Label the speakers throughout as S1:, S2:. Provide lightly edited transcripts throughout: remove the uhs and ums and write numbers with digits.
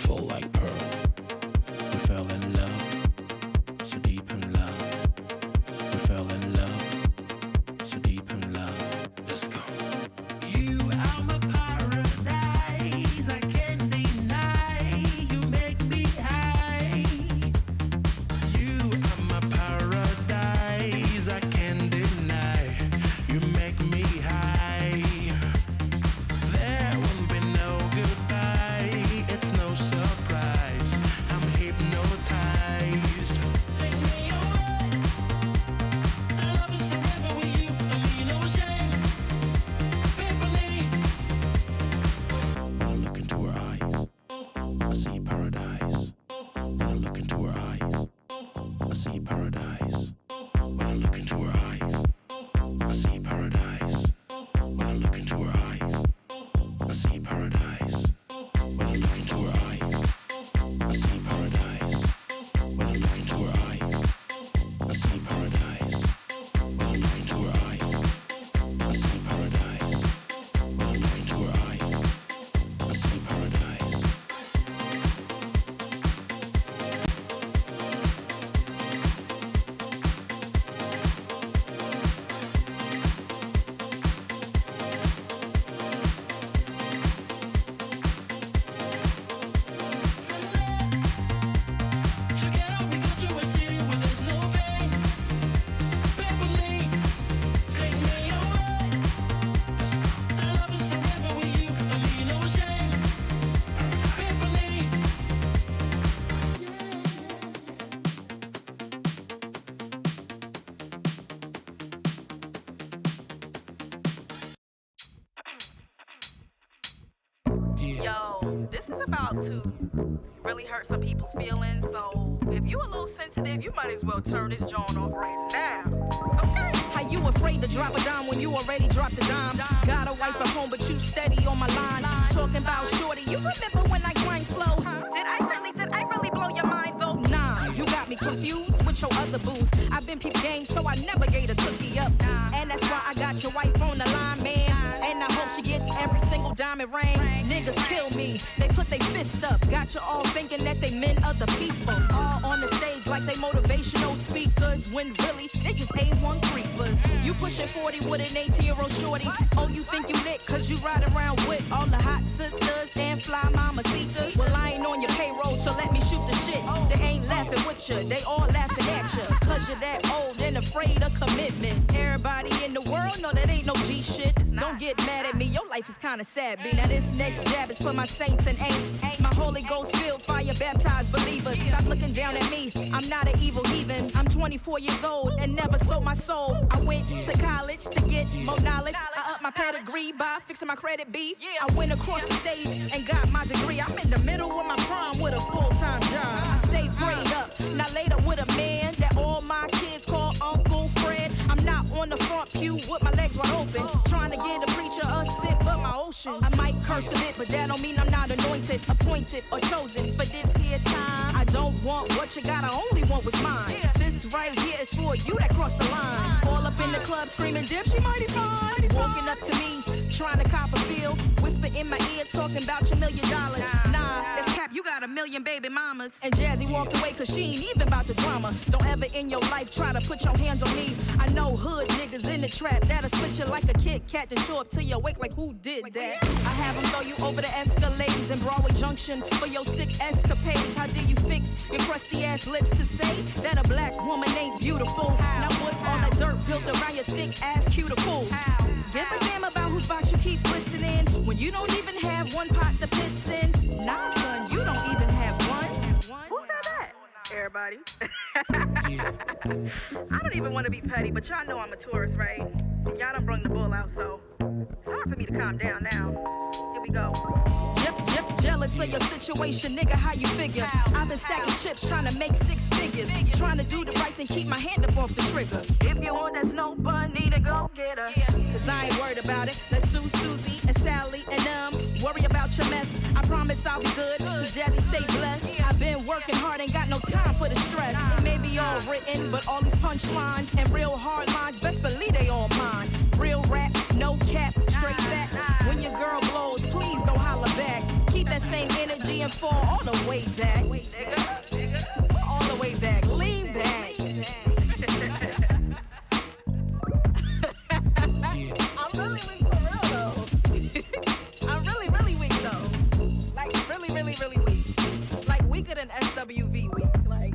S1: beautiful like pearl. We fell in love, so deep in love. We fell in love, so deep in love. Let's go.
S2: You are my paradise, I can't deny. You make me high. You are my paradise, I can't deny. You make me high. There will be no goodbye, it's no surprise. I'm hypnotized. Take me away. Our love is forever with you. I mean no shame.
S1: When I look into her eyes, I see paradise. When I look into her eyes, I see paradise. When I look into her eyes, I see paradise. When I look into her eyes, I see paradise. When I look into her eyes, I see paradise. When I look into her eyes, I see paradise. When I look into her eyes, I see paradise. When I look into her eyes, I see paradise.
S2: Together we go to a city where there's no pain. Beverly, take me away. Our love is forever with you. I mean no shame. Beverly.
S3: Yo, this is about to really hurt some people's feelings. So if you a little sensitive, you might as well turn this joint off right now. Okay?
S4: How you afraid to drop a dime when you already dropped a dime? Got a wife at home, but you steady on my line. Talking about shorty, you remember when I grind slow? Did I really blow your mind though? Nah, you got me confused with your other booze. I've been peep game, so I never gave a cookie up. And that's why I got your wife on the line, man. And I hope she gets every single diamond ring. Niggas kill me, they put their fist up. Got you all thinking that they meant other people. All on the stage like they motivational speakers, when really they just A1 creepers. You pushing 40 with an 18-year-old shorty. Oh, you think you lit cause you ride around with all the hot sisters and fly mamacitas? Well, I ain't on your payroll, so let me shoot the shit. They ain't laughing with you, they all laughing at you. Cause you're that old and afraid of commitment. Everybody in the world know that ain't no G shit. Don't get mad at me, your life is kinda sad, B. Now this next jab is for my saints and ain'ts. My Holy Ghost filled, fire baptized believers. Stop looking down at me, I'm not an evil heathen. I'm 24 years old and never sold my soul. I went to college to get more knowledge. I upped my pedigree by fixing my credit, B. I went across the stage and got my degree. I'm in the middle of my prime with a full-time job. I stay prayed up, not later with a man that all my kids call Uncle Fred. I'm not on the front pew with my legs wide open, trying to get a preacher a sip of my ocean. I might curse a bit, but that don't mean I'm not anointed, appointed, or chosen for this here time. I don't want what you got, I only want what's mine. This right here is for you that crossed the line. All up in the club screaming, dip, she mighty fine. Walking up to me, trying to cop a feel, whisper in my ear, talking about your $1 million. Nah, that's cap, you got 1 million baby mamas. And Jazzy walked away cause she ain't even about the drama. Don't ever in your life try to put your hands on me. I know hood niggas in the trap that'll split you like a Kit Kat to show up till you wake like who did that? I have them throw you over the Escalades in Broadway Junction for your sick escapades. How do you fix your crusty ass lips to say that a black woman ain't beautiful? Now what all that dirt built around your thick ass cuticle? Give a damn about whose box you keep listening when you don't even have one pot to piss in. Nah, son, you don't even have one.
S3: Who said that? Everybody. I don't even want to be petty, but y'all know I'm a tourist, right? And y'all done brung the bull out, so it's hard for me to calm down now. Here we go.
S4: Jealous of your situation, nigga, how you figure? I've been stacking chips, trying to make 6 figures. Trying to do the right thing, keep my hand up off the trigger. If you want that snow bun, need to go get her. Cause I ain't worried about it. Let's sue Susie and Sally and worry about your mess. I promise I'll be good, cause Jazzy stay blessed. I've been working hard, ain't got no time for the stress. It may be all written, but all these punchlines and real hard lines, best believe they all mine. Real rap, no cap, straight facts. When your girl blows, please don't holler back. Keep that same energy and fall all the way back. All the way back. Lean back. I'm really weak for real though. I'm really, really weak though. Like really, really, really weak. Like weaker than SWV weak. Like.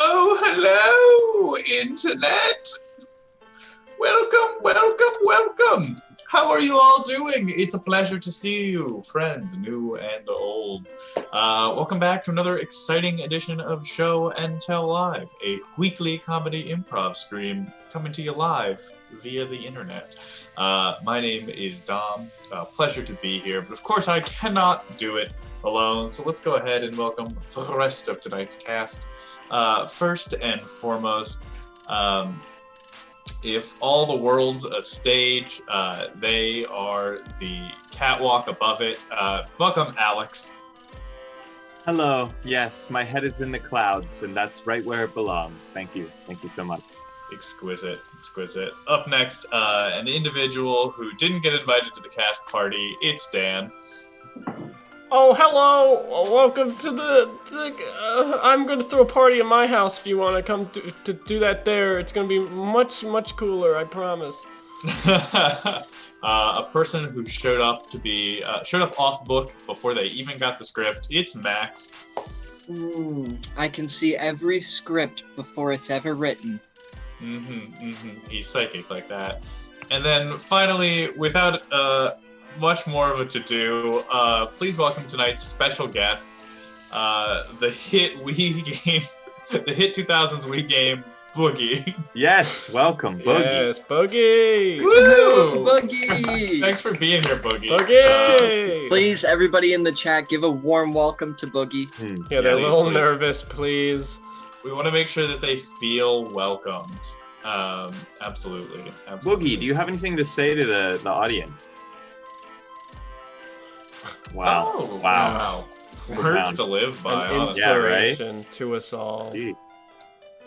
S5: Oh, hello, Internet. Welcome, welcome, welcome. How are you all doing? It's a pleasure to see you, friends, new and old. Welcome back to another exciting edition of Show and Tell Live, a weekly comedy improv stream coming to you live via the internet. My name is Dom. Pleasure to be here, but of course I cannot do it alone, so let's go ahead and welcome the rest of tonight's cast. First and foremost, If all the world's a stage, they are the catwalk above it. Welcome, Alex.
S6: Hello. Yes, my head is in the clouds, and that's right where it belongs. Thank you. Thank you so much.
S5: Exquisite, exquisite. Up next, an individual who didn't get invited to the cast party. It's Dan.
S7: Oh, hello! Welcome to I'm gonna throw a party at my house if you want to come to do that there. It's gonna be much, much cooler, I promise.
S5: A person who showed up off book before they even got the script. It's Max.
S8: I can see every script before it's ever written.
S5: He's psychic like that. And then finally, without much more of a to-do, please welcome tonight's special guest, the hit Wii game, the hit 2000s Wii game, Boogie.
S6: Yes, welcome, Boogie.
S7: Yes, Boogie!
S5: Woo!
S8: Boogie!
S5: Thanks for being here, Boogie.
S7: Boogie!
S8: Please, everybody in the chat, give a warm welcome to Boogie.
S7: Yeah, they're a little
S5: please.
S7: nervous, please.
S5: We want to make sure that they feel welcomed. Absolutely.
S6: Boogie, do you have anything to say to the audience? Wow.
S5: Oh,
S6: Wow.
S5: Words
S6: Profound.
S5: to live by,
S7: An
S5: honestly.
S6: Yeah, right?
S7: inspiration to us all.
S6: Gee.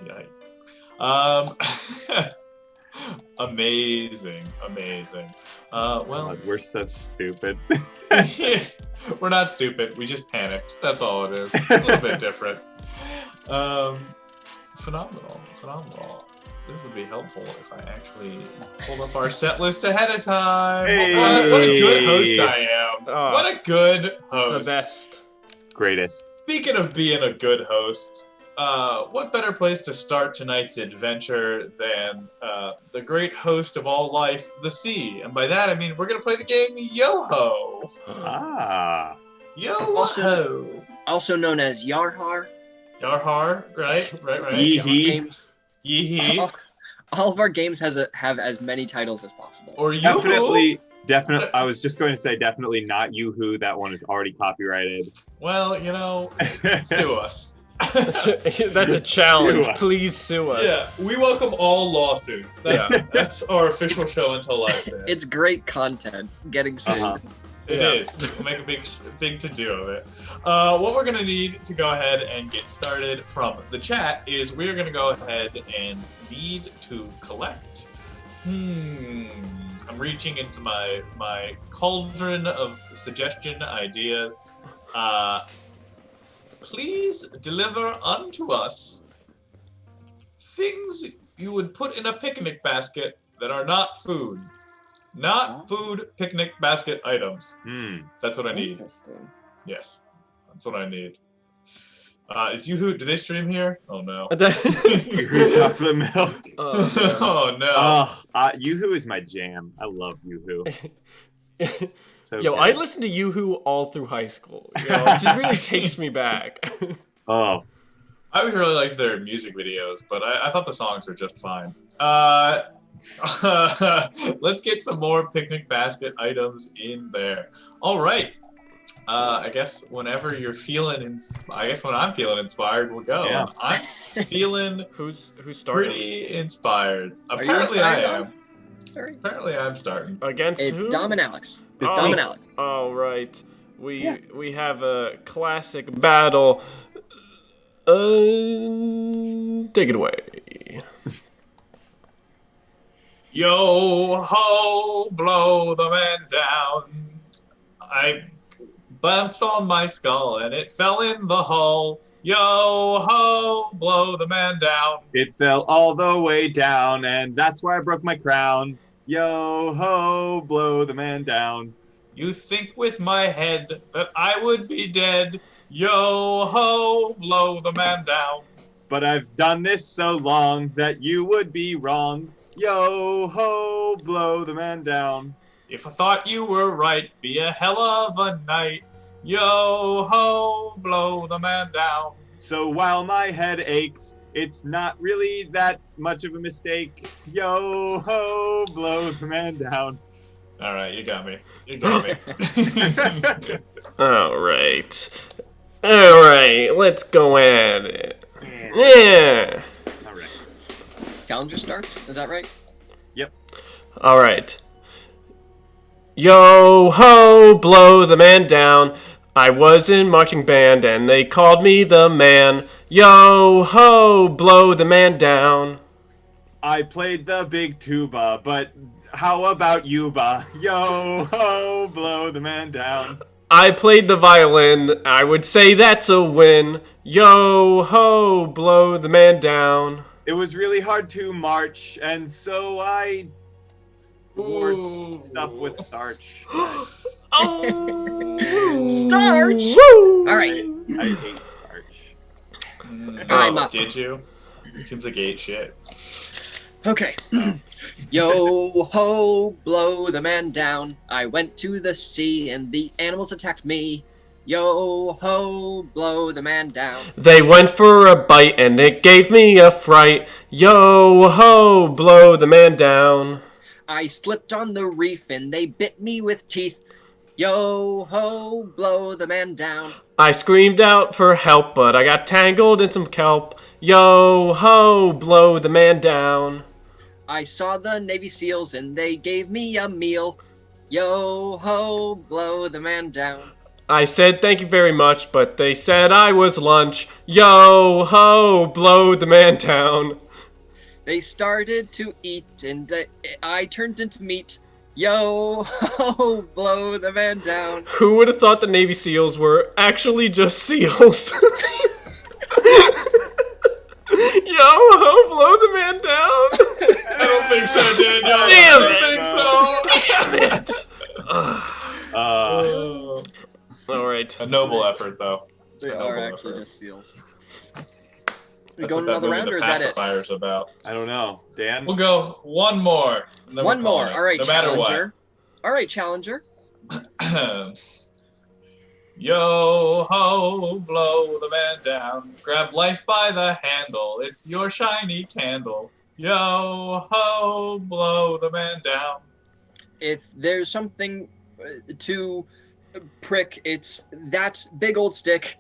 S5: Yikes. Amazing. Well,
S6: God, we're so stupid.
S5: we're not stupid. We just panicked. That's all it is. A little bit different. Phenomenal. This would be helpful if I actually pulled up our set list ahead of time.
S6: Hey.
S5: What a good host I am.
S7: Oh,
S5: What a good
S7: the
S5: host.
S7: best.
S6: Greatest.
S5: Speaking of being a good host, what better place to start tonight's adventure than the great host of all life, the sea? And by that I mean we're gonna play the game Yo-Ho.
S6: Ah.
S5: Yo-Ho.
S8: Also known as Yarhar.
S5: Yarhar, right?
S6: Yee-hee.
S8: Games.
S5: Yee-hee.
S8: All of our games have as many titles as possible.
S5: Or Yoo-hoo.
S6: Definitely. I was just going to say definitely not Yoo-hoo. That one is already copyrighted.
S5: Well, sue us.
S7: That's a challenge.
S6: Sue us.
S7: Please sue us.
S5: Yeah, we welcome all lawsuits. That's our official show until last day.
S8: It's great content. Getting sued.
S6: Uh-huh.
S5: It is. We'll make a big to-do of it. What we're going to need to go ahead and get started from the chat is we're going to go ahead and need to collect. I'm reaching into my cauldron of suggestion ideas. Please deliver unto us things you would put in a picnic basket that are not food. Not food picnic basket items. That's what I need.
S8: Interesting.
S5: Yes, that's what I need. Is Yoo-hoo, do they stream here? Oh no.
S6: Yoo-hoo chocolate milk.
S5: Oh no.
S6: Yoo-hoo is my jam. I love Yoo-hoo. So
S7: Yo,
S6: good.
S7: I listened to Yoo-hoo all through high school. It just really takes me back.
S6: Oh.
S5: I always really liked their music videos, but I thought the songs were just fine. Let's get some more picnic basket items in there. All right. I guess whenever you're feeling, I guess when I'm feeling inspired, we'll go.
S6: Yeah.
S5: I'm feeling
S7: Who's starting?
S5: pretty inspired.
S8: Are you
S5: Apparently I
S8: inspired,
S5: am.
S8: Sorry.
S5: Apparently I'm starting.
S7: Against
S8: It's
S7: who?
S8: Dom and Alex. It's
S7: Oh.
S8: Dom and Alex.
S7: Oh, right. We have a classic battle. Take it away.
S5: Yo ho, blow the man down. I bounced on my skull and it fell in the hull. Yo ho, blow the man down.
S6: It fell all the way down, and that's why I broke my crown. Yo ho, blow the man down.
S5: You think with my head that I would be dead. Yo ho, blow the man down.
S6: But I've done this so long that you would be wrong. Yo ho, blow the man down.
S5: If I thought you were right, be a hell of a night. Yo ho, blow the man down.
S6: So while my head aches, it's not really that much of a mistake. Yo ho, blow the man down.
S5: All right, you got me. You got me.
S7: All right, let's go at it. Yeah.
S6: All right.
S8: Calendar starts? Is that right?
S6: Yep.
S7: All right. Yo ho, blow the man down. I was in marching band and they called me the man. Yo ho, blow the man down.
S6: I played the big tuba, but how about Yuba? Yo ho, blow the man down.
S7: I played the violin. I would say that's a win. Yo ho, blow the man down.
S6: It was really hard to march, and so I wore stuff with starch.
S7: Oh,
S8: Starch.
S7: woo.
S8: All right.
S6: I hate starch.
S8: I'm up.
S5: Did you? It seems like you ate shit.
S8: Okay. Yo ho, blow the man down. I went to the sea and the animals attacked me. Yo ho, blow the man down.
S7: They went for a bite and it gave me a fright. Yo ho, blow the man down.
S8: I slipped on the reef and they bit me with teeth. Yo ho, blow the man down.
S7: I screamed out for help, but I got tangled in some kelp. Yo ho, blow the man down.
S8: I saw the Navy SEALs and they gave me a meal. Yo ho, blow the man down.
S7: I said thank you very much, but they said I was lunch. Yo ho, blow the man down.
S8: They started to eat and I turned into meat. Yo ho, blow the man down.
S7: Who would have thought the Navy SEALs were actually just SEALs? Yo ho, blow the man down.
S5: I don't think so, Daniel.
S7: Damn
S5: I
S7: it.
S5: don't think so.
S7: Damn it. All right.
S5: A noble effort, though.
S8: They
S5: A
S8: are
S5: noble
S8: actually
S5: effort.
S8: just seals. We
S5: That's
S8: going
S5: what that
S8: another
S5: movie,
S8: round
S5: The
S8: or is that it?
S5: Pacifier's about.
S6: I don't know. Dan?
S5: We'll go one more. and then
S8: One
S5: we're calling
S8: more.
S5: it,
S8: All right,
S5: no matter
S8: Challenger. All right, Challenger.
S5: what. Yo ho, blow the man down. Grab life by the handle. It's your shiny candle. Yo ho, blow the man down.
S8: If there's something to prick, it's that big old stick.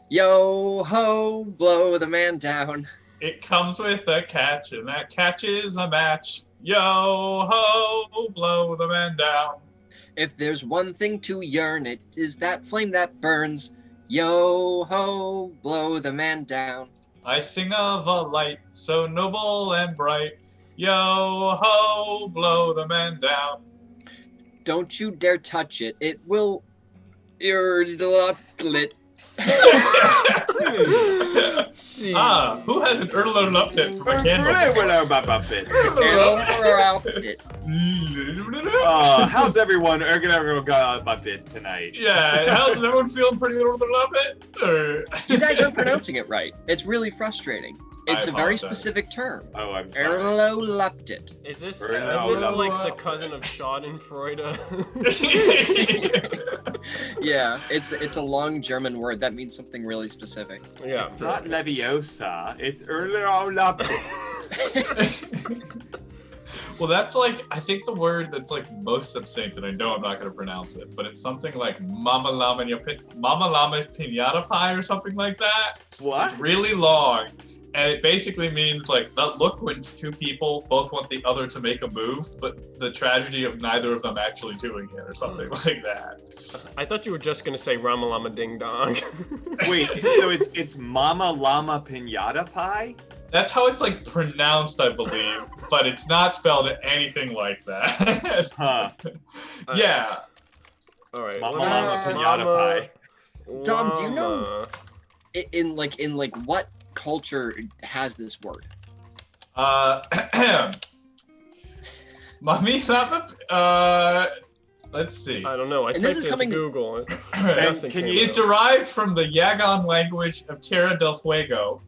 S8: Yo ho, blow the man down.
S5: It comes with a catch, and that catch is a match. Yo ho, blow the man down.
S8: If there's one thing to yearn, it is that flame that burns. Yo ho, blow the man down.
S5: I sing of a light so noble and bright. Yo ho, blow the man down.
S8: Don't you dare touch it. It will lit.
S7: See.
S5: Who has an Erlen update from a candle?
S6: How's everyone tonight?
S5: Yeah, how's everyone feeling pretty good with their Muppet?
S8: You guys aren't pronouncing it right. It's really frustrating. It's
S5: I
S8: a very
S5: apologize.
S8: specific term.
S6: Oh, I'm sorry.
S8: Erloluptit.
S7: Is this
S6: Erlen.
S7: like the cousin of Schadenfreude?
S8: Yeah, it's a long German word that means something really specific.
S7: Yeah.
S6: It's not Leviosa. It's Erlen.
S5: Well, that's like, I think the word that's like most succinct, and I know I'm not going to pronounce it, but it's something like Mama Llama Pinata Pie or something like that.
S6: What?
S5: It's really long. And it basically means like that look when two people both want the other to make a move, but the tragedy of neither of them actually doing it or something like that.
S7: I thought you were just gonna say Rama Lama Ding Dong.
S6: Wait, so it's Mama Llama Pinata Pie?
S5: That's how it's like pronounced, I believe, but it's not spelled anything like that.
S6: Huh.
S5: Yeah.
S7: All right.
S6: Mama
S7: let me-
S6: Llama Pinata Pie.
S8: Dom, do you know-
S7: Llama.
S8: In what culture has this word?
S5: Mommy, let's see.
S7: I don't know. I
S8: And this
S7: typed
S8: is
S7: it
S8: coming-
S7: into Google.
S6: And
S7: Nothing
S6: can
S7: came
S6: you-
S5: It's
S7: up.
S5: derived from the Yagan language of Tierra del Fuego.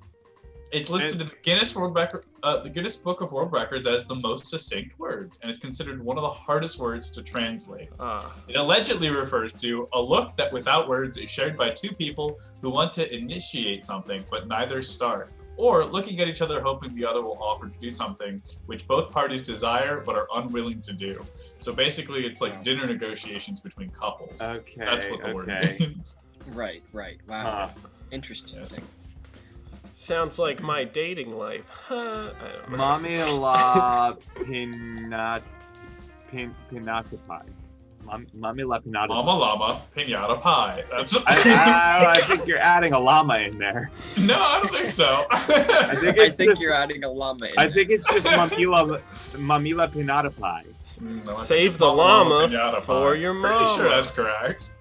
S5: It's listed in the Guinness Book of World Records as the most succinct word, and is considered one of the hardest words to translate. It allegedly refers to a look that without words is shared by two people who want to initiate something but neither start, or looking at each other hoping the other will offer to do something which both parties desire but are unwilling to do. So basically it's like dinner negotiations between couples.
S6: Okay.
S5: That's what the word
S6: okay.
S5: means.
S8: Right. Wow.
S6: Huh.
S8: Interesting.
S5: Yes.
S7: Sounds like my dating life. I don't know.
S6: Mommy la pinata pie. Mommy la pinata.
S5: Mama llama, pinata pie. That's.
S6: I think you're adding a llama in there.
S5: No, I don't think so.
S8: I think you're adding a llama in
S6: I
S8: there.
S6: think it's just mamila pinata pie.
S5: No, I think
S7: Save
S5: it's
S7: the
S5: Mama
S7: llama
S5: pinata
S7: for
S5: pie.
S7: your
S5: Pretty sure
S7: mama.
S5: that's correct.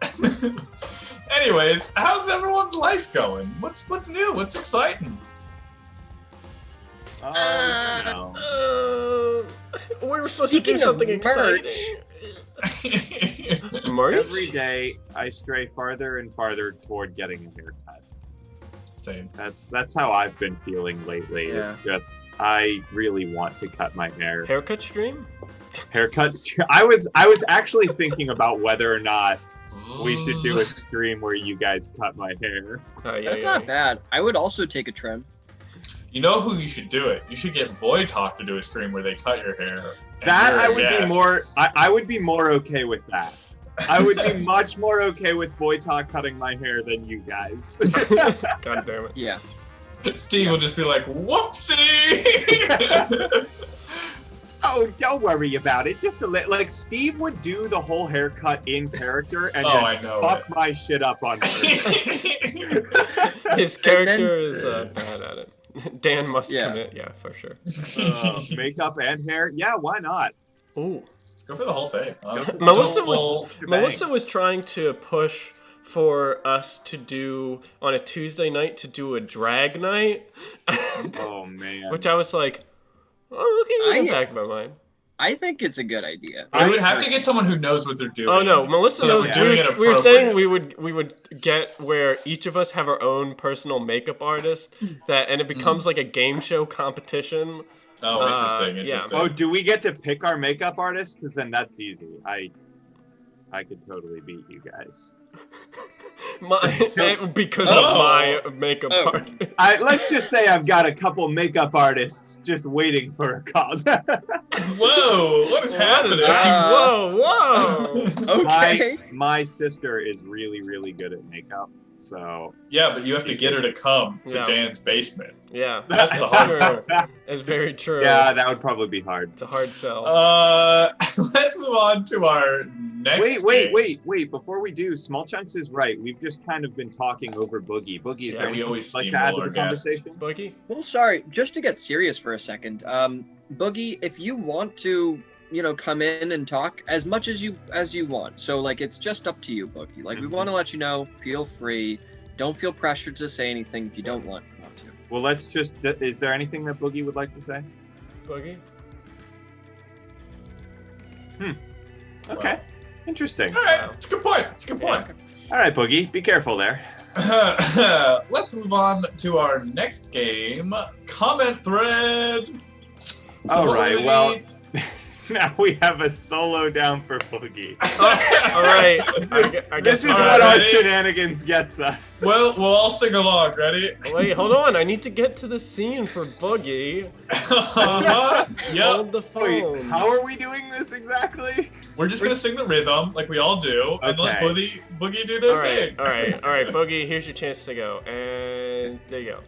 S5: Anyways, how's everyone's life going? What's new? What's exciting?
S6: You know.
S7: We were supposed to do
S8: Speaking of
S7: something exciting. Merch?
S6: Every day I stray farther and farther toward getting a haircut.
S5: Same.
S6: That's how I've been feeling lately.
S8: Yeah.
S6: It's just I really want to cut my hair.
S7: Haircut stream?
S6: Haircuts. I was actually thinking about whether or not we should do a stream where you guys cut my hair.
S7: Oh, yeah,
S8: That's
S7: yeah.
S8: not bad. I would also take a trim.
S5: You know who you should do it? You should get Boy Talk to do a stream where they cut your hair. and
S6: That
S5: you're
S6: I
S5: a
S6: would be
S5: guest.
S6: more. I would be more okay with that. I would be much more okay with Boy Talk cutting my hair than you guys.
S7: God damn it.
S8: Yeah.
S5: Steve will just be like, whoopsie!
S6: Oh, don't worry about it. Just like Steve would do the whole haircut in character and
S5: Oh,
S6: then
S5: I know
S6: fuck my shit up on purpose.
S7: His character is bad at it. Dan must
S8: Yeah.
S7: commit, yeah, for sure.
S6: Makeup and hair. Yeah, why not?
S7: Ooh.
S5: Go for the whole thing. honestly.
S7: Melissa
S5: Go
S7: was
S5: full shebang.
S7: Melissa was trying to push for us to do on a Tuesday night to do a drag night,
S6: Oh man.
S7: which I was like, oh, okay, we can back my mind.
S8: I think it's a good idea.
S5: We would have to get someone who knows what they're doing.
S7: Oh no, Melissa
S5: so that
S7: knows.
S5: we're doing it
S7: We were saying
S5: appropriate.
S7: we would get where each of us have our own personal makeup artist and it becomes like a game show competition.
S5: Oh, interesting,
S7: yeah.
S5: interesting.
S6: Oh, do we get to pick our makeup artist? Because then that's easy. I could totally beat you guys.
S7: Because
S5: Oh.
S7: of my makeup artist.
S6: Let's just say I've got a couple makeup artists just waiting for a call.
S5: Whoa, what is happening?
S7: Whoa.
S8: Okay.
S6: My sister is really, really good at makeup, so
S5: Yeah, but you have to get her to come to
S7: Yeah.
S5: Dan's basement.
S7: Yeah,
S5: That's the
S7: that's
S5: hard
S7: true.
S5: part.
S7: It's very true.
S6: yeah, that would probably be hard.
S7: It's a hard sell.
S5: Let's move on to our next game.
S6: Wait! Before we do, Small Chunks is right. We've just kind of been talking over Boogie. Boogie, is
S7: Yeah,
S6: there
S5: we
S6: anything
S5: always
S6: you'd like to add to
S5: steamroll
S6: the
S5: our guests.
S6: conversation?
S7: Boogie?
S8: Well, sorry, just to get serious for a second. Boogie, if you want to, come in and talk as much as you want. So like it's just up to you, Boogie. Like we want to let you know, feel free. Don't feel pressured to say anything if you don't want to.
S6: Well, let's just. Is there anything that Boogie would like to say?
S7: Boogie?
S6: Okay, interesting.
S5: All right, it's a good point. It's a good point.
S6: All right, Boogie, be careful there.
S5: Let's move on to our next game, Comment Thread.
S6: All
S5: what
S6: right,
S5: do we
S6: well,
S5: need?
S6: now we have a solo down for Boogie.
S7: All right. I guess
S6: This is
S5: all
S6: what
S5: right,
S6: our
S5: ready?
S6: shenanigans gets us.
S5: Well, we'll all sing along. Ready?
S7: Wait, hold on. I need to get to the scene for Boogie.
S5: Yep.
S7: Hold the
S6: Wait,
S7: phone.
S6: how are we doing this exactly?
S5: We're just gonna sing the rhythm like we all do, and let
S6: Okay.
S5: Boogie do their
S7: All right,
S5: thing.
S7: all right, Boogie. Here's your chance to go, and there you go.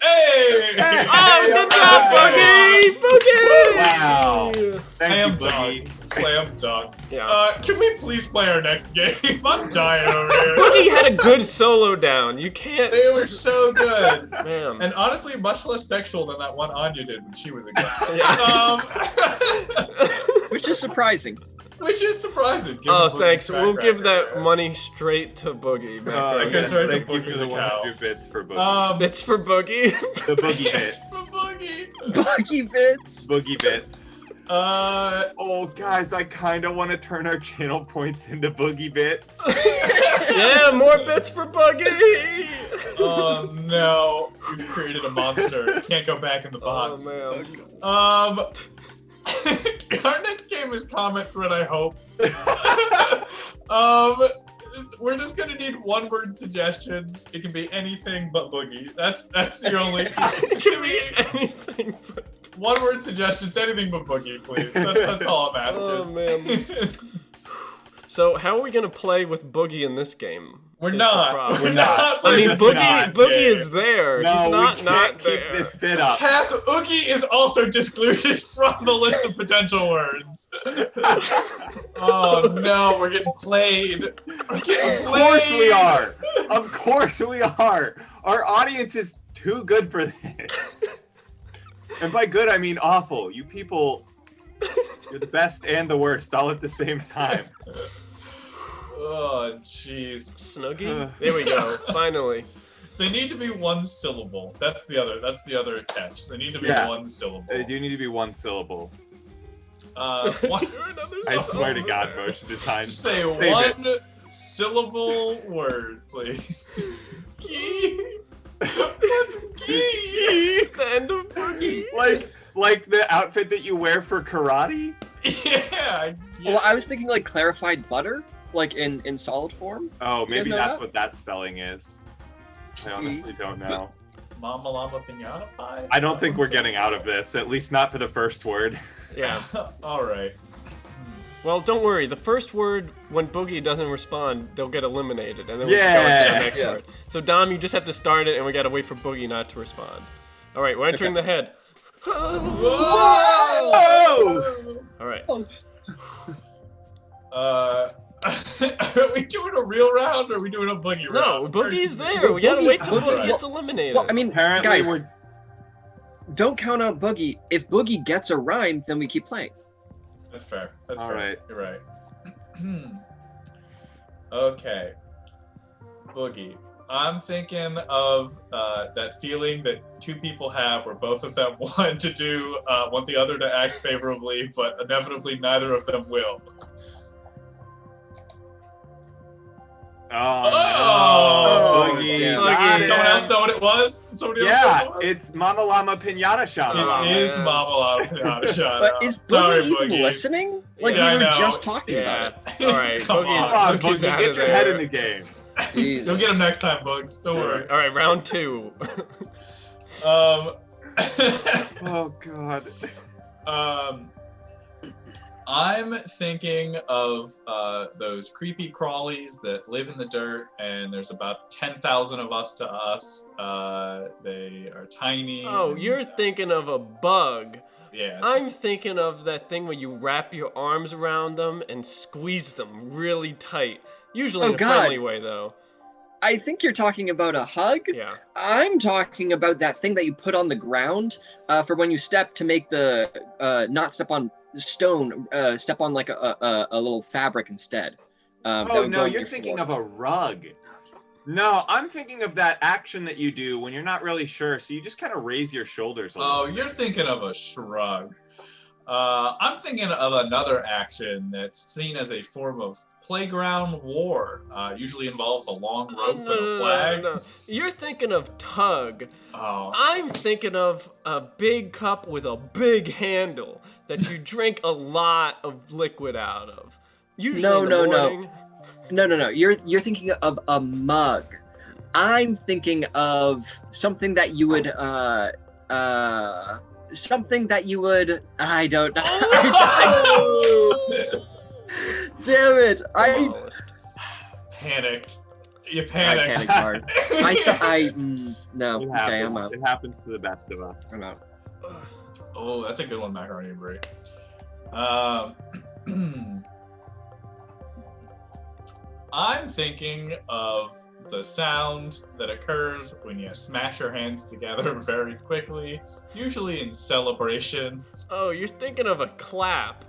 S5: Hey!
S7: Oh, good job, Boogie! Boogie!
S6: Wow. Thank
S5: Slam
S6: you, Boogie.
S5: dunk. Slam dunk.
S7: Yeah.
S5: Can we please play our next game? I'm dying over here.
S7: Boogie had a good solo down. You can't.
S5: They were so good.
S7: Man.
S5: And honestly, much less sexual than that one Anya did when she was a guy.
S8: Which is surprising.
S5: Which is surprising. given
S7: Oh,
S5: Boogie's
S7: thanks.
S5: track
S7: We'll give
S5: record
S7: that
S5: there.
S7: money straight to Boogie.
S5: I guess right to
S6: Thank you
S5: Boogie
S6: for the
S5: account.
S6: 100 bits for Boogie.
S7: Bits for Boogie.
S6: The Boogie
S5: Yes,
S6: bits.
S5: for Boogie.
S8: Boogie bits.
S6: Boogie bits.
S5: Uh,
S6: Oh, guys, I kind of want to turn our channel points into Boogie bits.
S7: Yeah, more bits for Boogie.
S5: oh no, we've created a monster. It can't go back in the box.
S7: Oh man.
S5: Our next game is Comment Thread, I hope. we're just gonna need one-word suggestions. It can be anything but Boogie. That's your only.
S7: It can be anything but...
S5: One-word suggestions, anything but Boogie, please. That's all I'm asking.
S7: Oh, man. So, how are we gonna play with Boogie in this game?
S5: We're
S7: Is the
S5: not.
S7: problem.
S5: We're not.
S7: I mean,
S6: Just
S7: Boogie
S6: not.
S7: is there.
S6: No,
S7: He's not
S6: we can't
S7: not
S6: keep
S7: there.
S6: this bit up.
S5: Cass, Oogie is also excluded from the list of potential words. Oh no, we're getting played. We're getting
S6: Of course we
S5: played.
S6: are. Of course we are. Our audience is too good for this. And by good, I mean awful. You people, you're the best and the worst all at the same time.
S5: Oh jeez.
S7: Snuggie? There we go. Finally.
S5: They need to be one syllable. That's the other catch. They need to be
S6: Yeah.
S5: one syllable.
S6: They do need to be one syllable.
S5: One,
S6: I swear to God, motion design.
S5: Just say
S6: Save
S5: one syllable word, please. Gee. What's gee?
S7: The end of Boogie.
S6: Like the outfit that you wear for karate?
S5: Yeah.
S8: Well, I was thinking like clarified butter, like in solid form.
S6: Oh,
S8: You guys
S6: maybe
S8: know
S6: that's
S8: that?
S6: what that spelling is. I honestly don't know.
S5: Mama Llama Pinata Pie?
S6: I don't think we're getting out of this, at least not for the first word.
S7: Yeah.
S5: Alright.
S7: Well, don't worry. The first word, when Boogie doesn't respond, they'll get eliminated, and then we
S6: Yeah.
S7: can go into the next
S8: Yeah.
S7: word. So, Dom, you just have to start it, and we gotta wait for Boogie not to respond. All right, we're entering the head.
S6: Oh!
S7: All right.
S5: Are we doing a real round or are we doing a Boogie
S7: No,
S5: round?
S7: Boogie's there. We gotta wait till
S8: Boogie-
S7: Boogie gets eliminated.
S8: Well, I mean,
S6: Apparently
S8: guys,
S6: we're...
S8: don't count out Boogie. If Boogie gets a rhyme, then we keep playing.
S5: That's fair. That's
S6: All
S5: fair.
S6: right.
S5: You're right. Okay. Boogie. I'm thinking of that feeling that two people have where both of them want the other to act favorably, but inevitably neither of them will.
S6: Oh, no. Boogie.
S8: yeah.
S6: got it.
S5: Someone else know what it was? Somebody else know
S6: Yeah,
S5: what it was?
S6: it's Mama Llama Pinata Shaman.
S7: Oh,
S5: It is
S7: man.
S5: Mama Llama Pinata. Shut
S8: But
S5: up.
S8: is Boogie
S5: Sorry,
S8: even
S5: Boogie.
S8: listening? Like
S5: Yeah, I
S8: we were
S5: know.
S8: just talking
S7: Yeah.
S8: about
S7: All right.
S5: Come
S7: Boogie's,
S6: Come on,
S7: Boogie's
S6: Boogie,
S7: out
S6: get
S7: of
S6: your
S7: there.
S6: head in the game.
S8: it. Jesus.
S5: You'll get him next time, Bugs. Don't worry.
S7: All right, round two.
S6: Oh, God.
S5: I'm thinking of those creepy crawlies that live in the dirt, and there's about 10,000 of us to us. They are tiny.
S7: Oh, you're thinking of a bug.
S5: Yeah.
S7: I'm thinking of that thing where you wrap your arms around them and squeeze them really tight. Usually
S8: Oh,
S7: in a
S8: God.
S7: friendly way, though.
S8: I think you're talking about a hug.
S7: Yeah.
S8: I'm talking about that thing that you put on the ground for when you step to make the not step on stone, step on like a little fabric instead. That
S6: Oh,
S8: would go
S6: no,
S8: on
S6: you're
S8: your
S6: thinking
S8: floor.
S6: of a rug. No, I'm thinking of that action that you do when you're not really sure, so you just kind of raise your shoulders a little.
S5: Oh, you're thinking of a shrug. I'm thinking of another action that's seen as a form of playground war. Usually involves a long rope and a flag.
S7: No. You're thinking of tug.
S5: Oh,
S7: I'm thinking of a big cup with a big handle that you drink a lot of liquid out of. Usually in the morning.
S8: No. You're thinking of a mug. I'm thinking of something that you would I don't know. Damn it!
S5: panicked. You
S8: I
S5: panicked.
S8: panicked hard. No.
S6: It
S8: Okay,
S6: happens.
S8: I'm out.
S6: It happens to the best of us.
S8: I'm out.
S5: Oh, that's a good one, Macaroni and Brie. I'm thinking of the sound that occurs when you smash your hands together very quickly, usually in celebration.
S7: Oh, you're thinking of a clap.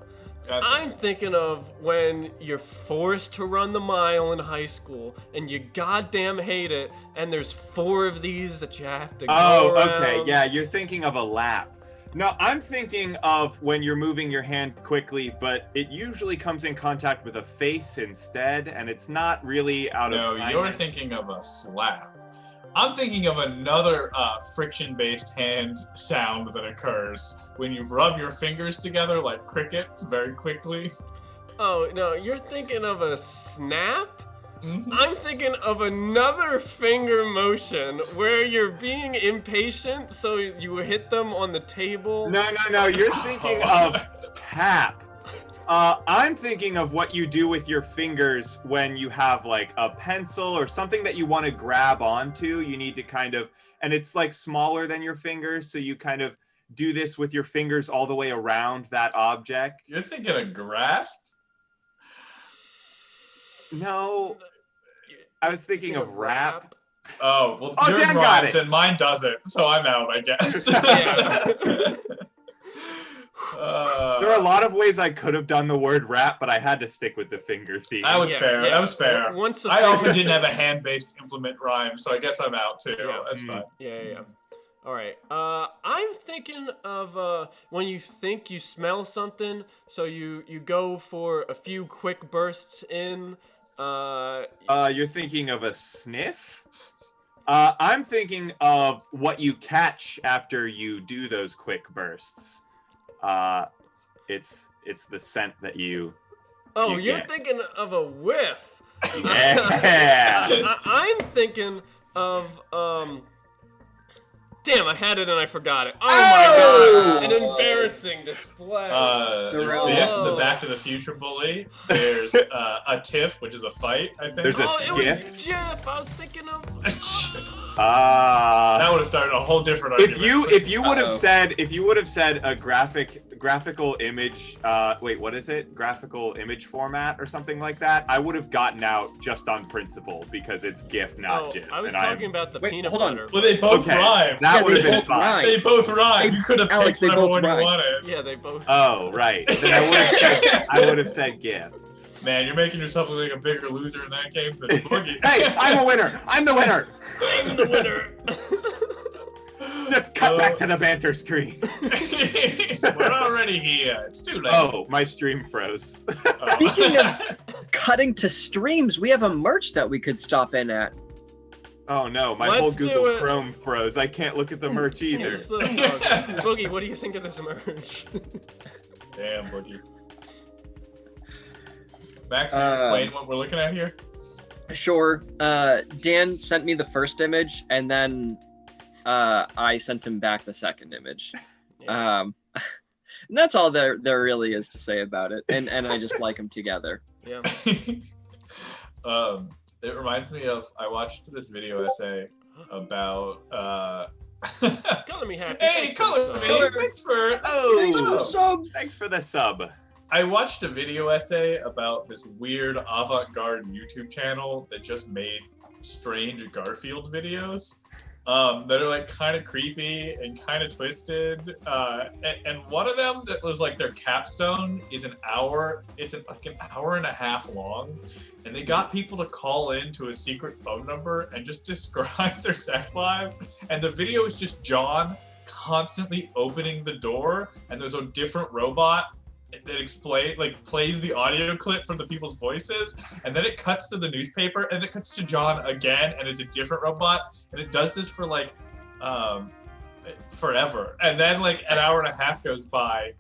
S5: That's
S7: I'm thinking of when you're forced to run the mile in high school and you goddamn hate it, and there's 4 of these that you have to go around.
S6: Okay, yeah, you're thinking of a lap. No, I'm thinking of when you're moving your hand quickly, but it usually comes in contact with a face instead, and it's not really out
S5: No,
S6: of...
S5: you're thinking of a slap. I'm thinking of another friction-based hand sound that occurs when you rub your fingers together like crickets very quickly.
S7: Oh, no, you're thinking of a snap? I'm thinking of another finger motion where you're being impatient, so you hit them on the table.
S6: No. You're thinking of tap. I'm thinking of what you do with your fingers when you have like a pencil or something that you want to grab onto. You need to kind of, and it's like smaller than your fingers, so you kind of do this with your fingers all the way around that object.
S5: You're thinking of grasp?
S6: No, I was thinking of rap.
S5: Oh, well,
S6: Oh,
S5: yours
S6: Dan got
S5: rhymes
S6: it.
S5: and mine doesn't, so I'm out, I guess.
S6: There are a lot of ways I could have done the word rap, but I had to stick with the finger theme.
S5: That was fair.
S7: Yeah.
S5: That was fair.
S7: Once a
S5: I also
S7: finger-
S5: didn't have a hand-based implement rhyme, so I guess I'm out too.
S7: Yeah.
S5: That's fine.
S7: Yeah. All right. I'm thinking of when you think you smell something, so you go for a few quick bursts in.
S6: You're thinking of a sniff? I'm thinking of what you catch after you do those quick bursts. It's the scent that you.
S7: Oh,
S6: you
S7: you're
S6: get.
S7: thinking of a whiff.
S6: Yeah.
S7: I'm thinking of Damn, I had it and I forgot it. Oh my god! An embarrassing display.
S5: There's Biff, the Back to the Future bully. There's a tiff, which is a fight, I think.
S6: There's a
S7: It
S6: skiff.
S7: was Jeff. I was thinking of.
S5: That would have started a whole different argument.
S6: If you would have said a graphical image, wait, what is it? Graphical image format or something like that, I would have gotten out just on principle because it's GIF, not GIF.
S7: I was
S6: and
S7: talking about the peanut
S8: hold on.
S7: butter.
S5: Well, they both rhyme.
S6: That would have
S8: they
S6: been
S8: both
S6: fine.
S8: rhyme.
S5: They both rhyme. You could have
S8: Alex,
S5: picked
S8: they
S5: whatever
S8: both
S5: one you
S8: rhyme.
S5: wanted.
S7: Yeah, they both.
S6: Oh, right. Then I would have said GIF.
S5: Man, you're making yourself look like a bigger loser in that game than Boogie.
S6: Hey, I'm a winner. I'm the winner.
S7: I'm the winner.
S6: Just cut back to the banter screen.
S5: We're already here. It's too late.
S6: Oh, my stream froze.
S8: Speaking of cutting to streams, we have a merch that we could stop in at.
S6: Oh no, my
S7: Let's
S6: whole
S7: do
S6: Google
S7: it.
S6: Chrome froze. I can't look at the merch either.
S7: Here's the Boogie. What do you think of this merch?
S5: Damn, Boogie. Max, can you explain what we're looking at here?
S8: Sure. Dan sent me the first image, and then I sent him back the second image. And that's all there really is to say about it. And I just like them together.
S7: Yeah.
S5: It reminds me of, I watched this video essay about
S7: Color me happy.
S5: Hey,
S7: Thanks for the
S5: color
S7: sub.
S5: me! Thanks for
S6: Thanks for the sub.
S5: I watched a video essay about this weird avant-garde YouTube channel that just made strange Garfield videos that are like kind of creepy and kind of twisted. And one of them that was like their capstone is an hour. It's like an hour and a half long. And they got people to call in to a secret phone number and just describe their sex lives. And the video is just John constantly opening the door, and there's a different robot that plays the audio clip from the people's voices, and then it cuts to the newspaper, and it cuts to John again, and it's a different robot, and it does this for like forever. And then like an hour and a half goes by,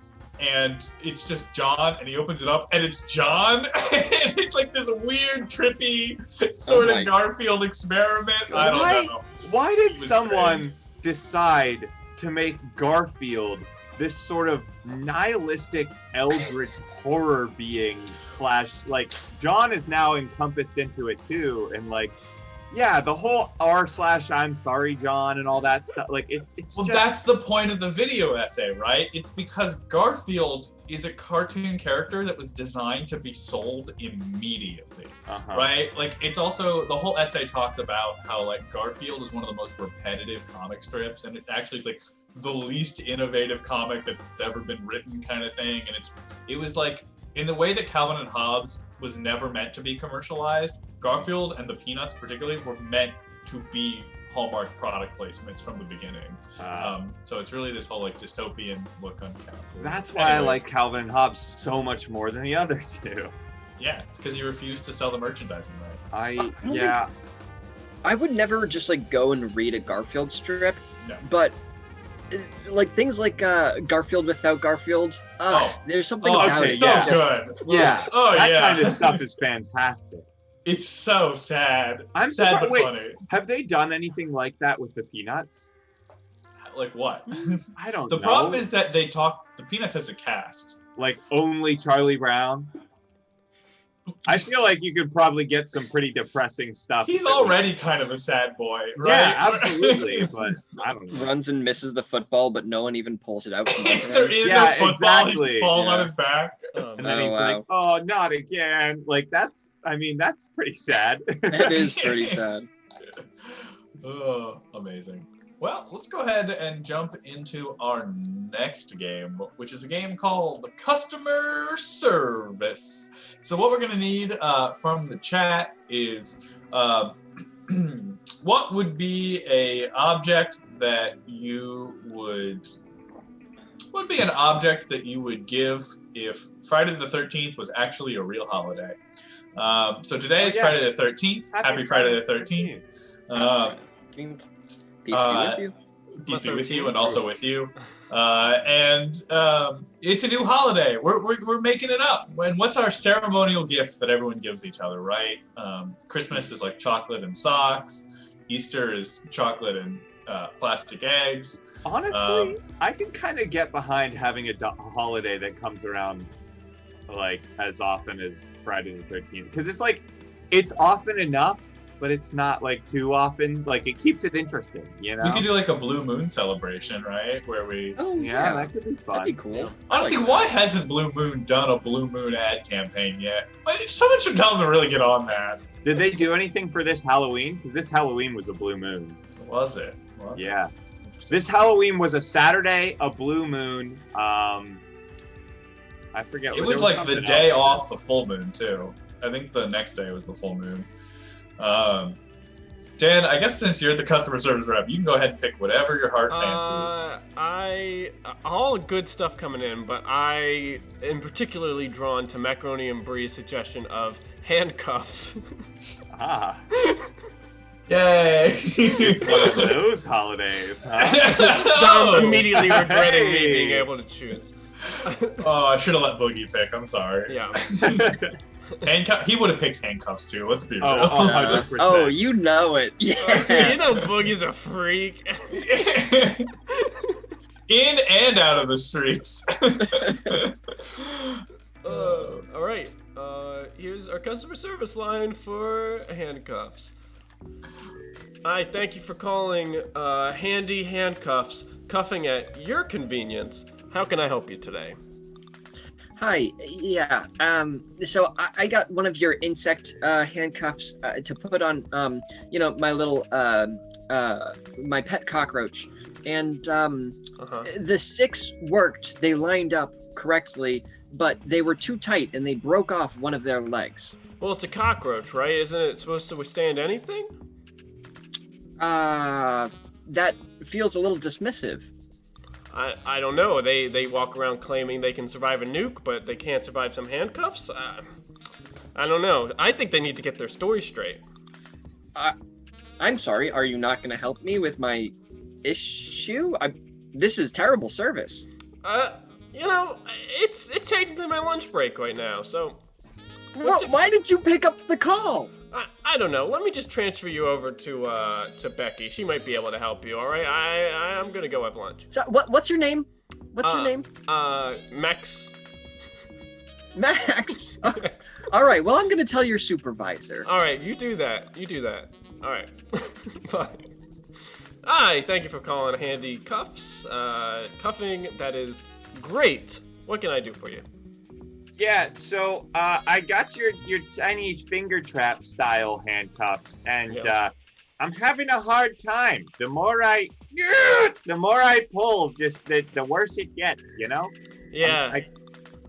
S5: and it's just John, and he opens it up, and it's John, and it's like this weird, trippy sort of Garfield experiment. I don't know.
S6: Why did
S5: was
S6: someone decide to make Garfield this sort of nihilistic eldritch horror being / like John is now encompassed into it too, and like yeah, the whole r/I'm sorry John and all that stuff, like it's
S5: Well,
S6: just...
S5: that's the point of the video essay, right? It's because Garfield is a cartoon character that was designed to be sold immediately, right? Like, it's also, the whole essay talks about how, like, Garfield is one of the most repetitive comic strips, and it actually is, like, the least innovative comic that's ever been written kind of thing, and it was, like, in the way that Calvin and Hobbes was never meant to be commercialized, Garfield and the Peanuts particularly were meant to be Hallmark product placements from the beginning. So it's really this whole like dystopian look on Calvin.
S6: That's why I like Calvin and Hobbes so much more than the other two.
S5: Yeah, it's because you refuse to sell the merchandising rights.
S8: I would never just like go and read a Garfield strip,
S5: No.
S8: but like things like Garfield without Garfield. There's something about
S5: okay,
S8: it.
S5: so
S8: Just-
S5: good.
S6: Yeah.
S5: Oh
S6: that
S5: yeah.
S6: kind of stuff is fantastic.
S5: It's so sad.
S6: I'm
S5: sad
S6: surprised-
S5: but
S6: wait.
S5: funny.
S6: Have they done anything like that with the Peanuts?
S5: Like what?
S6: I don't
S5: The
S6: know.
S5: problem is that they talk the Peanuts as a cast.
S6: Like only Charlie Brown. I feel like you could probably get some pretty depressing stuff.
S5: He's
S6: that would-
S5: already kind of a sad boy, right?
S6: Yeah, absolutely. But I don't know.
S8: Runs and misses the football, but no one even pulls it out. From under
S5: There
S8: him.
S5: is
S6: Yeah,
S5: no football. He
S6: exactly,
S5: just falls on
S6: yeah.
S5: his back.
S6: And then
S8: Oh,
S6: he's
S8: wow.
S6: like, "Oh, not again!" Like that's pretty sad.
S8: It is pretty sad.
S5: Oh, amazing. Well, let's go ahead and jump into our next game, which is a game called Customer Service. So what we're going to need from the chat is what would be a object that you would... What would be an object that you would give if Friday the 13th was actually a real holiday? So today is
S6: yeah.
S5: Friday the 13th. Happy Friday the 13th.
S8: Peace be with you.
S5: Peace be with you and also with you. And it's a new holiday. We're making it up. And what's our ceremonial gift that everyone gives each other, right? Christmas is like chocolate and socks. Easter is chocolate and plastic eggs.
S6: Honestly, I can kind of get behind having a holiday that comes around like as often as Friday the 13th, because it's like it's often enough, but it's not like too often. Like it keeps it interesting, you know.
S5: We could do like a blue moon celebration, right? Where we
S8: Oh
S6: yeah, that could be fun.
S8: that'd be cool.
S5: honestly, why hasn't Blue Moon done a Blue Moon ad campaign yet? Like, someone should tell them to really get on that.
S6: Did they do anything for this Halloween? Because this Halloween was a blue moon.
S5: Was it?
S6: Yeah. This Halloween was a Saturday, a blue moon. I forget.
S5: It
S6: there
S5: was like the
S6: something
S5: day
S6: else.
S5: off the full moon too. I think the next day was the full moon. Dan, I guess since you're the customer service rep, you can go ahead and pick whatever your heart fancies.
S7: All good stuff coming in, but I am particularly drawn to Macaroni and Brie's suggestion of handcuffs.
S6: Ah,
S5: Yay!
S6: it's one of those holidays, huh?
S7: Dom immediately regretting me
S6: Hey.
S7: being able to choose.
S5: Oh, I should have let Boogie pick. I'm sorry.
S7: Yeah.
S5: He would have picked handcuffs too. Let's be real.
S6: Oh, 100%.
S8: Oh, you know it.
S7: You
S8: Yeah.
S7: know Boogie's a freak.
S5: In and out of the streets.
S7: All right. Here's our customer service line for handcuffs. Hi, thank you for calling Handy Handcuffs, cuffing at your convenience. How can I help you today?
S8: Hi. Yeah. So I got one of your insect handcuffs to put on. My little my pet cockroach, and the sticks worked. They lined up correctly, but they were too tight, and they broke off one of their legs.
S7: Well, it's a cockroach, right? Isn't it supposed to withstand anything?
S8: That feels a little dismissive.
S7: I don't know. They walk around claiming they can survive a nuke, but they can't survive some handcuffs? I don't know. I think they need to get their story straight.
S8: I'm sorry. Are you not going to help me with my issue? This is terrible service.
S7: It's technically my lunch break right now, so...
S8: Well, why did you pick up the call?
S7: I don't know. Let me just transfer you over to Becky. She might be able to help you, all right? I'm gonna go have lunch.
S8: So, what's your name? What's your name?
S7: Max.
S8: Max. All right. Well, I'm gonna tell your supervisor.
S7: All right, you do that. All right. Bye. Hi, thank you for calling Handy Cuffs. Cuffing, that is great. What can I do for you?
S6: Yeah, so I got your Chinese finger trap style handcuffs, and I'm having a hard time. The more I pull, just the worse it gets, you know?
S7: Yeah.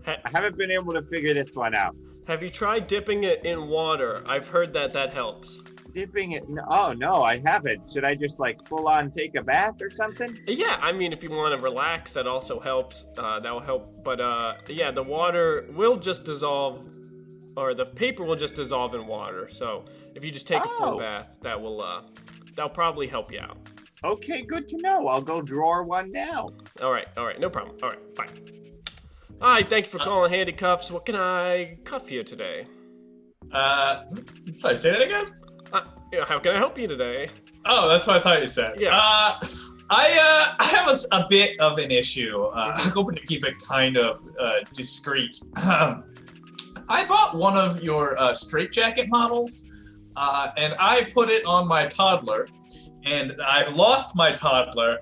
S6: I haven't been able to figure this one out.
S7: Have you tried dipping it in water? I've heard that helps.
S6: Dipping it? Oh, no, I haven't. Should I just like full on take a bath or something?
S7: Yeah, I mean, if you want to relax, that also helps. That will help. But yeah, the water will just dissolve, or the paper will just dissolve in water. So if you just take a full bath, that'll probably help you out.
S6: Okay, good to know. I'll go drawer one now.
S7: All right, no problem. All right, bye. Hi, thank you for calling Handy Cuffs. What can I cuff you today?
S5: Sorry, say that again?
S7: Yeah, how can I help you today?
S5: Oh, that's what I thought you said.
S7: Yeah.
S5: I have a bit of an issue. I'm hoping to keep it kind of discreet. I bought one of your straitjacket models, and I put it on my toddler, and I've lost my toddler.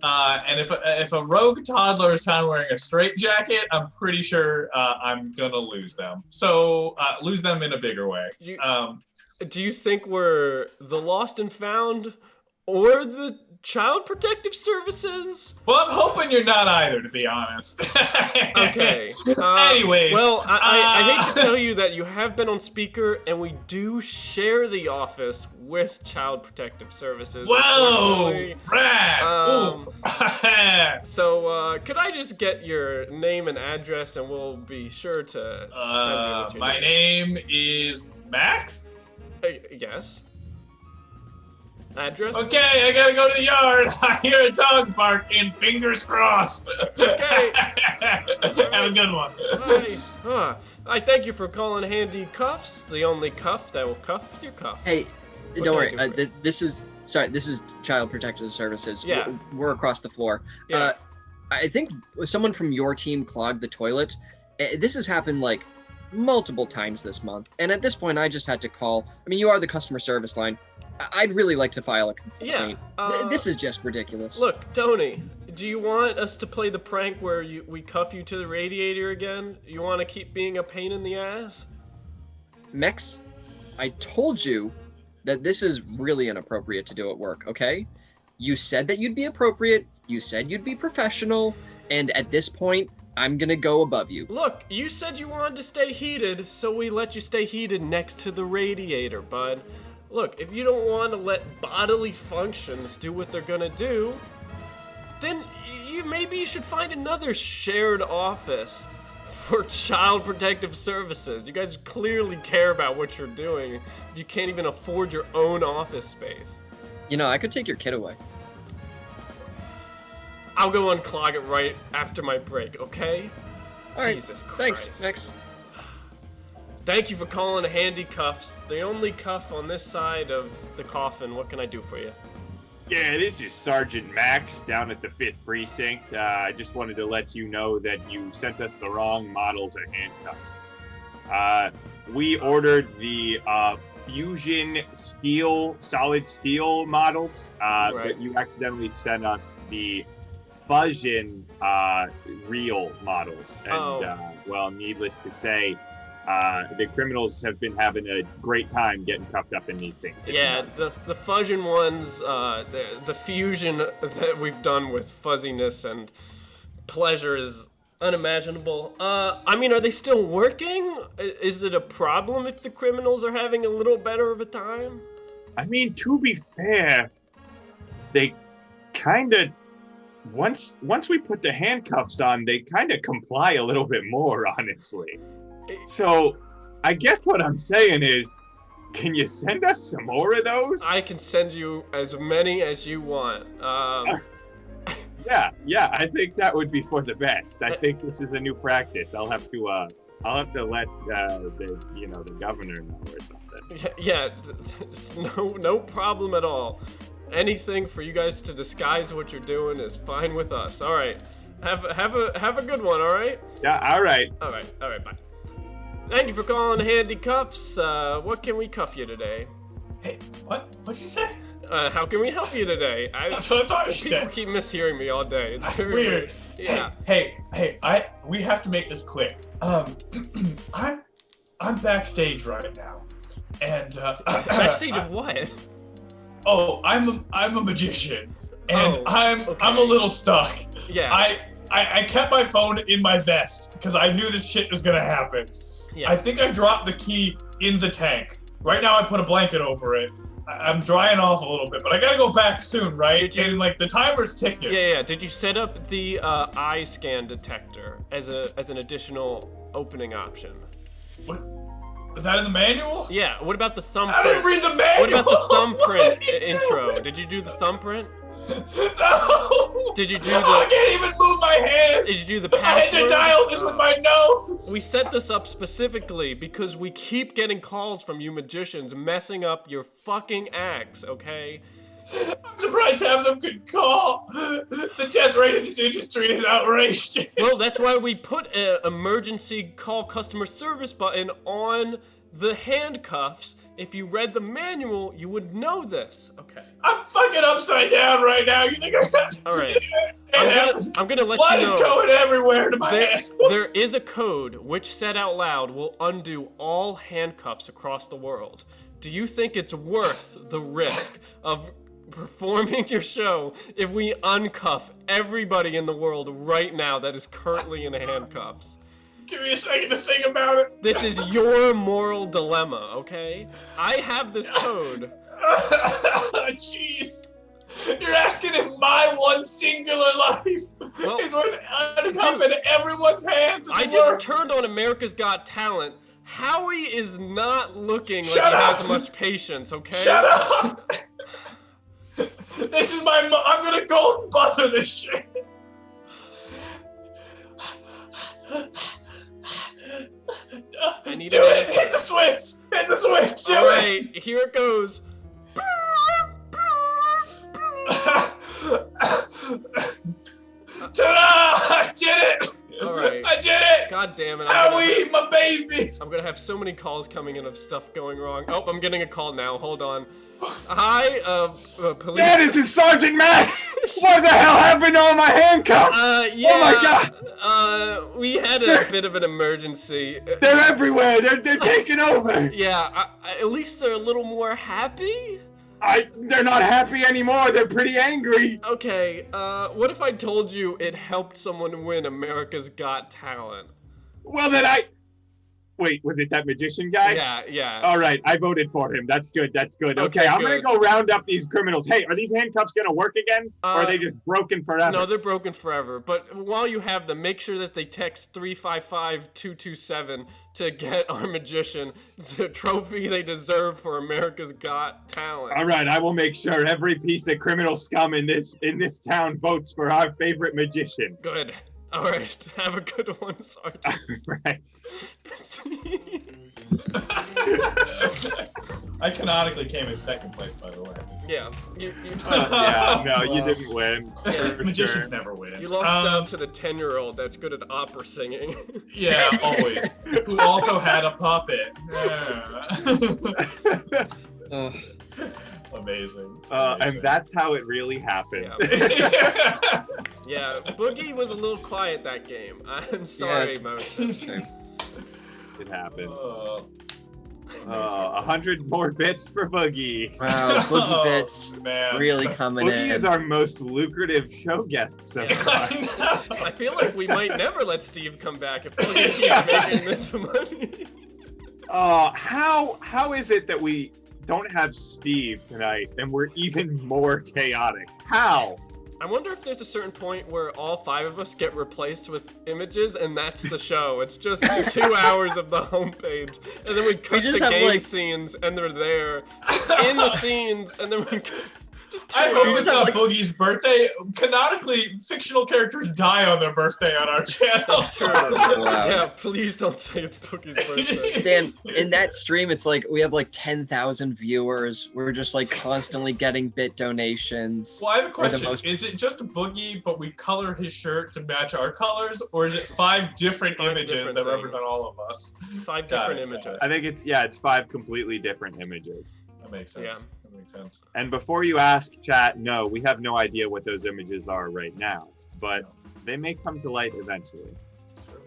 S5: And if a rogue toddler is found wearing a straitjacket, I'm pretty sure I'm gonna lose them. So lose them in a bigger way.
S7: Do you think we're the Lost and Found or the Child Protective Services?
S5: Well, I'm hoping you're not either, to be honest.
S7: Okay.
S5: Anyways.
S7: Well, I hate to tell you that you have been on speaker, and we do share the office with Child Protective Services.
S5: Whoa! Rad!
S7: So, could I just get your name and address, and we'll be sure to send you what you
S5: my
S7: need.
S5: name is Max.
S7: Yes. Address?
S5: Okay, I gotta go to the yard. I hear a dog barking. Fingers crossed.
S7: Okay.
S5: Have a good one.
S7: Hi. I thank you for calling Handy Cuffs, the only cuff that will cuff your cuff.
S8: Hey,
S7: What
S8: don't
S7: can I
S8: worry.
S7: do for you?
S8: This is Child Protective Services.
S7: Yeah.
S8: We're across the floor.
S7: Yeah.
S8: I think someone from your team clogged the toilet. This has happened like multiple times this month, and at this point, I just had to call. I mean, you are the customer service line. I'd really like to file a complaint. This is just ridiculous.
S7: Look, Tony, do you want us to play the prank where we cuff you to the radiator again? You want to keep being a pain in the ass?
S8: Mex, I told you that this is really inappropriate to do at work, okay? You said that you'd be appropriate, you said you'd be professional, and at this point, I'm gonna go above you.
S7: Look, you said you wanted to stay heated, so we let you stay heated next to the radiator, bud. Look, if you don't want to let bodily functions do what they're gonna do, then maybe you should find another shared office for Child Protective Services. You guys clearly care about what you're doing. You can't even afford your own office space.
S8: You know, I could take your kid away.
S7: I'll go unclog it right after my break, okay?
S8: All right.
S7: Jesus Christ.
S8: Thanks, Mex.
S7: Thank you for calling Handy Cuffs, the only cuff on this side of the coffin. What can I do for you?
S6: Yeah, this is Sergeant Max down at the 5th Precinct. I just wanted to let you know that you sent us the wrong models of handcuffs. We ordered the Fusion steel, solid steel models, but you accidentally sent us the Fusion real models. And, well, needless to say, the criminals have been having a great time getting cuffed up in these things.
S7: Yeah, the Fusion ones, the fusion that we've done with fuzziness and pleasure is unimaginable. I mean, are they still working? Is it a problem if the criminals are having a little better of a time?
S6: I mean, to be fair, they kind of, once we put the handcuffs on, they kind of comply a little bit more, honestly. So, I guess what I'm saying is, can you send us some more of those?
S7: I can send you as many as you want.
S6: Yeah, I think that would be for the best. I think this is a new practice. I'll have to let the governor know or something.
S7: Yeah, no problem at all. Anything for you guys to disguise what you're doing is fine with us. All right, have a good one. All right.
S6: Yeah. All right.
S7: All right. Bye. Thank you for calling Handy Cuffs. What can we cuff you today?
S5: Hey, what'd you say?
S7: How can we help you today?
S5: That's what I thought you
S7: People
S5: said.
S7: keep mishearing me all day. It's
S5: That's
S7: very
S5: weird.
S7: Yeah.
S5: Hey, we have to make this quick. I'm backstage right now, and
S7: Backstage of what?
S5: Oh, I'm a magician, and
S7: Oh,
S5: I'm
S7: okay.
S5: a little stuck.
S7: Yeah.
S5: I kept my phone in my vest because I knew this shit was gonna happen.
S7: Yeah.
S5: I think I dropped the key in the tank. Right now I put a blanket over it. I'm drying off a little bit, but I gotta go back soon, right?
S7: Did you-
S5: And like the timer's ticking.
S7: Yeah. Did you set up the eye scan detector as an additional opening option?
S5: What? Was that in the manual?
S7: Yeah. What about the thumbprint?
S5: I didn't read the manual.
S7: What about the
S5: What are
S7: thumbprint
S5: you
S7: intro?
S5: doing?
S7: Did you do the thumbprint?
S5: No!
S7: Did you do
S5: I can't even move my hands!
S7: Did you do the
S5: I had
S7: password?
S5: to dial this with my nose!
S7: We set this up specifically because we keep getting calls from you magicians messing up your fucking acts, okay?
S5: I'm surprised half of them could call. The death rate in this industry is outrageous.
S7: Well, that's why we put an emergency call customer service button on the handcuffs. If you read the manual, you would know this. Okay.
S5: I'm fucking upside down right now. You think I got...
S7: All right. I'm gonna let
S5: Blood
S7: you know.
S5: is going everywhere to my head.
S7: There is a code which, said out loud, will undo all handcuffs across the world. Do you think it's worth the risk of performing your show if we uncuff everybody in the world right now that is currently in handcuffs?
S5: Give me a second to think about it.
S7: This is your moral dilemma, okay? I have this code.
S5: Jeez. You're asking if my one singular life is worth uncuffing everyone's hands in the
S7: I just
S5: world?
S7: turned on America's Got Talent. Howie is not looking like
S5: Shut
S7: he
S5: up!
S7: has much patience, okay?
S5: Shut up! This is my I'm gonna golden butter this shit.
S7: I need
S5: Do
S7: an
S5: it!
S7: answer.
S5: Hit the switch! Hit the switch! Do
S7: All
S5: it!
S7: right, here it goes.
S5: Ta-da! I did it!
S7: All right.
S5: I did it!
S7: God damn it.
S5: Howie, my baby!
S7: I'm gonna have so many calls coming in of stuff going wrong. Oh, I'm getting a call now. Hold on. Hi, police.
S6: Dad, this is Sergeant Max! What the hell happened to all my handcuffs?
S7: Yeah.
S6: Oh my god!
S7: We had a bit of an emergency.
S6: They're everywhere! They're taking over!
S7: Yeah, at least they're a little more happy?
S6: They're not happy anymore, they're pretty angry!
S7: Okay, what if I told you it helped someone win America's Got Talent?
S6: Well then Wait, was it that magician guy?
S7: Yeah.
S6: Alright, I voted for him. That's good. Okay, I'm gonna go round up these criminals. Hey, are these handcuffs gonna work again? Or are they just broken forever?
S7: No, they're broken forever. But while you have them, make sure that they text 355-227 to get our magician the trophy they deserve for America's Got Talent.
S6: Alright, I will make sure every piece of criminal scum in this town votes for our favorite magician.
S7: Good. All right, have a good one, Sergeant.
S6: Right.
S5: I canonically came in second place, by the way.
S7: Yeah.
S6: No, you didn't win.
S5: Magicians never win.
S7: You lost out to the 10-year-old that's good at opera singing.
S5: Yeah, always. Who also had a puppet. Yeah. Amazing.
S6: And that's how it really happened.
S7: Yeah, Boogie was a little quiet that game. I'm sorry, Motion.
S6: It happened. 100 more bits for Boogie.
S8: Wow, Boogie bits really coming in.
S6: Boogie is our most lucrative show guest so far.
S7: I feel like we might never let Steve come back if Boogie keeps making this money.
S6: How is it that we don't have Steve tonight and we're even more chaotic? How?
S7: I wonder if there's a certain point where all 5 of us get replaced with images and that's the show. It's just 2 hours of the homepage. And then we cut to game scenes and they're there. Just in the scenes and then we just
S5: I hope it's not Boogie's birthday. Canonically, fictional characters die on their birthday on our channel.
S7: That's true.
S8: Wow.
S7: Yeah, please don't say it's Boogie's birthday.
S8: Dan, in that stream, it's like we have like 10,000 viewers. We're just like constantly getting bit donations.
S5: Well, I have a question.
S8: Most...
S5: Is it just a Boogie, but we color his shirt to match our colors, or is it 5 different images that represent all of us?
S7: 5 different images.
S6: I think it's 5 completely different images.
S5: That makes sense.
S7: Yeah.
S5: That makes sense.
S6: And before you ask, chat, no, we have no idea what those images are right now, but they may come to light eventually.
S5: True.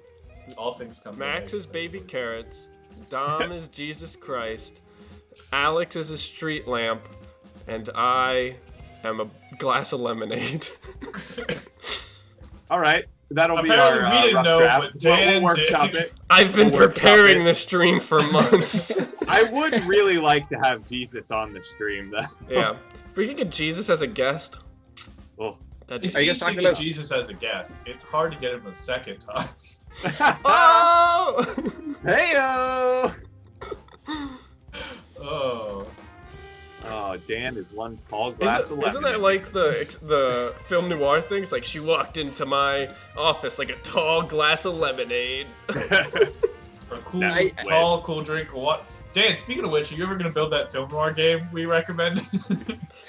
S5: All things come.
S7: Max is baby carrots. Dom is Jesus Christ. Alex is a street lamp, and I am a glass of lemonade.
S6: All right. That'll
S5: Apparently
S6: be our
S5: we didn't
S6: rough
S5: know,
S6: draft.
S5: but Dan
S6: we'll workshop
S5: did.
S6: it.
S7: I've been
S6: We'll workshop
S7: preparing
S6: it.
S7: the stream for months.
S6: I would really like to have Jesus on the stream, though.
S7: Yeah. If we could get Jesus as a guest.
S6: Oh.
S5: It's
S8: Are you
S5: easy
S8: guys
S5: to
S8: talking
S5: get
S8: about
S5: Jesus as a guest. It's hard to get him a second time.
S7: Oh!
S6: Heyo!
S5: Oh.
S6: Oh, Dan is one tall glass of
S7: Isn't that
S6: lemonade.
S7: like the film noir thing? It's like she walked into my office like a tall glass of lemonade.
S5: A cool, tall, cool drink. What? Dan, speaking of which, are you ever gonna build that film noir game we recommend?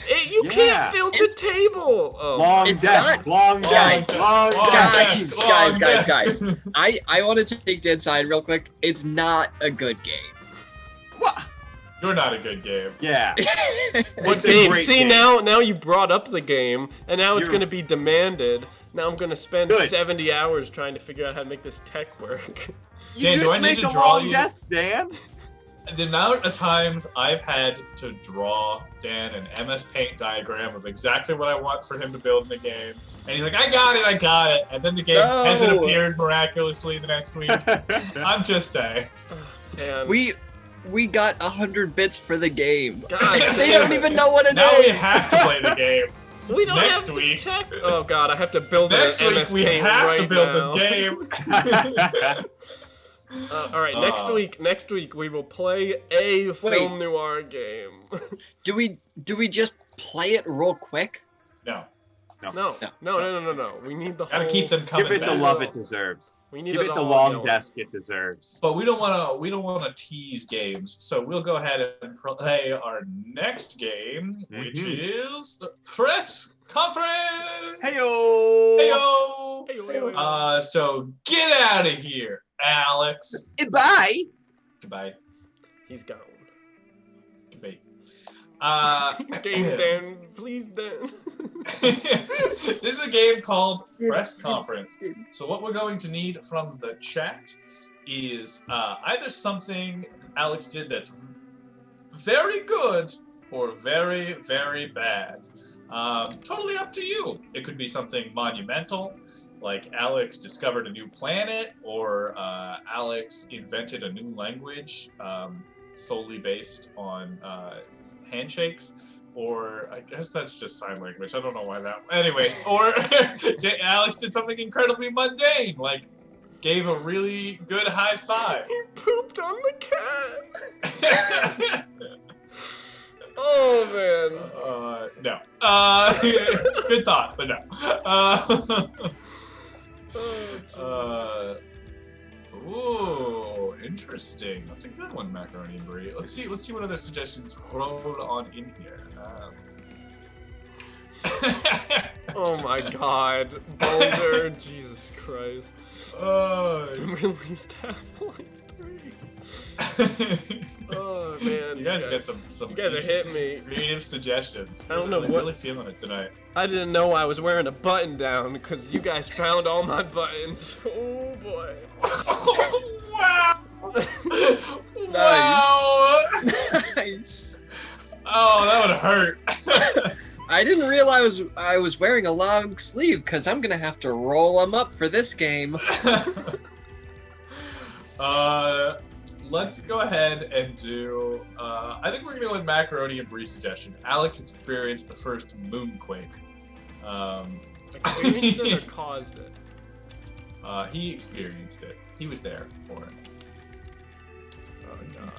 S7: You can't build the table. Oh.
S6: Long
S8: It's
S6: desk,
S8: not-
S6: long
S8: Guys,
S6: desk, long
S8: guys,
S6: desk.
S8: guys. I want to take Dan's side real quick. It's not a good game.
S6: What?
S5: You're not a good game.
S6: Yeah.
S7: What
S6: It's a
S7: game?
S6: great
S7: See,
S6: game.
S7: now you brought up the game, and now it's
S6: You're-
S7: going to be demanded. Now I'm going to spend
S6: Good.
S7: 70 hours trying to figure out how to make this tech work.
S6: You
S5: Dan, do
S6: just
S5: I need
S6: make
S5: to
S6: a
S5: draw
S6: long
S5: you?
S6: desk, Dan.
S5: The amount of times I've had to draw Dan an MS Paint diagram of exactly what I want for him to build in the game, and he's like, I got it, and then the game
S8: No.
S5: hasn't appeared miraculously the next week. I'm just saying.
S7: Man.
S8: We got 100 bits for the game.
S7: God
S8: They
S7: damn
S8: don't
S7: it.
S8: even know what it is.
S5: Now we have to play the game.
S7: We don't
S5: next
S7: have
S5: week-
S7: the tech. Oh god, I have to build
S5: Next
S7: an
S5: week
S7: MS
S5: we
S7: Paint
S5: have
S7: right
S5: to build
S7: now.
S5: this game.
S7: All right, next week we will play a film noir game.
S8: Do we just play it real quick?
S5: No.
S7: No. We need the whole.
S5: Gotta keep them coming
S6: Give it the
S5: back.
S6: love it deserves.
S7: We need
S6: Give
S7: it
S6: it the
S7: all
S6: long
S7: going.
S6: desk it deserves.
S5: But we don't want to tease games, so we'll go ahead and play our next game, which is the press conference.
S6: Heyo!
S5: Heyo!
S7: Heyo.
S5: So get out of here, Alex.
S6: Bye.
S5: Goodbye.
S7: He's gone.
S5: Goodbye.
S7: Game Dan, please Dan.
S5: This is a game called Press Conference. So what we're going to need from the chat is either something Alex did that's very good or very, very bad. Totally up to you. It could be something monumental, like Alex discovered a new planet, or Alex invented a new language solely based on handshakes, or I guess that's just sign language. I don't know why that. Anyways, or Alex did something incredibly mundane, like gave a really good high five.
S7: He pooped on the cat. Oh man.
S5: No. Good thought, but no. Ooh, interesting. That's a good one, Macaroni and Brie. Let's see what other suggestions roll on in here.
S7: Oh my god. Boulder, Jesus Christ. Released Half-Life 3. Oh man.
S5: You guys got some
S7: You guys are hitting me.
S5: creative suggestions.
S7: I don't know
S5: I'm
S7: what-
S5: really feeling it tonight.
S7: I didn't know I was wearing a button down because you guys found all my buttons. Oh boy.
S5: Wow! Wow!
S8: Nice.
S5: Oh, that would hurt.
S8: I didn't realize I was wearing a long sleeve because I'm gonna have to roll them up for this game.
S5: Let's go ahead and do. I think we're gonna go with Macaroni and Brie suggestion. Alex experienced the first moonquake.
S7: Experienced it or caused it?
S5: He experienced it. He was there for it.
S7: Oh god.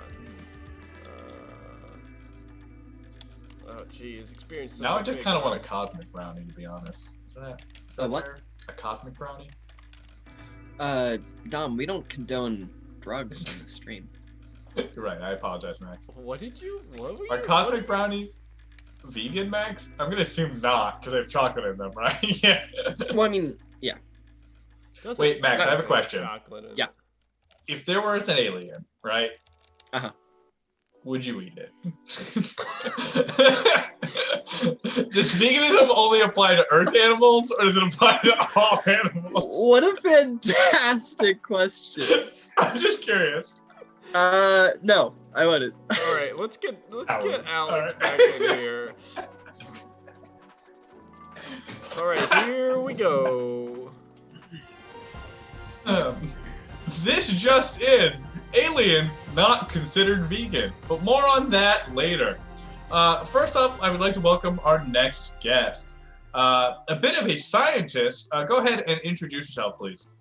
S7: Oh jeez, experienced.
S5: Now I just kind of want a cosmic brownie, to be honest. Is that
S8: what?
S5: fair? A cosmic brownie?
S8: Dom, we don't condone drugs on the stream.
S5: You're right. I apologize, Max.
S7: What did you? What were you?
S5: Are cosmic brownies vegan, Max? I'm gonna assume not, because they have chocolate in them, right? Yeah.
S8: Well, I mean, yeah.
S7: Doesn't
S5: Wait, Max, I have a
S7: have
S5: question.
S7: chocolate in it.
S8: Yeah.
S5: If there was an alien, right?
S8: Uh-huh.
S5: Would you eat it? Does veganism only apply to Earth animals, or does it apply to all animals?
S8: What a fantastic question.
S5: I'm just curious.
S8: No, I wouldn't.
S7: All right, let's get Alex
S5: Alright.
S7: back in here. All right, here we go.
S5: This just in. Aliens not considered vegan, but more on that later. First up, I would like to welcome our next guest. A bit of a scientist. Go ahead and introduce yourself, please.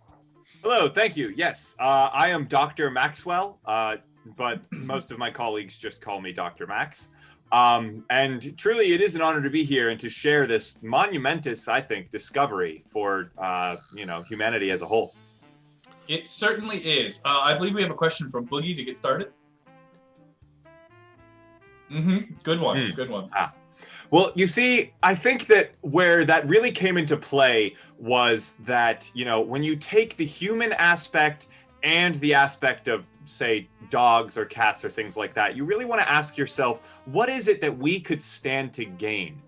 S6: Hello, thank you. Yes, I am Dr. Maxwell, but most of my colleagues just call me Dr. Max. And truly, it is an honor to be here and to share this monumentous, I think, discovery for, humanity as a whole.
S5: It certainly is. I believe we have a question from Boogie to get started. Good one. Good one.
S6: Well, you see, I think that where that really came into play was that, when you take the human aspect and the aspect of, say, dogs or cats or things like that, you really want to ask yourself, what is it that we could stand to gain?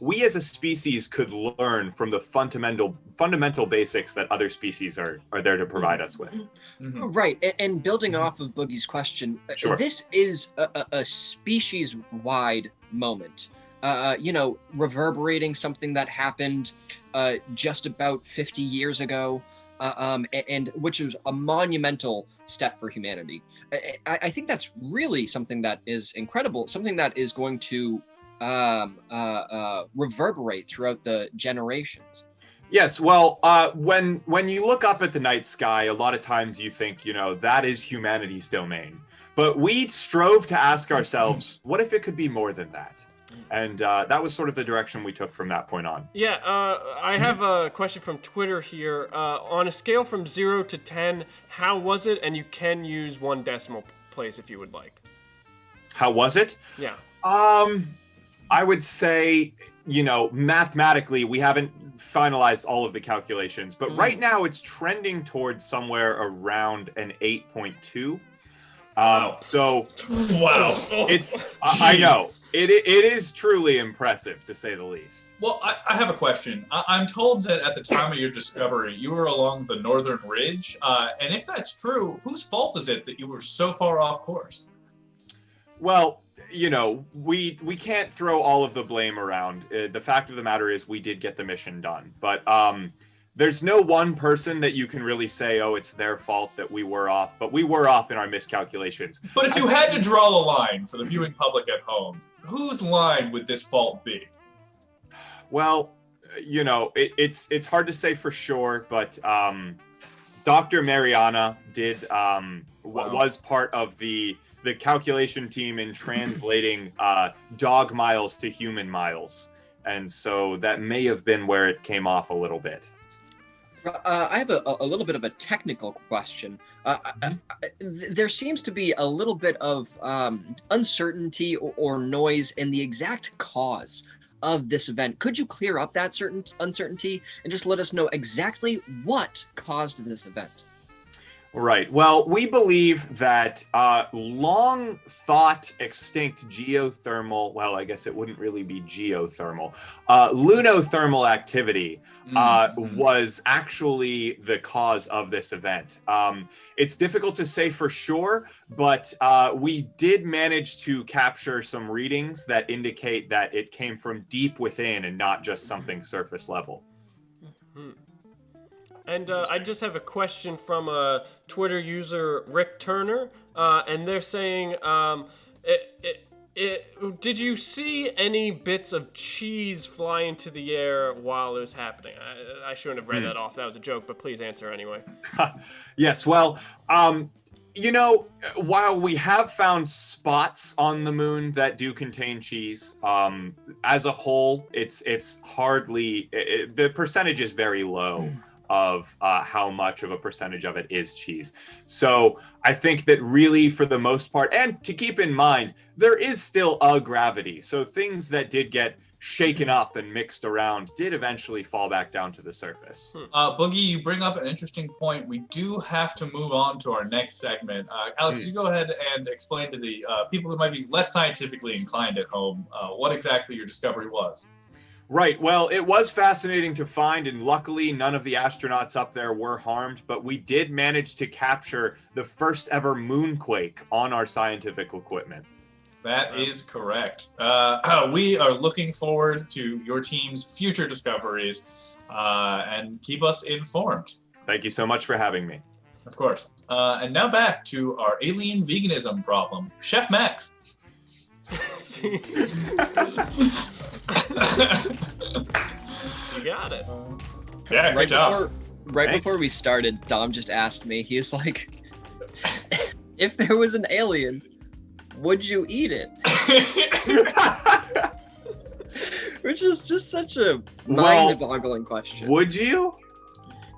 S6: We as a species could learn from the fundamental basics that other species are there to provide us with.
S8: Right, and building off of Boogie's question,
S6: Sure.
S8: This is a species-wide moment. Reverberating something that happened just about 50 years ago, and which was a monumental step for humanity. I think that's really something that is incredible, something that is going to reverberate throughout the generations.
S6: Yes, well, when you look up at the night sky, a lot of times you think, that is humanity's domain. But we strove to ask ourselves, what if it could be more than that? And that was sort of the direction we took from that point on.
S7: Yeah, I have a question from Twitter here. On a scale from 0 to 10, how was it? And you can use 1 decimal place if you would like.
S6: How was it?
S7: Yeah.
S6: I would say, mathematically, we haven't finalized all of the calculations, but right now it's trending towards somewhere around an 8.2. So
S5: Wow.
S6: it's I know it is truly impressive, to say the least.
S5: Well, I have a question. I'm told that at the time of your discovery, you were along the northern ridge. And if that's true, whose fault is it that you were so far off course?
S6: Well, we can't throw all of the blame around. The fact of the matter is we did get the mission done. But there's no one person that you can really say, oh, it's their fault that we were off. But we were off in our miscalculations.
S5: But if you had to draw a line for the viewing public at home, whose line would this fault be?
S6: Well, it's hard to say for sure, but Dr. Mariana was part of the calculation team in translating dog miles to human miles. And so that may have been where it came off a little bit.
S8: I have a little bit of a technical question. There seems to be a little bit of uncertainty or noise in the exact cause of this event. Could you clear up that certain uncertainty and just let us know exactly what caused this event?
S6: Right. Well, we believe that long thought extinct geothermal, well, I guess it wouldn't really be geothermal, lunothermal activity was actually the cause of this event. It's difficult to say for sure, but we did manage to capture some readings that indicate that it came from deep within and not just something surface level.
S7: And I just have a question from a Twitter user, Rick Turner, and they're saying, did you see any bits of cheese fly into the air while it was happening? I shouldn't have read that off. That was a joke, but please answer anyway.
S6: Yes, well, while we have found spots on the moon that do contain cheese, as a whole, it's hardly, the percentage is very low of how much of a percentage of it is cheese. So I think that really for the most part, and to keep in mind, there is still a gravity. So things that did get shaken up and mixed around did eventually fall back down to the surface.
S5: Boogie, you bring up an interesting point. We do have to move on to our next segment. Alex, you go ahead and explain to the people who might be less scientifically inclined at home what exactly your discovery was.
S6: Right. Well, it was fascinating to find, and luckily none of the astronauts up there were harmed, but we did manage to capture the first ever moonquake on our scientific equipment.
S5: That is correct. We are looking forward to your team's future discoveries, and keep us informed.
S6: Thank you so much for having me.
S5: Of course. And now back to our alien veganism problem. Chef Max.
S7: You got it.
S5: Yeah, great job.
S8: Before we started, Dom just asked me, he was like, if there was an alien, would you eat it? Which is just such a mind-boggling question.
S6: Would you?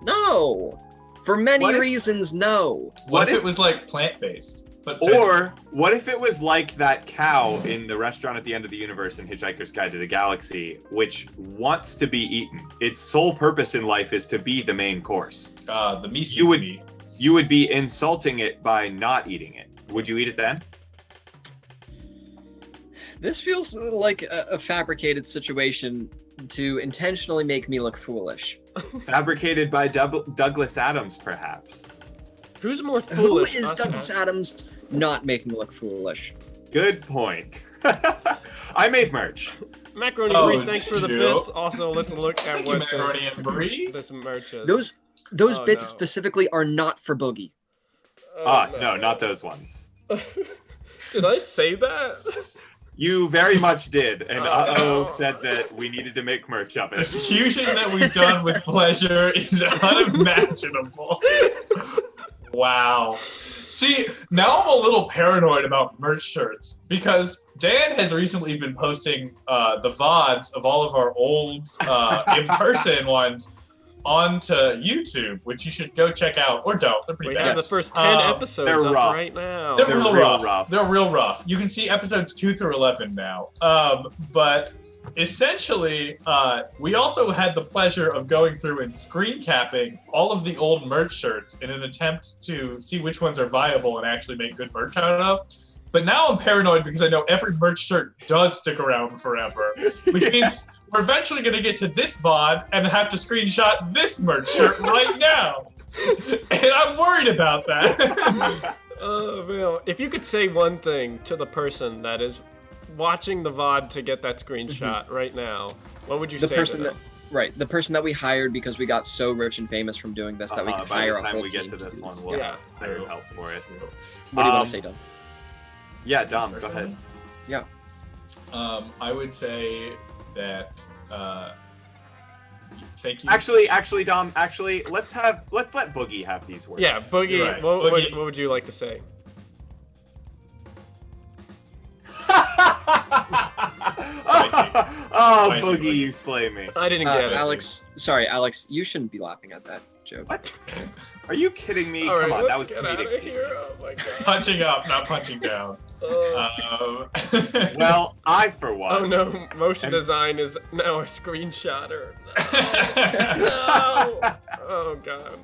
S8: No. For many
S6: What if-
S8: reasons, no.
S5: What if it was like plant-based? But
S6: Or what if it was like that cow in the restaurant at the end of the universe in Hitchhiker's Guide to the Galaxy, which wants to be eaten? Its sole purpose in life is to be the main course.
S5: the meat
S6: You would be insulting it by not eating it. Would you eat it then?
S8: This feels like a fabricated situation to intentionally make me look foolish.
S6: Fabricated by Douglas Adams, perhaps.
S7: Who's more
S8: Who
S7: foolish?
S8: is
S7: us
S8: Douglas
S7: or-
S8: Adams not making me look foolish?
S6: Good point. I made merch.
S7: Macaroni
S5: Oh,
S7: Brie, thanks for the
S5: did you?
S7: bits. Also, let's look at
S5: Thank you,
S7: what
S5: Macaroni and Brie.
S7: this merch is.
S8: Those
S7: Oh,
S8: bits
S7: no.
S8: specifically are not for Boogie.
S7: Oh,
S6: No, not those ones.
S7: Did I say that?
S6: You very much did, and
S7: Oh, no.
S6: said that we needed to make merch of
S5: The
S6: it.
S5: fusion that we've done with pleasure is unimaginable. Wow. See, now I'm a little paranoid about merch shirts because Dan has recently been posting the VODs of all of our old in-person ones onto YouTube, which you should go check out, or don't. They're pretty
S7: We
S5: bad.
S7: have the first 10 episodes
S6: they're
S7: up
S6: rough.
S7: right now.
S5: They're
S6: They're
S5: real
S6: real
S5: rough.
S6: rough.
S5: They're real rough. You can see episodes 2 through 11 now. But essentially, we also had the pleasure of going through and screen capping all of the old merch shirts in an attempt to see which ones are viable and actually make good merch out of. But now I'm paranoid because I know every merch shirt does stick around forever, which means we're eventually going to get to this VOD and have to screenshot this merch shirt right now. And I'm worried about that.
S7: Oh, man. If you could say one thing to the person that is watching the VOD to get that screenshot right now, what would you
S8: The
S7: say
S8: person
S7: to
S8: that,
S7: them?
S8: right, the person that we hired because we got so rich and famous from doing this that we could hire a
S6: by the time
S8: whole
S6: we
S8: team.
S6: get to this
S8: do
S6: one,
S8: this.
S6: we'll
S7: Yeah.
S6: have hired help for it.
S8: What do you want
S6: Um,
S8: to say, Dom?
S6: Yeah, Dom, go ahead.
S8: Yeah.
S5: I would say that thank you.
S6: Actually, Dom, let's let Boogie have these words.
S7: Yeah, Boogie,
S5: You're right.
S7: what,
S5: Boogie.
S7: what would you like to say?
S6: Oh,
S5: Spicy
S6: Boogie,
S5: Boogie.
S6: you slay me.
S7: I didn't get it.
S8: Alex, you shouldn't be laughing at that joke.
S6: What? Are you kidding me?
S7: All right,
S6: Come on, that
S7: let's
S6: was
S7: get out of
S6: comedic.
S7: here. Oh my god.
S5: Punching up, not punching down.
S6: Well, I, for one.
S7: Oh no, motion
S6: And-
S7: design is now a screenshotter. No. Oh god.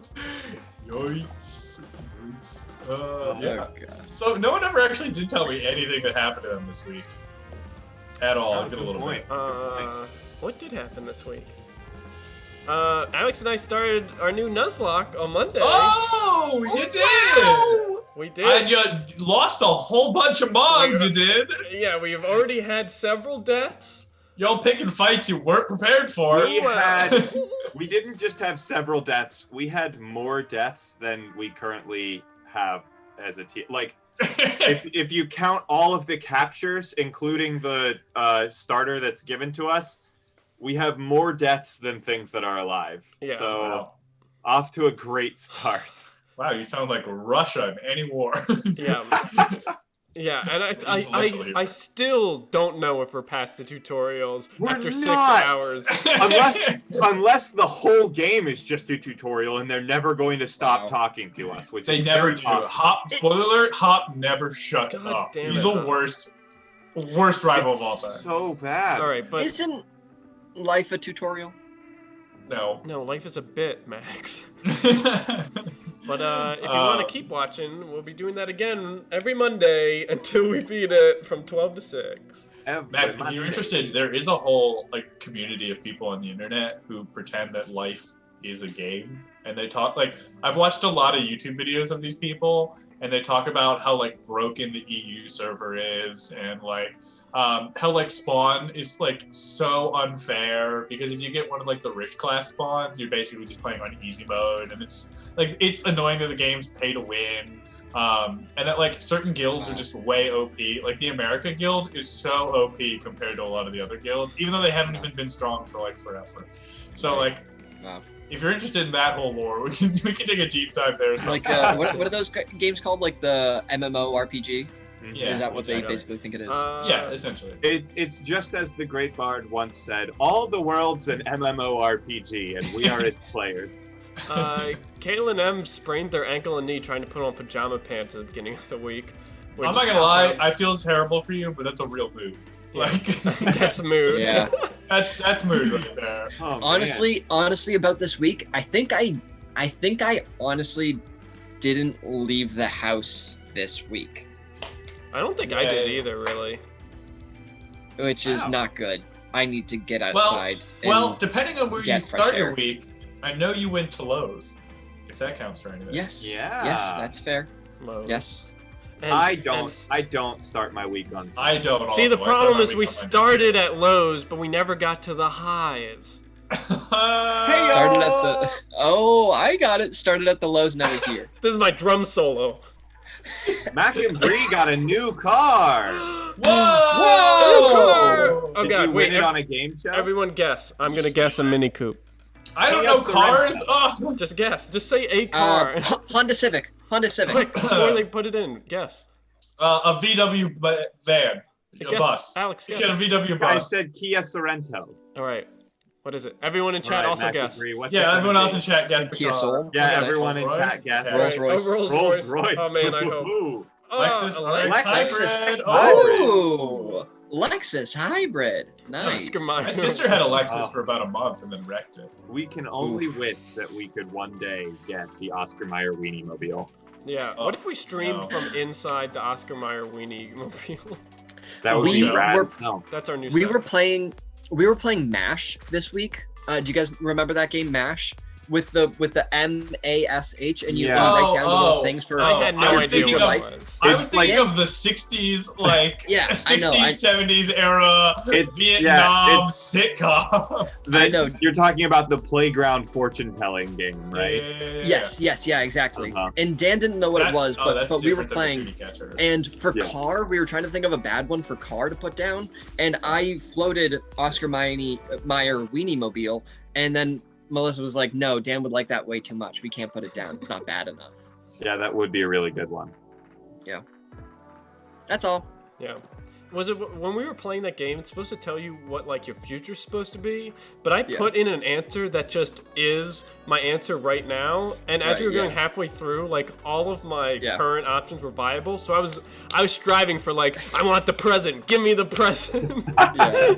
S5: Yikes. Yeah.
S8: Oh, God.
S5: So no one ever actually did tell me anything that happened to them this week. At all.
S6: Oh,
S5: I get a
S6: good
S5: little
S6: point.
S5: bit.
S7: What did happen this week? Alex and I started our new Nuzlocke on Monday.
S5: Oh, you did!
S7: We did.
S5: And you lost a whole bunch of mods, you did.
S7: Yeah, we've already had several deaths.
S5: Y'all picking fights you weren't prepared for.
S6: We didn't just have several deaths. We had more deaths than we currently have as a team. Like, if you count all of the captures, including the starter that's given to us, we have more deaths than things that are alive.
S7: Yeah,
S6: so
S5: wow.
S6: off to a great start.
S5: Wow, you sound like Russia in any war.
S7: Yeah. Yeah, and
S5: Intellectual
S7: I still don't know if we're past the tutorials
S6: We're
S7: after 6
S6: not.
S7: hours.
S6: unless the whole game is just a tutorial and they're never going to stop
S8: Wow.
S6: talking to us, which
S5: They
S6: is
S5: never
S6: very
S5: do.
S6: possible.
S5: Hop, spoiler alert, Hop never shuts
S7: God
S5: up.
S7: damn
S5: He's
S7: it,
S5: the
S7: Hop.
S5: worst rival of all time.
S6: So bad.
S7: All right, but
S8: Isn't life a tutorial?
S5: No.
S7: no, life is a bit, Max. But if you want to keep watching, we'll be doing that again every Monday until we beat it from 12 to 6.
S5: Max, if you're interested, there is a whole like community of people on the internet who pretend that life is a game, and they talk like I've watched a lot of YouTube videos of these people, and they talk about how like broken the EU server is, and like how like spawn is like so unfair because if you get one of like the rich class spawns, you're basically just playing on easy mode, and it's annoying that the game's pay to win. And that like certain guilds are just way OP. Like the America guild is so OP compared to a lot of the other guilds, even though they haven't even been strong for like forever. So like,
S8: Wow.
S5: if you're interested in that whole lore, we can take a deep dive there.
S8: Like what are those games called? Like the MMORPG?
S5: Yeah,
S8: Is that what they
S5: exactly.
S8: basically think it is?
S5: Yeah, essentially.
S6: It's just as the great bard once said, all the world's an MMORPG, and we are its players.
S7: Caitlin M sprained their ankle and knee trying to put on pajama pants at the beginning of the week.
S5: I'm not gonna lie, I feel terrible for you, but that's a real mood. Like
S7: that's mood.
S8: Yeah.
S5: that's mood right there.
S6: Oh,
S8: honestly, about this week, I think I honestly didn't leave the house this week,
S7: I don't think I did either, really.
S8: which is
S5: Wow.
S8: not good. I need to get
S5: Well,
S8: outside.
S5: well,
S8: and
S5: depending on where you
S8: get fresh
S5: start your
S8: air.
S5: week, I know you went to Lowe's. If that counts for anything.
S8: yes,
S6: Yeah.
S8: yes, that's fair.
S7: Low.
S8: Yes.
S7: And-
S6: I
S7: and-
S6: don't start my week on Sunday.
S5: I don't.
S7: See, the
S5: also. I start
S7: problem
S5: my
S7: is
S5: week
S7: we
S5: on Monday.
S7: started at Lowe's, but we never got to the highs.
S8: Started at the. Oh, I got it. Started at the Lowe's. Now we're here.
S7: This is my drum solo.
S6: Mac and Bree got a new car.
S5: Whoa!
S7: Oh
S6: Did
S7: god,
S6: you
S7: wait.
S6: win it on a game show?
S7: Everyone guess. I'm gonna guess a Mini Coupe.
S5: I don't know cars. Oh.
S7: Just guess. Just say a car.
S8: Honda Civic. Honda Civic.
S7: Quick, before they put it in. Guess.
S5: A VW van. A
S7: Guess.
S5: bus.
S7: Alex, guess.
S5: Get a VW
S6: I
S5: bus.
S6: said Kia Sorento.
S7: All right. What is it? Everyone in chat
S6: Right,
S7: also
S6: Mac and
S7: guess.
S6: Bree, what's
S5: Yeah,
S6: it
S5: everyone
S6: gonna
S5: else
S6: be?
S5: in chat guessed the
S8: Kia
S5: car.
S8: Soul.
S6: Yeah,
S8: Okay,
S6: everyone in
S5: Rolls
S6: chat
S5: Royce?
S6: guessed.
S5: Okay.
S8: Rolls Royce.
S7: Oh, Rolls
S6: Rolls
S7: Royce.
S6: Royce.
S7: Oh man, I hope.
S6: Ooh.
S5: Lexus
S7: I like
S5: RX
S6: Lexus
S5: Hybrid.
S8: Ooh, Lexus Hybrid. Nice.
S7: Oscar Mayer.
S5: My sister had a Lexus
S6: Oh.
S5: for about a month and then wrecked it.
S6: We can only wish that we could one day get the Oscar Mayer Weenie Mobile.
S7: Yeah.
S5: Oh,
S7: What if we streamed
S5: no.
S7: from inside the Oscar Mayer Weenie Mobile?
S6: That would
S8: We
S6: be rad
S8: were-
S6: as hell.
S7: That's our new.
S8: We
S7: set.
S8: were playing MASH this week. Do you guys remember that game MASH with the MASH and you
S6: Yeah.
S8: can write down the little
S5: Oh,
S8: things for
S7: I had
S5: I
S7: no
S5: was
S7: idea
S5: thinking
S7: what
S5: of-
S7: it was.
S5: I was thinking
S8: like-
S5: of the 60s, like
S8: Yeah, I
S5: 60s,
S8: know,
S5: 70s era
S6: It-
S5: Vietnam sitcom.
S8: I know.
S6: You're talking about the playground fortune telling game, right?
S8: Yes, yeah, exactly.
S6: Uh-huh.
S8: And Dan didn't know what it was,
S5: that's
S8: but we were
S5: different than the
S8: playing.
S5: Judy Catchers.
S8: And for
S6: Yeah.
S8: car, we were trying to think of a bad one for car to put down. And I floated Oscar Mayer Weenie Mobile. And then Melissa was like, no, Dan would like that way too much. We can't put it down. It's not bad enough.
S6: Yeah, that would be a really good one.
S8: That's all.
S7: Yeah. Was it when we were playing that game? It's supposed to tell you what like your future's supposed to be, but I put in an answer that just is my answer right now. And as
S8: Right,
S7: we were going
S8: yeah.
S7: halfway through, like all of my
S8: Yeah.
S7: current options were viable. So I was striving for like I want the present. Give me the present.
S8: Yeah.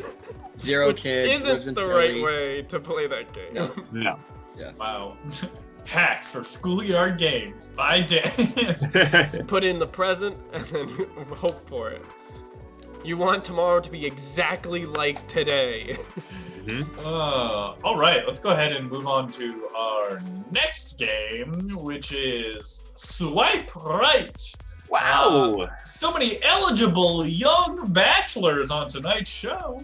S8: Zero
S7: Which
S8: kids, lives
S7: isn't
S8: in
S7: the
S8: Philly.
S7: right way to play that game.
S8: No.
S6: No.
S5: Wow. Hacks for schoolyard games by Dan.
S7: Put in the present and then hope for it. You want tomorrow to be exactly like today.
S5: All right, let's go ahead and move on to our next game, which is Swipe Right.
S6: Wow.
S5: So many eligible young bachelors on tonight's show.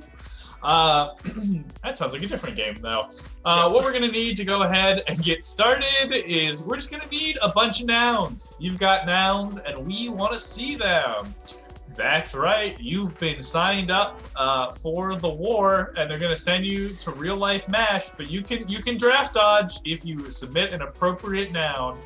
S5: That sounds like a different game, though. What we're gonna need to go ahead and get started is we're just gonna need a bunch of nouns. You've got nouns, and we want to see them. That's right. You've been signed up for the war, and they're gonna send you to real life MASH. But you can draft dodge if you submit an appropriate noun.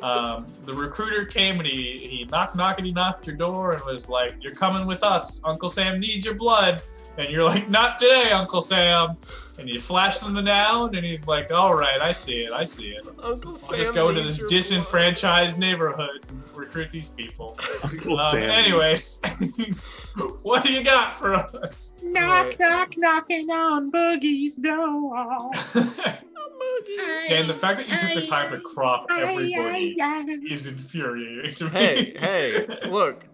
S5: The recruiter came and he knocked your door and was like, "You're coming with us. Uncle Sam needs your blood." And you're like, "Not today, Uncle Sam." And you flash them the noun, and he's like, "All right, I see it.
S7: Uncle
S5: I'll
S7: Sam
S5: just go into
S7: needs
S5: this
S7: your
S5: disenfranchised neighborhood and recruit these people."
S6: Uncle Sam.
S5: Anyways, what do you got for us?
S7: Knock,
S9: knocking on Boogie's door.
S5: Dan, the fact that you took the time to crop everybody is infuriating to me.
S7: Hey, look.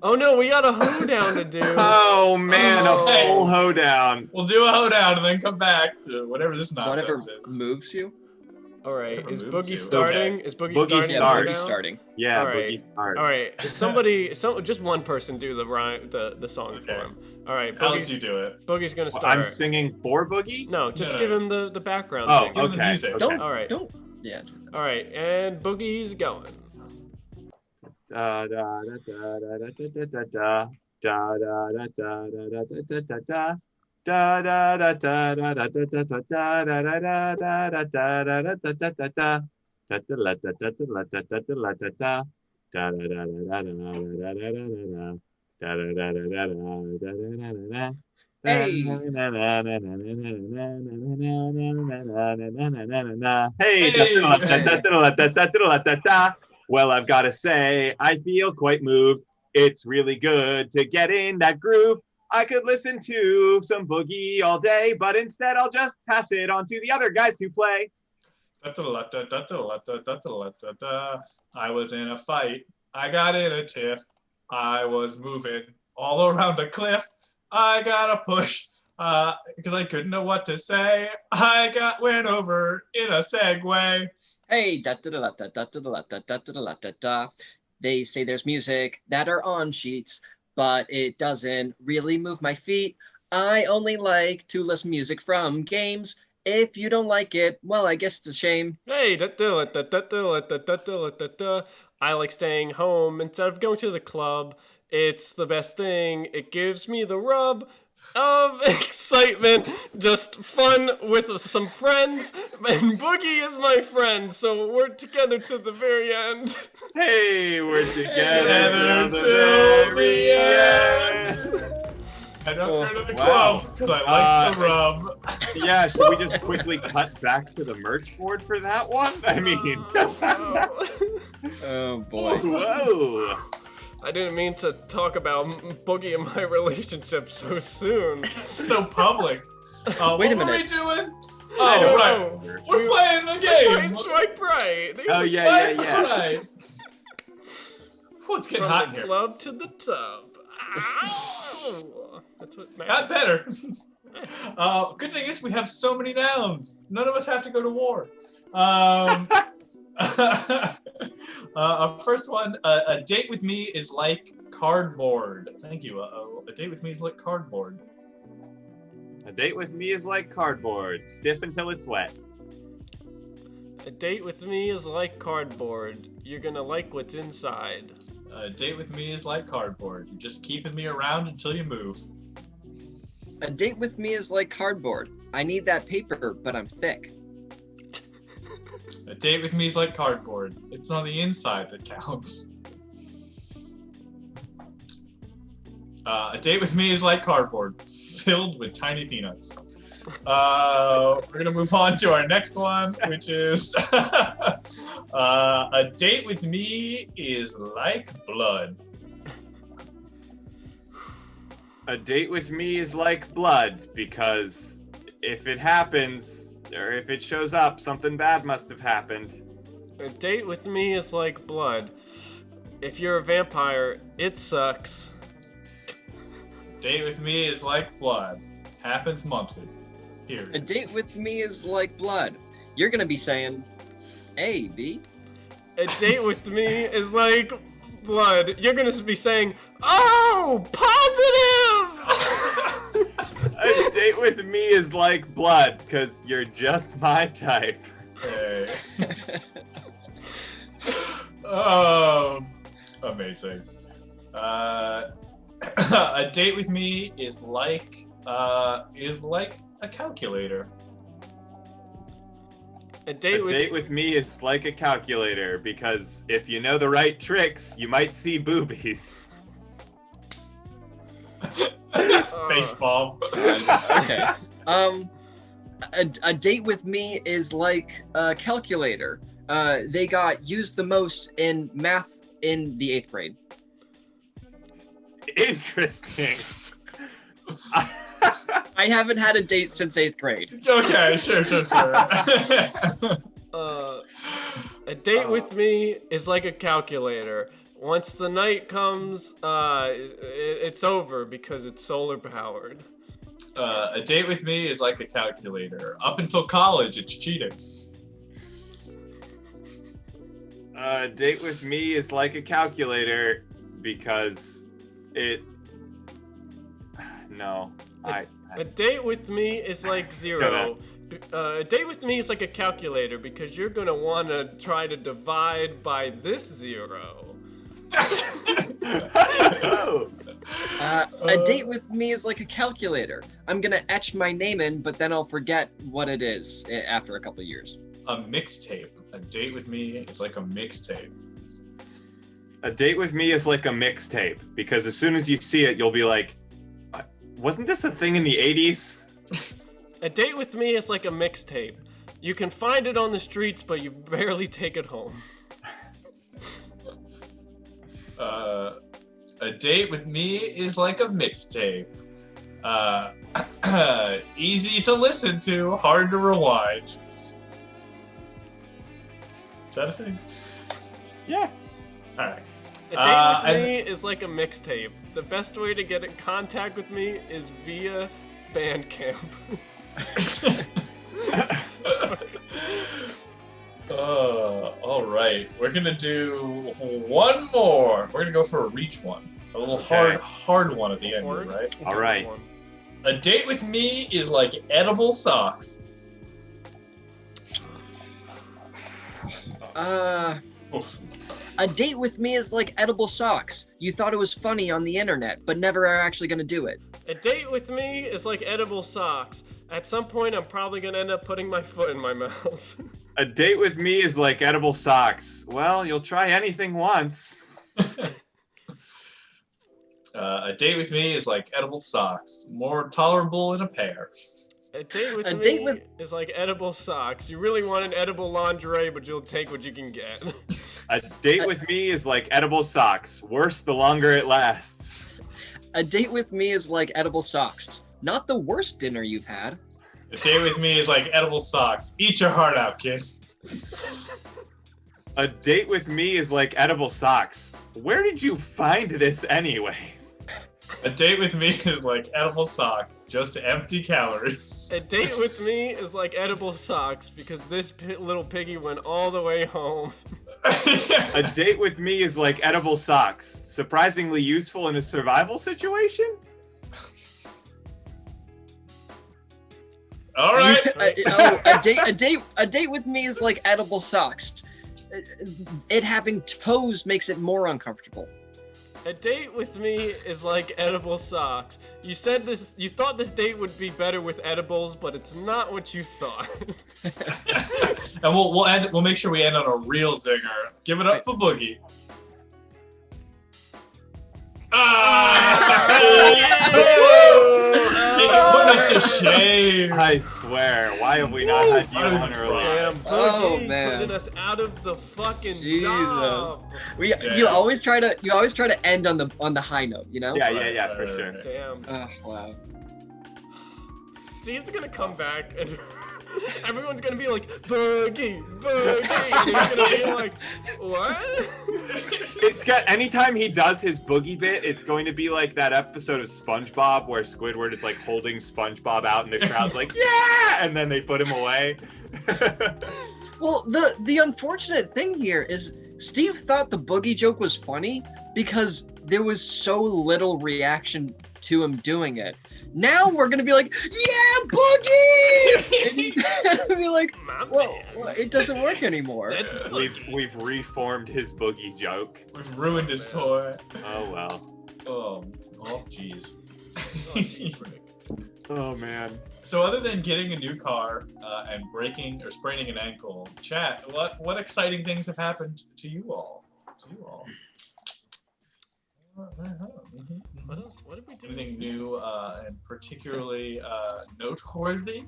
S7: Oh no, we got a hoedown to do.
S6: Oh man,
S7: Oh.
S6: a full hoedown.
S5: We'll do a hoedown and then come back to whatever this
S8: Whatever
S5: nonsense is.
S8: moves you.
S7: All right,
S5: Whatever
S7: is
S5: moves
S7: Boogie
S5: you.
S7: starting?
S5: Okay.
S7: Is Boogie,
S6: Boogie
S7: starting?
S8: Yeah,
S7: the
S6: starts.
S8: Boogie's
S7: hoedown?
S8: starting.
S6: Yeah,
S7: All right.
S6: Boogie starts.
S7: All right, just one person do the rhyme, the song
S5: Okay.
S7: for him. All right,
S5: Alex, you
S7: Boogie's,
S5: do it.
S7: Boogie's gonna
S6: Well,
S7: start.
S6: I'm singing for Boogie?
S7: No, just
S5: No,
S7: give
S5: no.
S7: him the background
S6: Oh,
S7: thing.
S5: Give him the
S6: okay.
S5: music.
S6: okay.
S8: Don't.
S7: All right.
S8: Don't. Yeah.
S7: All right, and Boogie's going.
S6: Da da da da da da da da da da da da da da da da. Da da da da da da da da da da da da da da da da da da da da. Da da da da da da da da da da da. Da da da da da da da da da da da.
S8: Hey.
S6: Hey. Well, I've got to say, I feel quite moved. It's really good to get in that groove. I could listen to some Boogie all day, but instead I'll just pass it on to the other guys to play.
S5: I was in a fight. I got in a tiff. I was moving all around a cliff. I got a push because I couldn't know what to say. I went over in a Segway.
S8: Hey, da da da da da da da da da da da da. They say there's music that are on sheets, but it doesn't really move my feet. I only like to listen music from games. If you don't like it, well, I guess it's a shame.
S7: Hey, I like staying home instead of going to the club. It's the best thing. It gives me the rub of excitement. Just fun with some friends. And Boogie is my friend, so we're together to the very end.
S6: Hey, we're together
S5: till the end. I don't go to the club because I like the rub.
S6: Yeah, should we just quickly cut back to the merch board for that one? I mean,
S8: oh boy.
S6: Whoa.
S7: I didn't mean to talk about Boogie and my relationship so soon.
S5: So public.
S8: Wait a
S5: what were we
S8: minute.
S5: doing? Oh, right. We're playing a game.
S7: Swipe right.
S6: Oh, yeah.
S5: Right. It's getting
S7: From
S5: hot in
S7: the
S5: here.
S7: club to the tub. Ow! That's what
S5: Got better. Good thing is we have so many nouns. None of us have to go to war. Our first one, a date with me is like cardboard. Thank you. A date with me is like cardboard.
S6: A date with me is like cardboard, stiff until it's wet.
S7: A date with me is like cardboard. You're gonna like what's inside.
S5: A date with me is like cardboard. You're just keeping me around until you move.
S8: A date with me is like cardboard. I need that paper, but I'm thick.
S5: A date with me is like cardboard. It's on the inside that counts. A date with me is like cardboard, filled with tiny peanuts. We're gonna move on to our next one, which is a date with me is like blood.
S6: A date with me is like blood, because if it happens, or if it shows up, something bad must have happened.
S7: A date with me is like blood. If you're a vampire, it sucks.
S5: Date with me is like blood. Happens monthly.
S8: A
S5: Period.
S8: date with me is like blood. You're gonna be saying, "Hey, B."
S7: A date with me is like blood. You're gonna be saying, "Oh, positive!"
S6: A date with me is like blood, because you're just my type.
S5: Hey. Oh, amazing. A date with me is like a calculator.
S7: A
S6: A
S7: date with
S6: date with me is like a calculator, because if you know the right tricks, you might see boobies.
S5: Baseball.
S8: Okay. A date with me is like a calculator. They got used the most in math in the 8th grade.
S6: Interesting.
S8: I haven't had a date since 8th grade.
S5: Okay, sure.
S7: a date with me is like a calculator. Once the night comes, it's over because it's solar powered.
S5: A date with me is like a calculator. Up until college, it's cheating.
S6: A date with me is like a calculator, because it... No,
S7: A date with me is like zero. A date with me is like a calculator because you're gonna want to try to divide by this zero.
S8: A date with me is like a calculator. I'm gonna etch my name in, but then I'll forget what it is after a couple of years.
S5: A mixtape. A date with me is like a mixtape.
S6: A date with me is like a mixtape, because as soon as you see it, you'll be like, wasn't this a thing in the 80s?
S7: A date with me is like a mixtape. You can find it on the streets, but you barely take it home.
S5: A date with me is like a mixtape. Easy to listen to, hard to rewind. Is that a thing?
S6: Yeah.
S5: Alright.
S7: A date with me is like a mixtape. The best way to get in contact with me is via Bandcamp.
S5: Alright. We're gonna do one more. We're gonna go for a reach one. A little hard one at the end, here, right?
S6: Alright.
S5: A date with me is like edible socks. Oof.
S8: A date with me is like edible socks. You thought it was funny on the internet, but never are actually gonna do it.
S7: A date with me is like edible socks. At some point, I'm probably gonna end up putting my foot in my mouth.
S6: A date with me is like edible socks. Well, you'll try anything once.
S5: A date with me is like edible socks. More tolerable in a pair.
S7: A date with me is like edible socks. You really want an edible lingerie, but you'll take what you can get.
S6: A date with me is like edible socks. Worse the longer it lasts.
S8: A date with me is like edible socks. Not the worst dinner you've had.
S5: A date with me is like edible socks. Eat your heart out, kid.
S6: A date with me is like edible socks. Where did you find this anyway?
S5: A date with me is like edible socks. Just empty calories.
S7: A date with me is like edible socks because this little piggy went all the way home.
S6: A date with me is like edible socks. Surprisingly useful in a survival situation?
S5: All right.
S8: A date with me is like edible socks. It having toes makes it more uncomfortable.
S7: A date with me is like edible socks. You said this. You thought this date would be better with edibles, but it's not what you thought.
S5: And we'll end. We'll make sure we end on a real zinger. Give it up for Boogie. Put us to shame.
S6: I swear, why have we not had you on earlier?
S7: Damn,
S8: Oh,
S7: Boogie
S8: man.
S7: putting us out of the fucking
S8: Jesus.
S7: job.
S8: You always try to end on the high note, you know?
S6: Yeah, for sure.
S7: Damn.
S8: Oh, wow.
S7: Steve's gonna come back and everyone's gonna be like, Boogie, Boogie, and he's gonna be like, what?
S6: It's got anytime he does his boogie bit, it's going to be like that episode of SpongeBob where Squidward is like holding SpongeBob out and the crowd's like, yeah, and then they put him away.
S8: Well, the unfortunate thing here is Steve thought the Boogie joke was funny because there was so little reaction to him doing it. Now we're gonna be like, yeah, Boogie! And he's gonna be like, well, it doesn't work anymore.
S6: We've reformed his boogie joke.
S5: We've ruined his toy.
S6: Oh well.
S5: Oh, jeez.
S6: Oh man.
S5: So other than getting a new car and breaking or spraining an ankle, chat, what exciting things have happened to you all?
S7: What else? What did we do?
S5: Anything new and particularly noteworthy?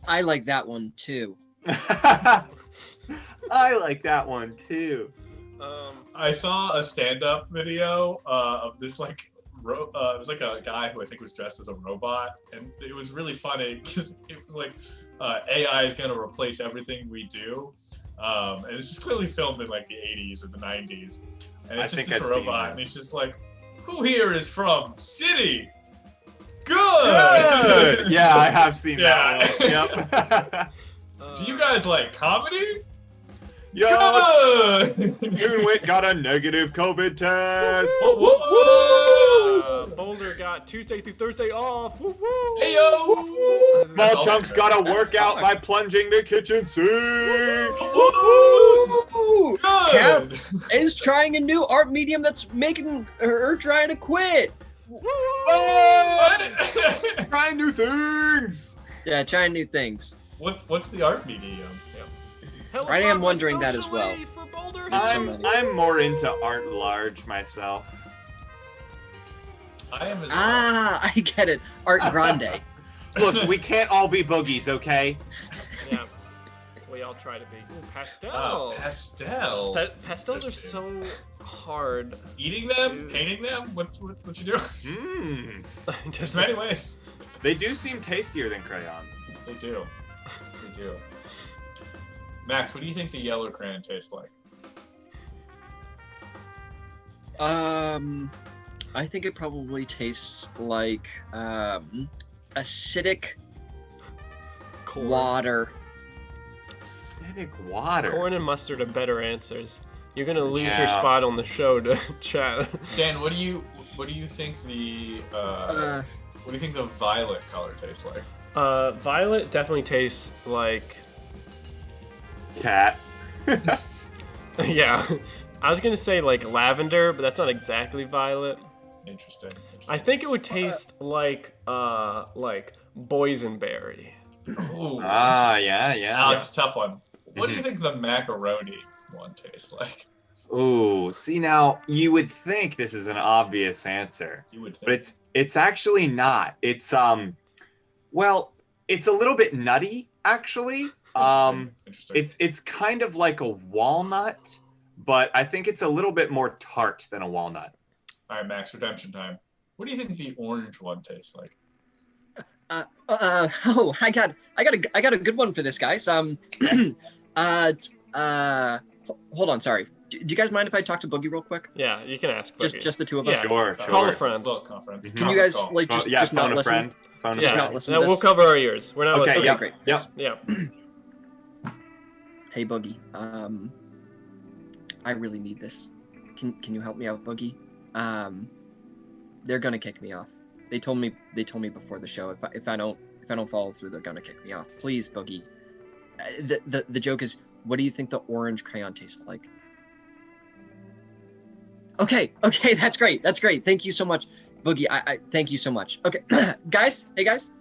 S8: I like that one too.
S6: I like that one too.
S5: I saw a stand-up video of this it was like a guy who I think was dressed as a robot, and it was really funny because it was like AI is going to replace everything we do, and it's just clearly filmed in like the 80s or the 90s, and it's just this robot, and it's just like, who here is from City? Good!
S6: Yeah, I have seen that one. Yep.
S5: Do you guys like comedy?
S6: Yo,
S5: Good!
S6: Toonwit got a negative COVID test.
S7: Boulder got Tuesday through Thursday off. Woo woo!
S5: Hey yo!
S6: Small Chunks got a workout by plunging the kitchen sink.
S8: Woo!
S5: Good!
S8: Cat is trying a new art medium that's making her trying to quit.
S6: Trying new things.
S8: Yeah, trying new things.
S5: What's the art medium?
S8: I am wondering that as well.
S7: For Boulder sure.
S8: There's so many.
S6: I'm more into art large myself.
S5: I am as well.
S8: Ah, I get it. Art Grande.
S6: Look, we can't all be boogies, okay?
S7: Yeah. We all try to be. Ooh, pastel.
S5: Oh, pastels.
S7: Pastels are so hard.
S5: Eating them?
S7: Dude.
S5: Painting them? What you do?
S6: Mmm.
S5: There's many ways.
S6: They do seem tastier than crayons.
S5: They do. They do. Max, what do you think the yellow crayon tastes like?
S8: I think it probably tastes like acidic
S7: Corn.
S8: water.
S6: Acidic water.
S7: Corn and mustard are better answers. You're gonna lose
S6: Yeah.
S7: your spot on the show to chat.
S5: Dan, what do you think the what do you think the violet color tastes like?
S7: Violet definitely tastes like.
S6: Cat.
S7: Yeah. I was gonna say like lavender, but that's not exactly violet.
S5: Interesting.
S7: I think it would taste like boysenberry.
S5: Ooh.
S6: Ah, yeah.
S5: Alex, tough one. What do you think the macaroni one tastes like?
S6: Ooh, see now, you would think this is an obvious answer,
S5: You would think.
S6: but it's actually not. It's well, it's a little bit nutty actually.
S5: Interesting.
S6: It's kind of like a walnut, but I think it's a little bit more tart than a walnut.
S5: All right, Max, redemption time. What do you think the orange one tastes like?
S8: Oh, I got a good one for this, guys. Hold on, sorry. Do you guys mind if I talk to Boogie real quick?
S7: Yeah, you can ask. Boogie.
S8: Just the two of us.
S7: Yeah.
S6: Sure.
S7: Call a friend.
S5: Little conference.
S8: Can you guys
S5: Conference call.
S8: like just
S6: phone
S8: not
S6: a
S8: listen?
S6: friend. Phone a
S8: Just
S6: friend.
S8: not listen
S7: No,
S8: to
S7: we'll
S8: this?
S7: cover our ears. We're not
S6: Okay,
S7: listening.
S6: yep.
S8: great.
S6: Yep.
S7: Yeah.
S8: Hey Boogie, I really need this. Can you help me out, Boogie? They're gonna kick me off. They told me before the show if I don't follow through, they're gonna kick me off. Please, Boogie. The joke is, what do you think the orange crayon tastes like? Okay, that's great. Thank you so much, Boogie. I thank you so much. Okay, guys. Hey guys.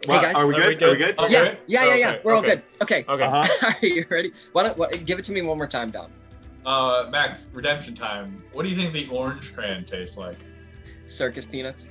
S6: What?
S8: Hey guys.
S6: Are we good? Are we good?
S5: Okay.
S8: Yeah.
S7: Okay,
S8: We're all
S7: okay.
S8: good. Okay.
S7: Okay.
S6: Uh-huh.
S8: Are you ready? Give it to me one more time, Don.
S5: Max, redemption time. What do you think the orange crayon tastes like?
S8: Circus peanuts.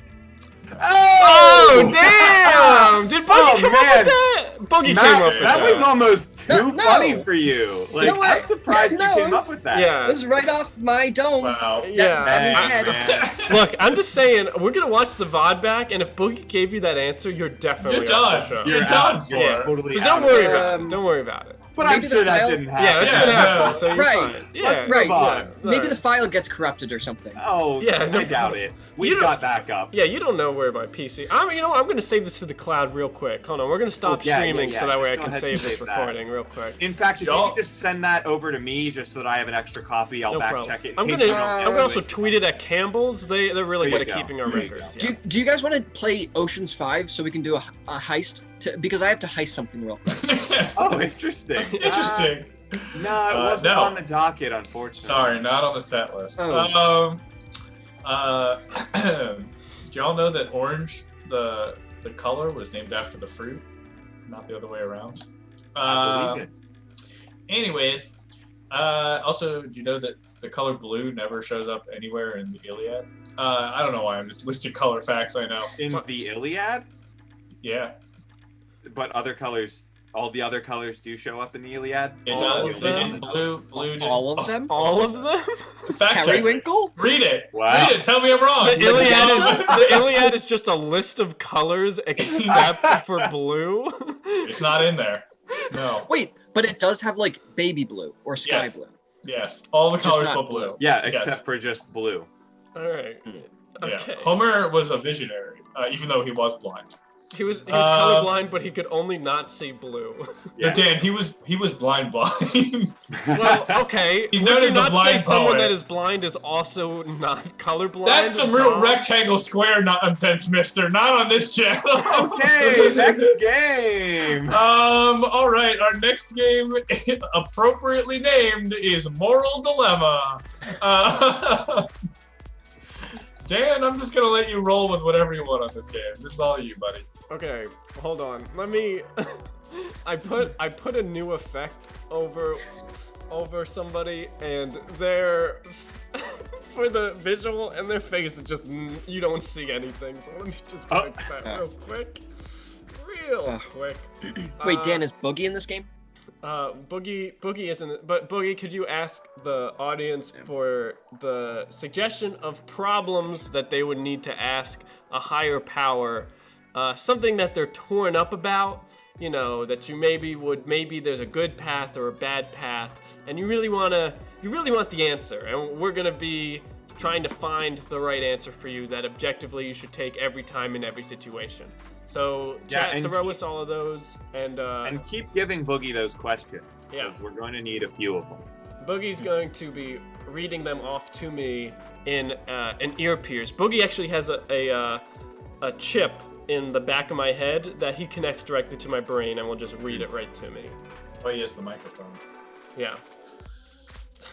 S7: Oh damn! Did Boogie come up
S6: man.
S7: with that? Boogie came
S6: Max,
S7: up with
S6: that was almost too
S8: No.
S6: funny for you. Like,
S8: No way.
S6: I'm surprised
S8: No,
S6: you came
S8: it's-
S6: up with that.
S7: Yeah.
S8: This is right off my dome.
S5: Wow.
S7: Yeah.
S6: Dang,
S8: I-
S6: man.
S7: Look, I'm just saying, we're gonna watch the VOD back, and if Boogie gave you that answer, you're definitely
S5: You're
S7: off
S5: done.
S7: the show.
S5: You're done
S6: out.
S5: for.
S7: Yeah.
S6: Totally
S7: But
S6: out.
S7: don't worry about it.
S8: Um,
S7: Don't worry about it.
S6: But I'm
S8: Maybe the
S6: sure that
S8: file-
S6: didn't
S7: Yeah,
S6: happen.
S7: that's
S5: Yeah,
S7: what
S5: no.
S7: happened. So you're
S8: Right.
S7: fine. Yeah.
S6: Let's
S8: Right.
S6: move on.
S7: Yeah.
S8: Maybe the file gets corrupted or something.
S6: Oh,
S7: Yeah, no
S6: I doubt
S7: problem.
S6: it.
S7: You
S6: We've
S7: don't-
S6: got backups.
S7: Yeah, you don't know where my PC. I'm gonna save this to the cloud real quick. Hold on, we're gonna stop
S6: yeah,
S7: streaming
S6: yeah,
S7: so that way I
S6: just go
S7: can
S6: ahead and
S7: save this
S6: save that.
S7: recording real quick.
S6: In fact, if you
S5: Y'all-
S6: could just send that over to me just so that I have an extra copy, I'll
S7: No
S6: back
S7: problem.
S6: check it. in
S7: I'm
S6: case
S7: gonna
S6: you don't
S7: I'm
S6: know
S7: gonna also
S6: it.
S7: tweet it at Campbell's. They're really
S6: There
S7: good
S6: you
S7: at
S6: go.
S7: keeping our
S6: There you
S7: records.
S6: go.
S7: Yeah.
S8: Do you guys want to play Ocean's 5 so we can do a heist? Because I have to heist something real quick.
S6: Oh, interesting.
S5: Interesting.
S6: No, it wasn't
S5: no.
S6: on the docket, unfortunately.
S5: Sorry, not on the set list.
S8: Oh.
S5: Do y'all know that orange, the color, was named after the fruit, not the other way around?
S6: I believe it.
S5: Anyways, also, do you know that the color blue never shows up anywhere in the Iliad? I don't know why I'm just listing color facts. I know.
S6: In the Iliad,
S5: Yeah,
S6: but other colors, all the other colors do show up in the Iliad.
S5: it
S7: All
S5: does.
S7: of
S5: They
S7: them?
S5: didn't. Blue didn't.
S8: All of them?
S7: All of them?
S5: Fact check.
S8: Periwinkle?
S5: Read it.
S6: Wow.
S5: Read it. Tell me I'm wrong.
S7: The Iliad is just a list of colors except for blue.
S5: It's not in there. No.
S8: Wait, but it does have like baby blue or sky
S5: Yes.
S8: blue.
S5: Yes. All the
S8: Just
S5: colors
S8: not
S5: but blue.
S8: blue.
S6: Yeah,
S5: Yes.
S6: except for just blue.
S7: All right.
S5: Yeah.
S7: Okay.
S5: Homer was a visionary, even though he was blind.
S7: He was colorblind, but he could only not see blue.
S5: Yeah. Dan, he was blind.
S7: Well, okay.
S5: He's
S7: Would
S5: known
S7: you
S5: as the
S7: not say
S5: blind
S7: someone
S5: poet.
S7: that is blind is also not colorblind?
S5: That's some real
S7: Tom?
S5: rectangle square nonsense, mister. Not on this channel.
S6: Okay, next game.
S5: All right. Our next game, appropriately named, is Moral Dilemma. Dan, I'm just gonna let you roll with whatever you want on this game. This is all you, buddy.
S7: Okay, hold on. Let me I put a new effect over somebody, and their for the visual and their face is just you don't see anything. So let me just fix that real quick. Quick.
S8: Wait, Dan, is Boogie in this game?
S7: Boogie isn't. But Boogie, could you ask the audience for the suggestion of problems that they would need to ask a higher power, something that they're torn up about, you know, that you maybe there's a good path or a bad path, and you really want the answer, and we're gonna be trying to find the right answer for you that objectively you should take every time in every situation. So chat, throw us all of those, and
S6: keep giving Boogie those questions.
S7: Yeah,
S6: we're going to need a few of them.
S7: Boogie's going to be reading them off to me in an ear pierce. Boogie actually has a chip in the back of my head that he connects directly to my brain, and will just read it right to me.
S5: Oh, he has the microphone.
S7: Yeah.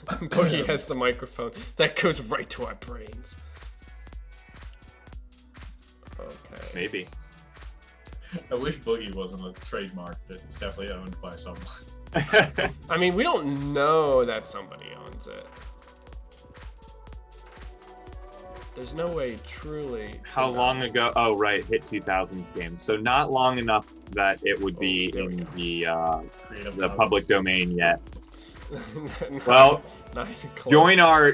S7: Boogie has the microphone that goes right to our brains. Okay.
S6: Maybe.
S5: I wish Boogie wasn't a trademark that's definitely owned by someone.
S7: I mean, we don't know that somebody owns it. There's no way truly.
S6: How long ago? Oh, right, hit 2000s game. So not long enough that it would be in the public domain yet. Well,
S7: not even close.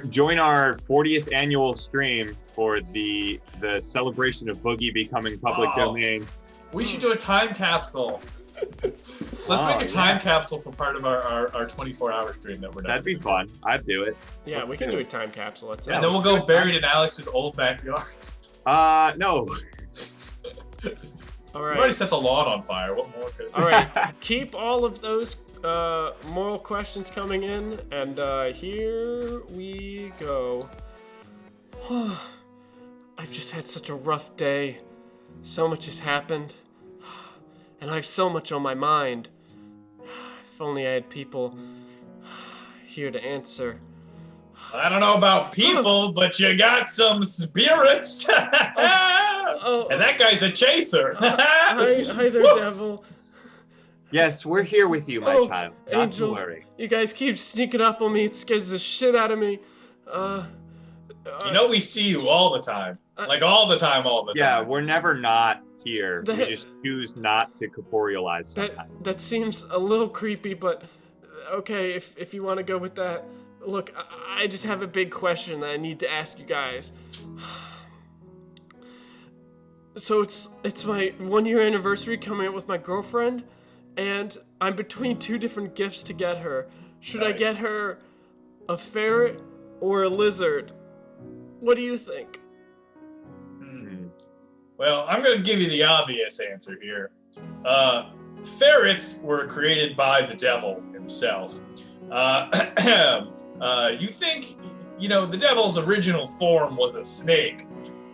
S6: join our 40th annual stream for the celebration of Boogie becoming public domain.
S5: We should do a time capsule. Let's make a time capsule for part of our 24-hour stream that we're doing.
S6: That'd be fun. I'd do it.
S7: Yeah, we can do a time capsule.
S5: And then we'll go buried in Alex's old backyard.
S6: No.
S7: All right.
S5: We already set the lawn on fire. What more could?
S7: All right. Keep all of those moral questions coming in, and here we go. I've just had such a rough day. So much has happened, and I have so much on my mind. If only I had people here to answer.
S5: I don't know about people, but you got some spirits. And that guy's a chaser.
S7: Hi there, devil.
S6: Yes, we're here with you, my child. Not
S7: Angel,
S6: to worry.
S7: you guys keep sneaking up on me. It scares the shit out of me.
S5: You know we see you all the time. Like all the time.
S6: Yeah, we're never not here. We just choose not to corporealize sometimes.
S7: That seems a little creepy, but okay, if you want to go with that. Look, I just have a big question that I need to ask you guys. So it's my 1-year anniversary coming up with my girlfriend, and I'm between two different gifts to get her. Should I get her a ferret or a lizard? What do you think?
S5: Well, I'm going to give you the obvious answer here. Ferrets were created by the devil himself. You think, the devil's original form was a snake.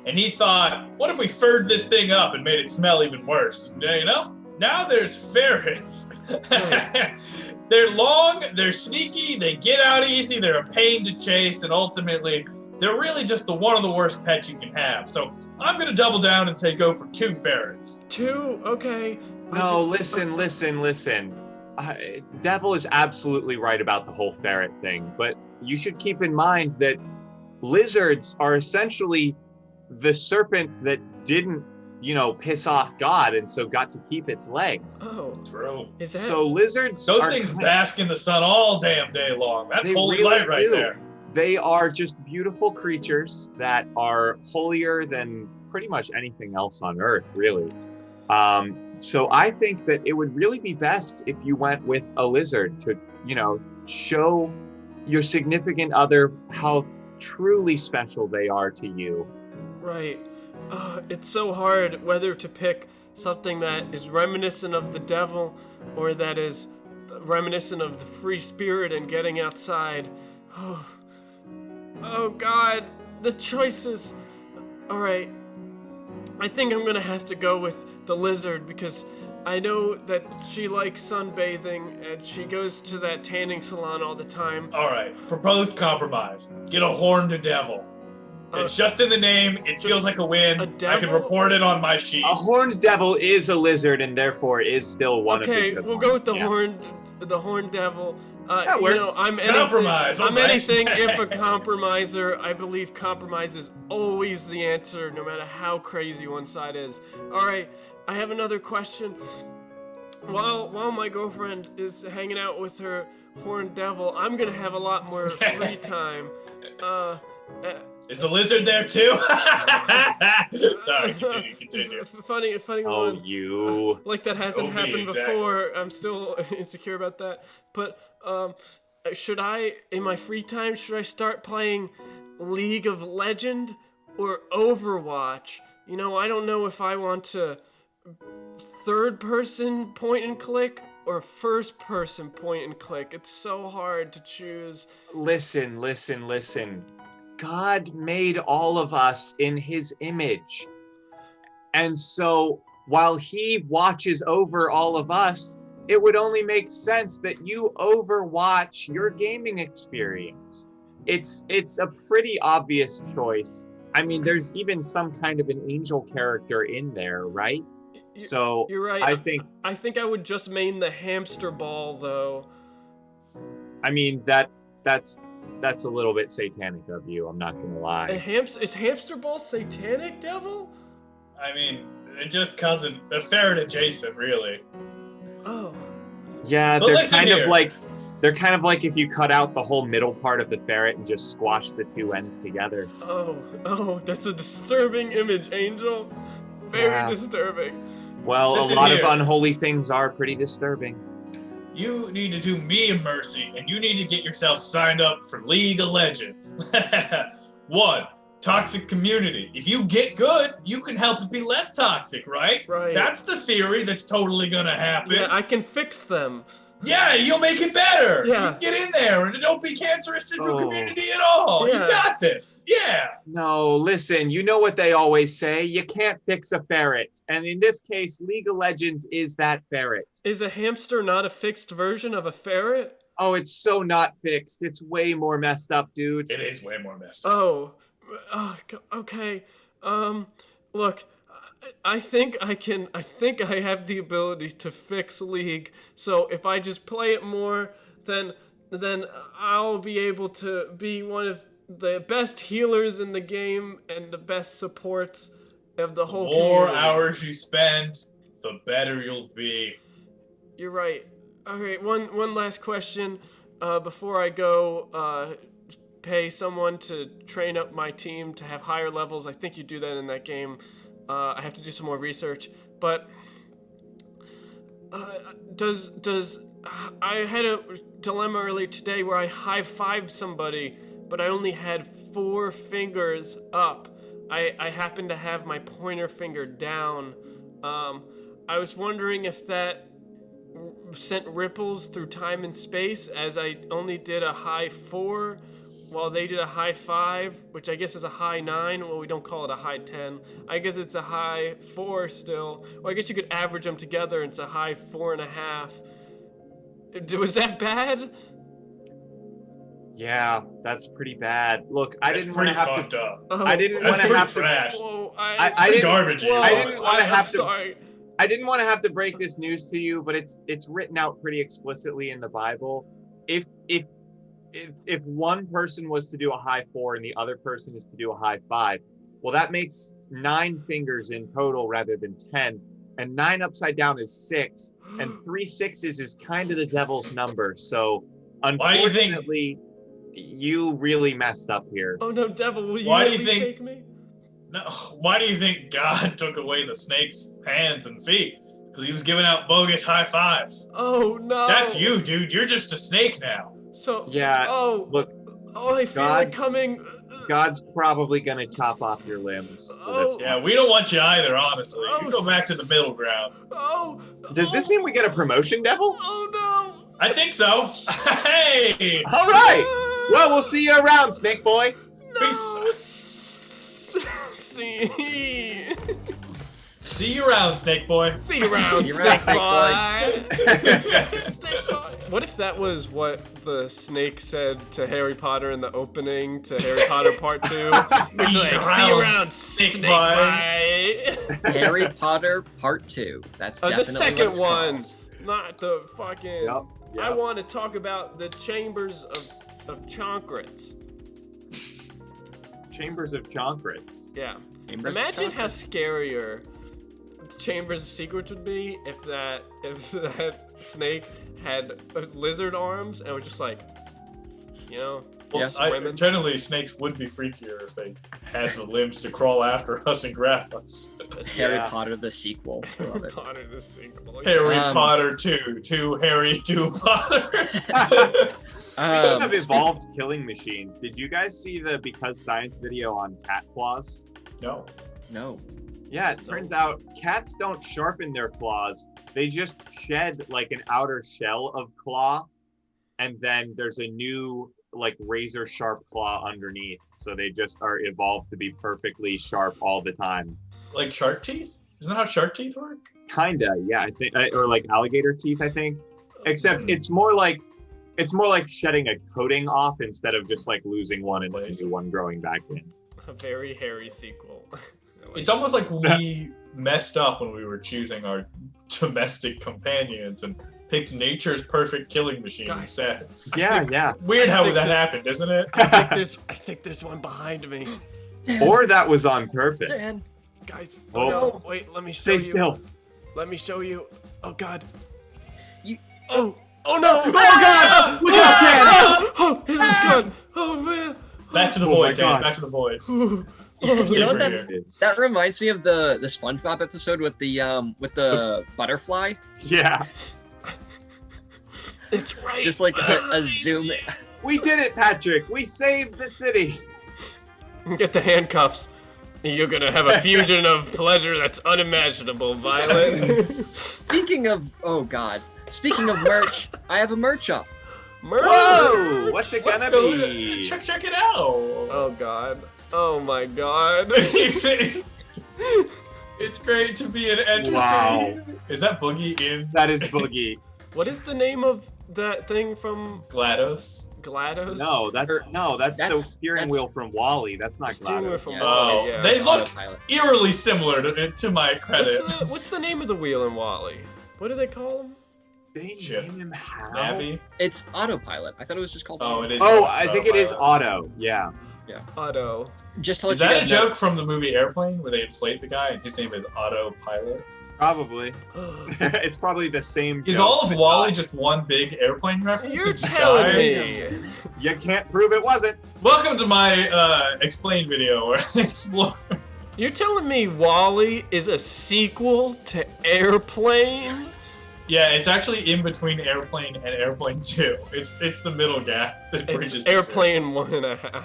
S5: And he thought, what if we furred this thing up and made it smell even worse? Now there's ferrets. They're long, they're sneaky, they get out easy, they're a pain to chase, and ultimately, they're really just one of the worst pets you can have. So I'm going to double down and say go for 2 ferrets.
S7: 2? Okay.
S6: No, listen. Devil is absolutely right about the whole ferret thing, but you should keep in mind that lizards are essentially the serpent that didn't, piss off God and so got to keep its legs.
S7: Oh,
S5: true.
S7: Is that...
S6: So lizards
S5: Those things bask in the sun all damn day long. That's holy light right there.
S6: They are just beautiful creatures that are holier than pretty much anything else on Earth, really. So I think that it would really be best if you went with a lizard to, show your significant other how truly special they are to you.
S7: Right. It's so hard whether to pick something that is reminiscent of the devil or that is reminiscent of the free spirit and getting outside. Oh God, the choices. All right. I think I'm gonna have to go with the lizard because I know that she likes sunbathing and she goes to that tanning salon all the time.
S5: All right, proposed compromise. Get a horned devil. It's just in the name. It feels like a win.
S7: a
S5: I can
S7: devil?
S5: report it on my sheet.
S6: A horned devil is a lizard and therefore is still one of the
S7: Okay,
S6: good
S7: we'll
S6: ones.
S7: go with the
S6: Yeah.
S7: horned devil.
S6: That
S7: You know,
S6: works.
S7: I'm anything.
S5: Compromise,
S7: I'm
S5: alright.
S7: anything if a compromiser. I believe compromise is always the answer, no matter how crazy one side is. All right, I have another question. While my girlfriend is hanging out with her horned devil, I'm gonna have a lot more free time.
S5: Is the lizard there too? Sorry, continue.
S7: Funny
S6: Oh,
S7: one.
S6: you.
S7: Like that hasn't
S5: Oh, me,
S7: happened
S5: exactly.
S7: before. I'm still insecure about that. But should I, in my free time, should I start playing League of Legend or Overwatch? You know, I don't know if I want to third person point and click or first person point and click. It's so hard to choose.
S6: Listen. God made all of us in his image. And so while he watches over all of us, it would only make sense that you overwatch your gaming experience. It's a pretty obvious choice. I mean, there's even some kind of an angel character in there, right? So
S7: You're right.
S6: I think
S7: I would just main the hamster ball though.
S6: I mean that's a little bit satanic of you, I'm not gonna lie.
S7: Is hamster ball satanic, devil?
S5: I mean, they're just cousin. They're ferret adjacent, really.
S7: Oh.
S6: Yeah,
S5: But
S6: they're
S5: listen
S6: kind
S5: here.
S6: of like if you cut out the whole middle part of the ferret and just squash the two ends together.
S7: Oh, that's a disturbing image, Angel. Very
S6: Yeah.
S7: disturbing.
S6: Well,
S5: Listen
S6: a lot
S5: here.
S6: of unholy things are pretty disturbing.
S5: You need to do me a mercy, and you need to get yourself signed up for League of Legends. 1, toxic community. If you get good, you can help it be less toxic, right?
S7: Right.
S5: That's the theory that's totally gonna happen.
S7: Yeah, I can fix them.
S5: Yeah, you'll make it better.
S7: Yeah.
S5: You get in there, and don't be cancerous to the
S6: Oh.
S5: community at all.
S7: Yeah.
S5: You got this. Yeah.
S6: No, listen, you know what they always say, you can't fix a ferret. And in this case, League of Legends is that ferret.
S7: Is a hamster not a fixed version of a ferret?
S6: Oh, it's so not fixed. It's way more messed up, dude.
S5: It is way more messed up.
S7: Oh, okay. Look, I think I have the ability to fix League. So if I just play it more, then I'll be able to be one of the best healers in the game and the best supports of the whole
S5: More
S7: community.
S5: hours you spend, the better you'll be.
S7: You're right. Okay, one last question before I go pay someone to train up my team to have higher levels. I think you do that in that game. I have to do some more research, but does I had a dilemma earlier today where I high-fived somebody, but I only had 4 fingers up. I happened to have my pointer finger down. I was wondering if that sent ripples through time and space, as I only did a high 4 while they did a high 5, which I guess is a high 9. Well, we don't call it a high 10. I guess it's a high 4 still. Or I guess you could average them together and it's a high 4.5. Was that bad?
S6: Yeah, that's pretty bad. Look, I
S5: That's
S6: didn't want
S5: pretty
S6: to have
S5: fucked
S6: to.
S5: up.
S7: Oh,
S6: I didn't
S5: That's
S6: want to
S5: pretty
S6: have to.
S5: trash.
S7: Whoa,
S6: I didn't.
S5: Garbage.
S7: Whoa,
S6: I didn't want to
S7: I'm
S6: have to.
S7: sorry.
S6: I didn't want to have to break this news to you, but it's written out pretty explicitly in the Bible. If one person was to do a high 4 and the other person is to do a high 5, well, that makes 9 fingers in total rather than 10. And 9 upside down is 6, and 3 sixes is kind of the devil's number. So,
S5: Why do you think-
S6: unfortunately, you really messed up here.
S7: Oh no, devil, will you
S5: Why do
S7: let
S5: you
S7: me
S5: think-
S7: take me?
S5: No, why do you think God took away the snake's hands and feet? Because he was giving out bogus high 5s.
S7: Oh no.
S5: That's you, dude. You're just a snake now.
S7: So
S6: Yeah,
S7: Oh.
S6: look,
S7: Oh, I feel
S6: God-
S7: it coming.
S6: God's probably gonna chop off your limbs for this
S7: Oh.
S5: Yeah, we don't want you either, honestly.
S7: Oh.
S5: You go back to the middle ground.
S7: Oh.
S6: Does this mean we get a promotion, Devil?
S7: Oh no.
S5: I think so. Hey!
S6: All right. Well, we'll see you around, Snake Boy.
S7: No.
S5: See you around, Snake Boy.
S7: See you around,
S6: See you around,
S7: Snake
S6: Snake
S7: Boy. Snake Boy. What if that was what the snake said to Harry Potter in the opening to Harry Potter Part 2? It's like, see you around, snake bite.
S8: Harry Potter Part 2. That's definitely
S7: The second
S8: what
S7: one,
S8: it's called.
S7: not the fucking.
S6: Yep.
S7: I want to talk about the chambers of Chonkrits.
S6: Chambers of Chonkrits.
S7: Yeah.
S8: Chambers of
S7: Imagine how
S8: Chonkrits.
S7: scarier Chambers of Secrets would be if that snake had lizard arms and was just like, you know, swimming.
S5: Generally, snakes would be freakier if they had the limbs to crawl after us and grab us.
S8: Harry Potter the sequel. I love it.
S7: Potter the sequel.
S5: Harry Potter 2 to Harry 2 Potter.
S6: Speaking of evolved killing machines, did you guys see the Because Science video on cat claws?
S5: No.
S8: No.
S6: Yeah, it turns out cats don't sharpen their claws. They just shed like an outer shell of claw, and then there's a new like razor sharp claw underneath. So they just are evolved to be perfectly sharp all the time.
S5: Like shark teeth? Isn't that how shark teeth work?
S6: Kinda, yeah. I think, or like alligator teeth, I think. Except it's more like shedding a coating off instead of just like losing one and the new one growing back in.
S7: A very hairy sequel.
S5: It's almost like we messed up when we were choosing our domestic companions and picked nature's perfect killing machine instead.
S6: Yeah.
S5: Weird how that happened, isn't it?
S7: I think there's one behind me.
S6: Or that was on purpose.
S8: Dan.
S7: Guys,
S6: Oh.
S7: no, wait, let me show
S6: Stay
S7: you.
S6: still.
S7: Let me show you. Oh god.
S8: You.
S7: Oh no!
S6: Oh god! Look out, Dan!
S7: Oh, it was gone. Oh man.
S5: Back to the
S6: Oh my
S5: void, Dan.
S6: God.
S5: Back to the void.
S8: You know what
S6: It's-
S8: that reminds me of the SpongeBob episode with the butterfly.
S6: Yeah.
S7: It's right.
S8: Just like a zoom.
S6: We did it, Patrick. We saved the city.
S7: Get the handcuffs. You're gonna have a fusion of pleasure that's unimaginable, Violet.
S8: Speaking of merch, I have a merch shop.
S7: Merch.
S6: Whoa! What's it
S5: Let's
S6: gonna
S5: go
S6: be?
S5: check it out.
S7: Oh god. Oh my god.
S5: It's great to be an entry.
S6: Wow.
S5: Is that Boogie in
S6: That is Boogie.
S7: What is the name of that thing from
S5: GLaDOS?
S7: GLaDOS?
S6: No, that's the steering
S8: that's-
S6: wheel from Wally. That's not
S7: Steering wheel
S6: GLaDOS.
S7: from
S8: Yeah,
S7: Wally.
S5: Oh,
S7: yeah.
S5: they look
S8: Autopilot.
S5: eerily similar to my credit.
S7: What's the name of the wheel in Wally? What do they call him?
S6: They
S5: Shit.
S6: name him how?
S5: Navi?
S8: It's autopilot. I thought it was just called.
S5: Oh, it is.
S6: Oh, I think it is
S5: Autopilot.
S6: Auto. Yeah.
S7: Otto.
S8: Just to let
S5: Is
S8: you
S5: that a
S8: guys know.
S5: joke from the movie Airplane where they inflate the guy and his name is Autopilot?
S6: Probably. It's probably the same.
S5: Is
S6: joke,
S5: all of
S6: but
S5: Wally
S6: not.
S5: just one big airplane reference?
S7: You're
S5: in
S7: telling
S5: disguise?
S7: me.
S6: You can't prove it wasn't.
S5: Welcome to my explain video where I explore.
S7: You're telling me Wally is a sequel to Airplane?
S5: Yeah, it's actually in between Airplane and Airplane 2. It's the middle gap that bridges
S7: It's
S5: the two.
S7: Airplane 1.5.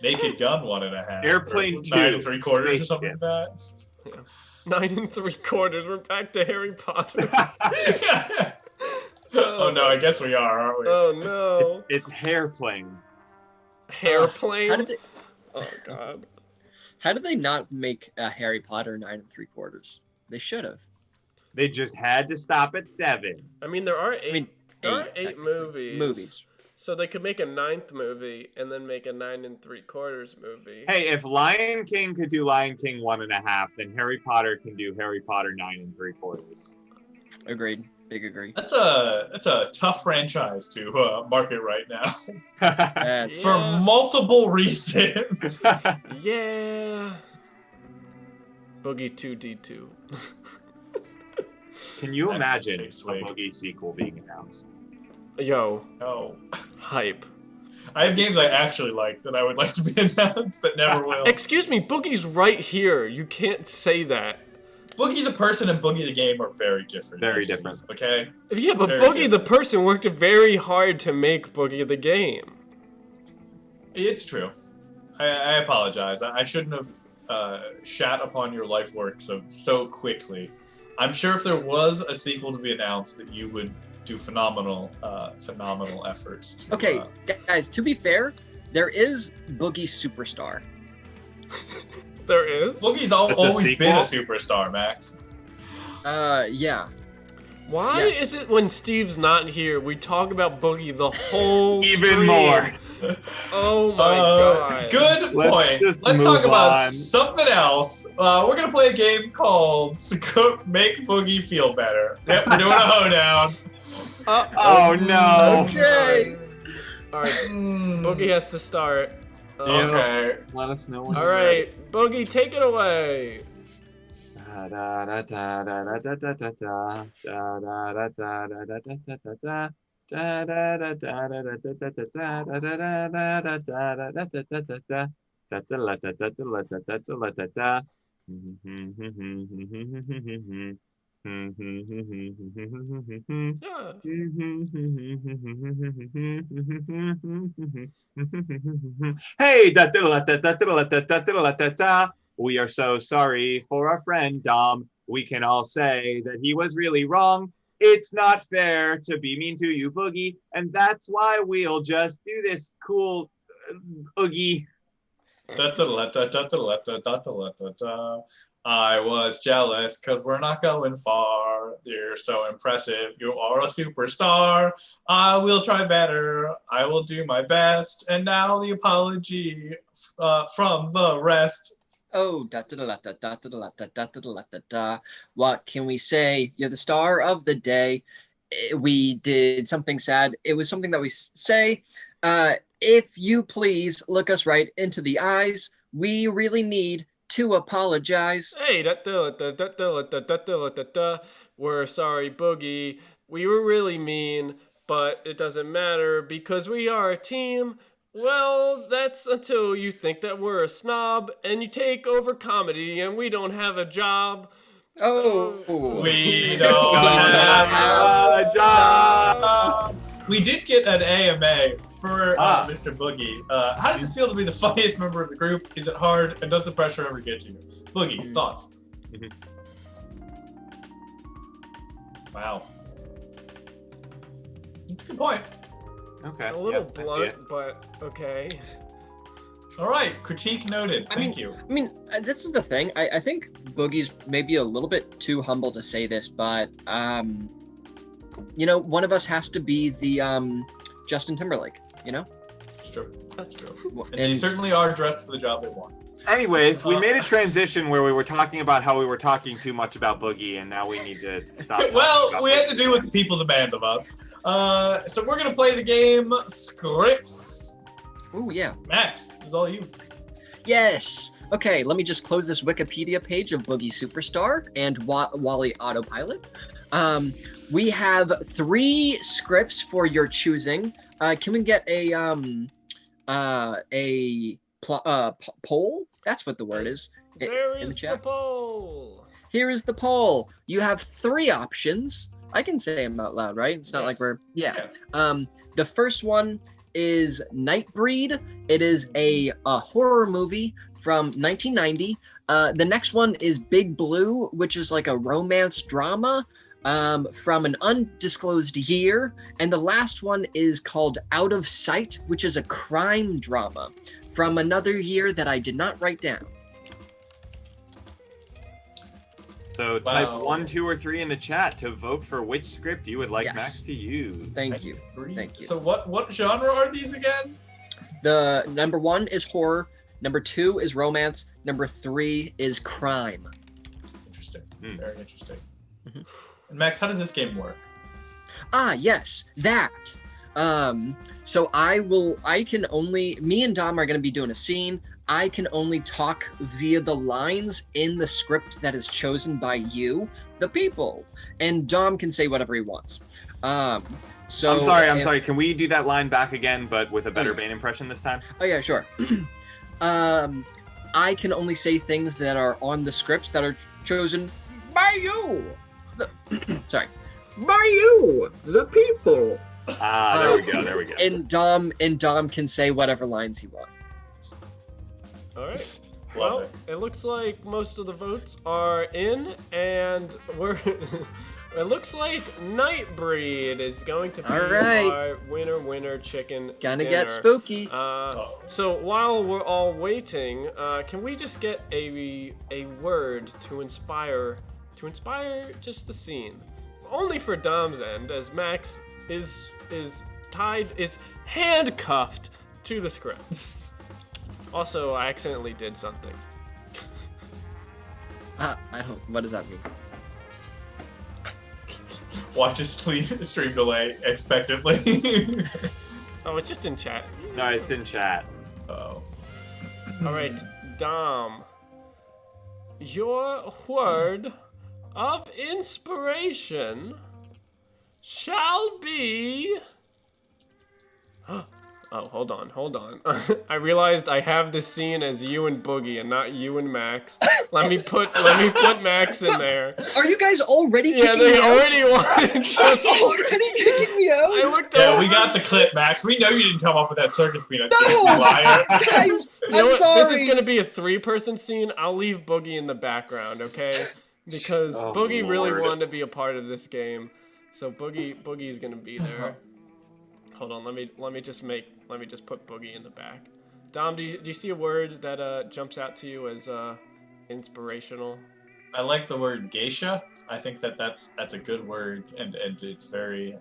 S5: Naked Gun 1.5.
S6: Airplane
S5: or
S6: 2,
S5: 9 3/4 or something
S6: spaceship.
S5: like that.
S7: 9 3/4. We're back to Harry Potter.
S5: Oh no, I guess we are, aren't we?
S7: Oh no.
S6: It's hairplane.
S7: Hairplane?
S8: How did they?
S7: Oh god.
S8: How did they not make a Harry Potter 9 3/4? They should have.
S6: They just had to stop at 7.
S7: I mean, there are eight.
S8: I mean,
S7: there are 8
S8: technically.
S7: movies. So they could make a 9th movie and then make a 9 3/4 movie.
S6: Hey, if Lion King could do Lion King 1.5, then Harry Potter can do Harry Potter 9 3/4.
S8: Agreed. Big agree.
S5: That's a tough franchise to market right now
S8: That's
S5: for
S7: Yeah.
S5: multiple reasons.
S7: Yeah. Boogie 2D2.
S6: Can you
S5: That's
S6: imagine
S5: too
S6: a
S5: sweet.
S6: Boogie sequel being announced?
S7: Yo,
S5: No.
S7: hype.
S5: I have games I actually like that I would like to be announced that never will.
S7: Excuse me, Boogie's right here. You can't say that.
S5: Boogie the person and Boogie the game are very different.
S6: Very
S5: entities, Okay?
S7: Yeah, but
S5: Very
S7: Boogie the
S5: different.
S7: person worked very hard to make Boogie the game.
S5: It's true. I apologize. I shouldn't have shat upon your life work so quickly. I'm sure if there was a sequel to be announced that you would do phenomenal efforts. To,
S8: okay, guys. To be fair, there is Boogie Superstar.
S7: There is?
S5: Boogie's
S6: a
S5: always been a
S6: sequel?
S5: superstar, Max.
S8: Yeah.
S7: Why
S8: Yes.
S7: is it when Steve's not here, we talk about Boogie the whole
S6: Even
S7: stream?
S6: more.
S7: Oh my god.
S5: Good
S6: Let's
S5: point.
S6: just
S5: Let's
S6: move
S5: talk about
S6: on.
S5: something else. We're gonna play a game called Make Boogie Feel Better. Yep, we're doing a hoedown.
S6: Oh no.
S8: Okay.
S7: Alright, Boogie has to start.
S5: Okay.
S6: Let us know when.
S7: Alright, Boogie, take it away. Yeah.
S6: Hey, we are so sorry for our friend Dom. We can all say that he was really wrong. It's not fair to be mean to you, Boogie, and that's why we'll just do this cool oogie.
S5: I was jealous because we're not going far. You're so impressive. You are a superstar. I will try better. I will do my best. And now the apology from the rest.
S8: Oh, da da da da da da da da da da da da. What can we say? You're the star of the day. We did something sad. It was something that we say. If you please look us right into the eyes, we really need to apologize.
S7: Hey, we're sorry, Boogie. We were really mean, but it doesn't matter because we are a team. Well, that's until you think that we're a snob and you take over comedy and we don't have a job.
S8: Oh,
S5: We don't have a job. We did get an AMA for Mr. Boogie. How does it feel to be the funniest member of the group? Is it hard? And does the pressure ever get to you? Boogie, thoughts? Wow. That's a good point.
S6: Okay.
S7: A little blunt, but okay.
S5: All right, critique noted. Thank you.
S8: I mean, this is the thing. I think Boogie's maybe a little bit too humble to say this, but you know, one of us has to be the Justin Timberlake. You know.
S5: It's true. That's true. And
S8: And
S5: they certainly are dressed for the job they want.
S6: Anyways, we made a transition where we were talking about how we were talking too much about Boogie, and now we need to stop.
S5: Well, we had to do what the people demand of us. So we're gonna play the game Scripts.
S8: Oh yeah.
S5: Max, this is all you.
S8: Yes. Okay, let me just close this Wikipedia page of Boogie Superstar and Wally Autopilot. We have 3 scripts for your choosing. Can we get a poll? That's what the word is.
S7: There
S8: in the
S7: is
S8: chat.
S7: the poll.
S8: Here is the poll. You have 3 options. I can say them out loud, right? It's not like we're The first one is Nightbreed. It is a horror movie from 1990. The next one is Big Blue, which is like a romance drama from an undisclosed year. And the last one is called Out of Sight, which is a crime drama from another year that I did not write down.
S6: So type 1, 2, or 3 in the chat to vote for which script you would like
S8: Yes.
S6: Max to use.
S8: Thank you. Thank you.
S5: So what genre are these again?
S8: The number 1 is horror. Number 2 is romance. Number 3 is crime.
S5: Interesting. Very interesting. And Max, how does this game work?
S8: Ah, yes, that. So me and Dom are going to be doing a scene. I can only talk via the lines in the script that is chosen by you, the people. And Dom can say whatever he wants. I'm
S6: sorry. Can we do that line back again, but with a better Bane impression this time?
S8: Oh yeah, sure. I can only say things that are on the scripts that are chosen by you. Sorry. By you, the people.
S6: There we go.
S8: And Dom can say whatever lines he wants.
S7: All right. Well, it looks like most of the votes are in, and we're. It looks like Nightbreed is going to be our winner chicken
S8: Gonna
S7: dinner.
S8: get spooky.
S7: So while we're all waiting, can we just get a word to inspire just the scene? only for Dom's end, as Max is handcuffed to the script. Also, I accidentally did something.
S8: I don't. What does that mean?
S5: Watch his stream delay expectantly.
S7: Oh, it's just in chat.
S6: No, it's in chat.
S5: Oh.
S7: All right, Dom. Your word of inspiration shall be... Oh, hold on. I realized I have this scene as you and Boogie and not you and Max. Let me put Max in there.
S8: Are you guys already kicking
S7: Yeah,
S8: me
S7: they
S8: out?
S7: already wanted just...
S8: already kicking me out?
S7: I looked
S5: Yeah,
S7: over.
S5: we got the clip, Max. We know you didn't come up with that circus peanut.
S8: No!
S5: You liar.
S8: Guys,
S7: You know
S8: I'm
S7: what?
S8: sorry.
S7: This is gonna be a 3-person scene. I'll leave Boogie in the background, okay? Because
S6: Oh,
S7: Boogie really
S6: Lord.
S7: wanted to be a part of this game, so Boogie's gonna be there. Hold on, let me just put Boogie in the back. Dom, do you see a word that jumps out to you as inspirational?
S5: I like the word geisha. I think that's a good word, and it's very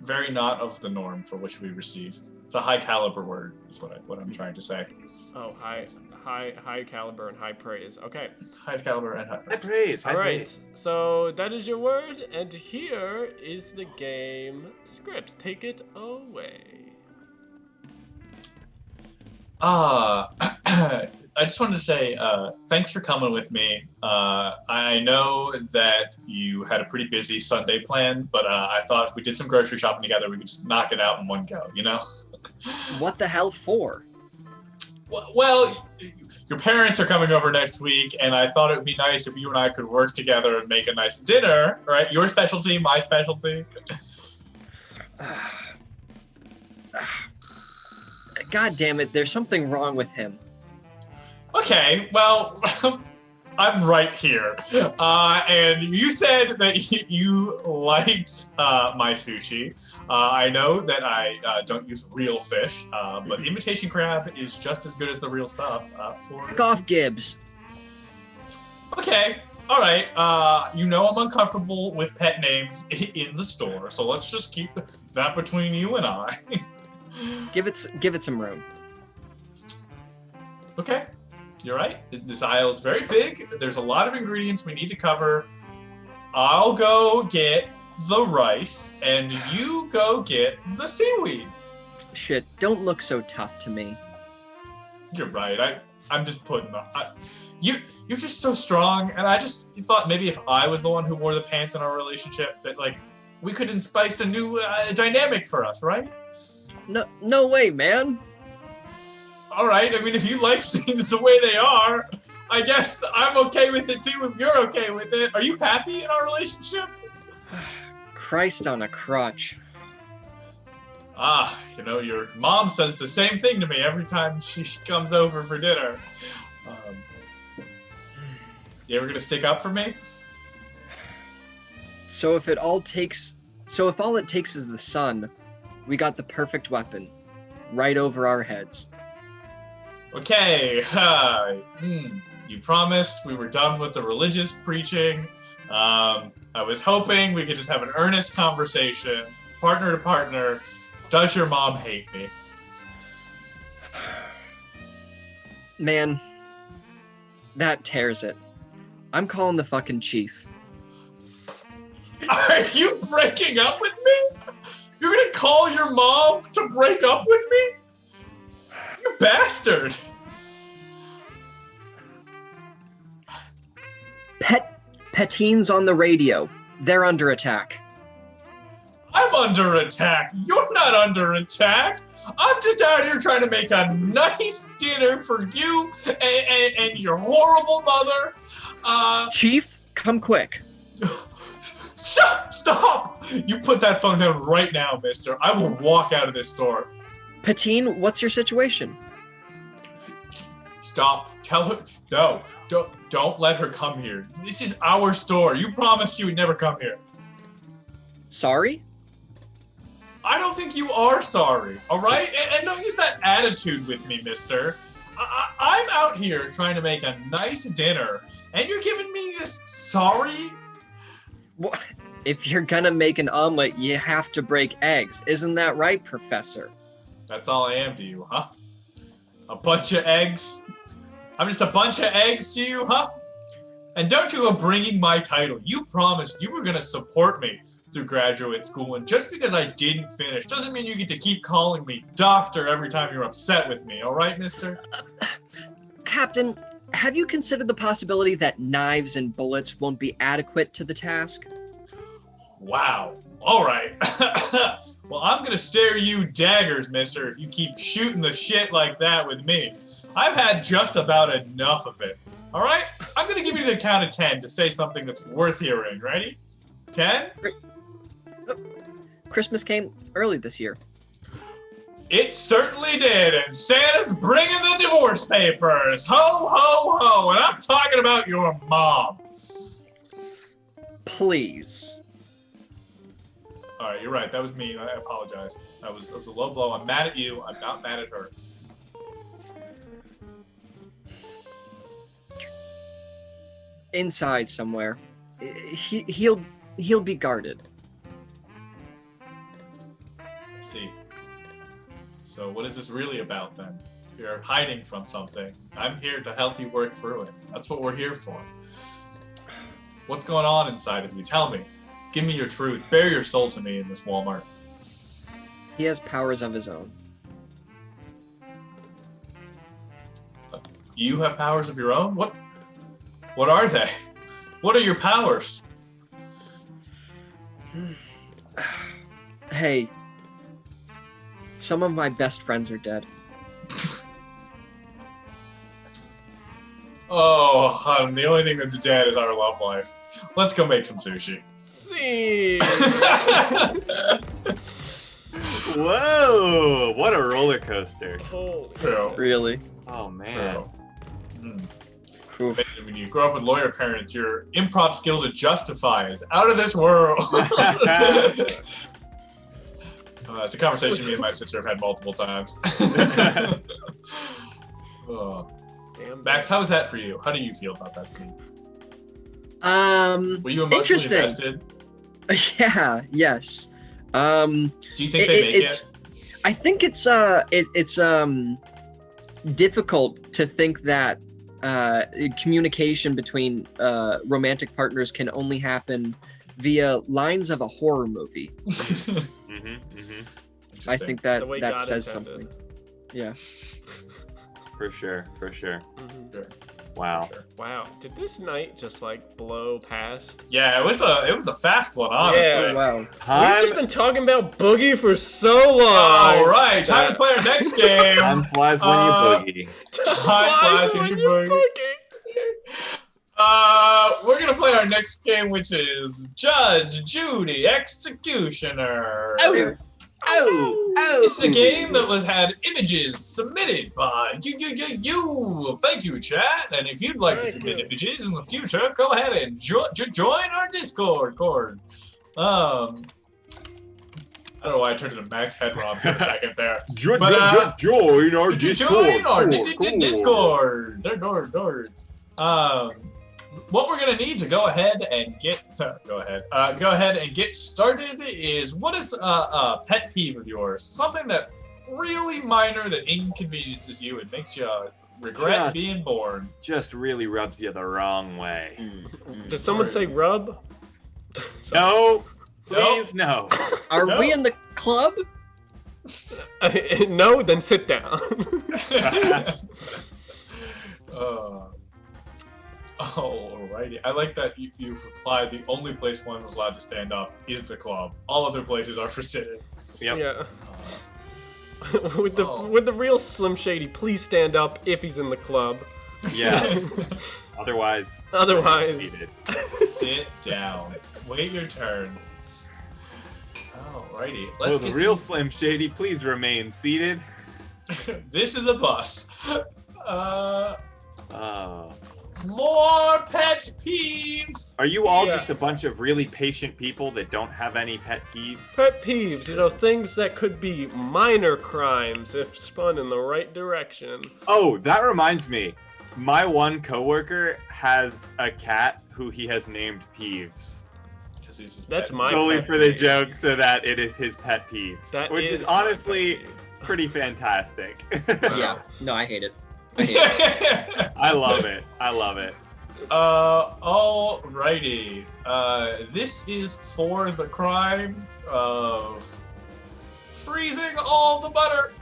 S5: very not of the norm for which we receive. It's a high caliber word, is what I'm trying to say.
S7: Oh, high caliber and high praise. Okay.
S5: High caliber and high
S6: High
S5: praise.
S6: praise. High
S7: All right.
S6: praise.
S7: So that is your word, and here is the game script. Take it away.
S5: I just wanted to say thanks for coming with me. I know that you had a pretty busy Sunday plan, but I thought if we did some grocery shopping together, we could just knock it out in one go, you know?
S8: What the hell for?
S5: Well, your parents are coming over next week, and I thought it would be nice if you and I could work together and make a nice dinner, right? Your specialty, my specialty.
S8: God damn it, there's something wrong with him.
S5: Okay, well, I'm right here. And you said that you liked my sushi. I know that I don't use real fish, but imitation crab is just as good as the real stuff.
S8: Back off, Gibbs.
S5: Okay, all right. You know I'm uncomfortable with pet names in the store, so let's just keep that between you and I.
S8: Give it some room.
S5: Okay. You're right. This aisle is very big. There's a lot of ingredients we need to cover. I'll go get the rice, and you go get the seaweed.
S8: Shit, don't look so tough to me.
S5: You're right. I'm just putting on. You're just so strong, and I just thought maybe if I was the one who wore the pants in our relationship, that like we could spice a new dynamic for us, right?
S8: No way, man.
S5: All right. I mean, if you like things the way they are, I guess I'm okay with it too. If you're okay with it, are you happy in our relationship?
S8: Christ on a crutch.
S5: You know, your mom says the same thing to me every time she comes over for dinner. You ever gonna stick up for me?
S8: So if all it takes is the sun, we got the perfect weapon. Right over our heads.
S5: Okay, you promised we were done with the religious preaching. I was hoping we could just have an earnest conversation, partner to partner. Does your mom hate me?
S8: Man, that tears it. I'm calling the fucking chief.
S5: Are you breaking up with me? You're gonna call your mom to break up with me? You bastard!
S8: Peteen's on the radio. They're under attack.
S5: I'm under attack. You're not under attack. I'm just out here trying to make a nice dinner for you and your horrible mother.
S8: Chief, come quick.
S5: Stop! You put that phone down right now, mister. I will walk out of this store.
S8: Peteen, what's your situation?
S5: Stop. Tell her. No. Don't let her come here. This is our store. You promised you would never come here.
S8: Sorry?
S5: I don't think you are sorry, all right? And don't use that attitude with me, mister. I'm out here trying to make a nice dinner, and you're giving me this sorry?
S8: What? if you're gonna make an omelet, you have to break eggs. Isn't that right, Professor?
S5: That's all I am to you, huh? A bunch of eggs? I'm just a bunch of eggs to you, huh? And don't you go bringing my title. You promised you were gonna support me through graduate school, and just because I didn't finish doesn't mean you get to keep calling me doctor every time you're upset with me, all right, mister?
S8: Captain, have you considered the possibility that knives and bullets won't be adequate to the task?
S5: Wow. All right. Well, I'm gonna stare you daggers, mister, if you keep shooting the shit like that with me. I've had just about enough of it. All right? I'm gonna give you the count of 10 to say something that's worth hearing. Ready? 10?
S8: Christmas came early this year.
S5: It certainly did, and Santa's bringing the divorce papers. Ho, ho, ho, and I'm talking about your mom.
S8: Please.
S5: All right, you're right. That was me. I apologize. That was a low blow. I'm mad at you. I'm not mad at her.
S8: Inside somewhere. He'll be guarded.
S5: I see. So what is this really about then? You're hiding from something. I'm here to help you work through it. That's what we're here for. What's going on inside of you? Tell me. Give me your truth. Bare your soul to me in this Walmart.
S8: He has powers of his own.
S5: You have powers of your own? What are they? What are your powers?
S8: Hey, some of my best friends are dead.
S5: Oh, hon, the only thing that's dead is our love life. Let's go make some sushi.
S7: See.
S6: Whoa! What a roller coaster.
S7: Holy.
S5: Bro.
S8: Really?
S6: Oh man.
S5: Bro. It's amazing. When you grow up with lawyer parents, your improv skill to justify is out of this world. It's a conversation me and my sister have had multiple times. Max, how was that for you? How do you feel about that scene? Were you emotionally
S8: interesting.
S5: invested?
S8: Yeah. Yes.
S5: Do you think they make it?
S8: I think it's difficult to think that communication between romantic partners can only happen via lines of a horror movie. I think that says something. Yeah.
S6: For sure.
S5: Sure.
S6: Wow.
S7: Wow. Did this night just like blow past?
S5: Yeah, it was a fast one, honestly.
S7: Yeah.
S8: Wow.
S7: We've just been talking about Boogie for so long.
S5: All right, time to play our next game.
S6: Time flies when you boogie.
S5: Time flies when you boogie. We're gonna play our next game, which is Judge, Judy, Executioner. This is a game that had images submitted by you. Thank you, chat. And if you'd like to submit images in the future, go ahead and join our Discord. I don't know why I turned into Max Headrob for a second there.
S6: Join our Discord.
S5: Join our Discord. What we're gonna need to go ahead and get started is, what is a pet peeve of yours? Something that really minor that inconveniences you and makes you regret being born.
S6: Just really rubs you the wrong way.
S7: Did someone say rub?
S6: No. Please, no.
S8: Are we in the club?
S7: No, then sit down.
S5: Alrighty. I like that you've replied the only place one was allowed to stand up is the club. All other places are for sitting.
S6: Yep.
S7: Yeah. With the real Slim Shady, please stand up if he's in the club.
S6: Yeah. Otherwise.
S5: Sit down. Wait your turn. Alrighty.
S6: Will the real Slim Shady please remain seated?
S5: This is a bus. More pet peeves!
S6: Are you all just a bunch of really patient people that don't have any pet peeves?
S7: Pet peeves, things that could be minor crimes if spun in the right direction.
S6: Oh, that reminds me. My one coworker has a cat who he has named Peeves.
S5: This is his
S7: That's
S5: pet.
S7: my
S6: solely
S7: pet
S6: for the
S7: peeve.
S6: joke, so that it is his pet peeves,
S7: That
S6: which is
S7: my
S6: honestly
S7: pet peeve.
S6: pretty fantastic.
S8: Yeah. No, I hate it. I hate it.
S6: I love it. I love it.
S5: Alrighty. This is for the crime of freezing all the butter.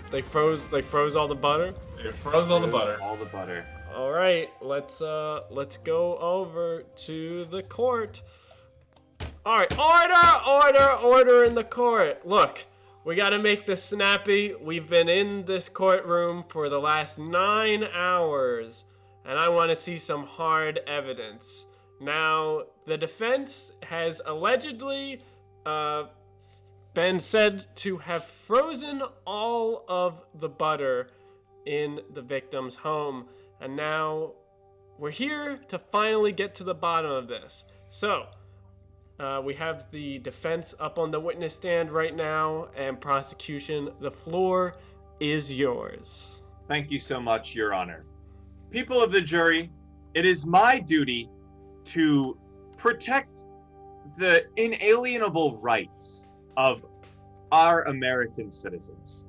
S7: They froze all the butter.
S5: It froze all the butter.
S6: All the butter.
S7: All right, let's go over to the court. All right, order in the court. Look, we got to make this snappy. We've been in this courtroom for the last 9 hours, and I want to see some hard evidence. Now, the defense has allegedly been said to have frozen all of the butter in the victim's home. And now we're here to finally get to the bottom of this. So, we have the defense up on the witness stand right now, and prosecution, the floor is yours.
S6: Thank you so much, Your Honor. People of the jury, it is my duty to protect the inalienable rights of our American citizens.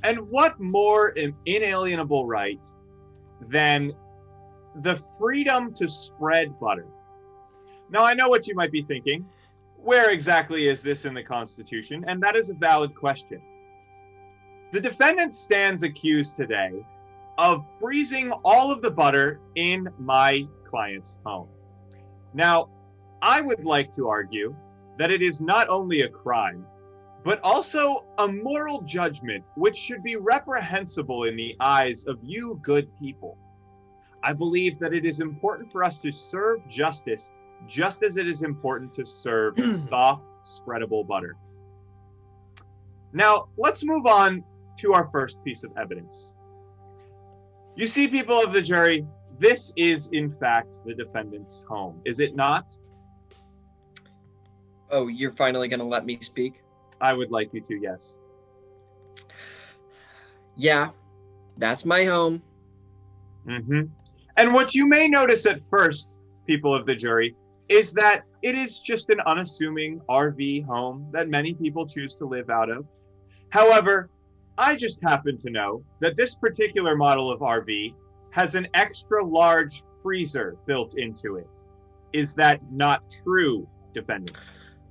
S6: And what more an inalienable right than the freedom to spread butter? Now, I know what you might be thinking. Where exactly is this in the Constitution? And that is a valid question. The defendant stands accused today of freezing all of the butter in my client's home. Now, I would like to argue that it is not only a crime, but also a moral judgment which should be reprehensible in the eyes of you good people. I believe that it is important for us to serve justice just as it is important to serve soft, spreadable butter. Now, let's move on to our first piece of evidence. You see, people of the jury, this is in fact the defendant's home, is it not?
S8: Oh, you're finally going to let me speak?
S6: I would like you to, yes.
S8: Yeah, that's my home.
S6: And what you may notice at first, people of the jury, is that it is just an unassuming RV home that many people choose to live out of. However, I just happen to know that this particular model of RV has an extra large freezer built into it. Is that not true, defendant?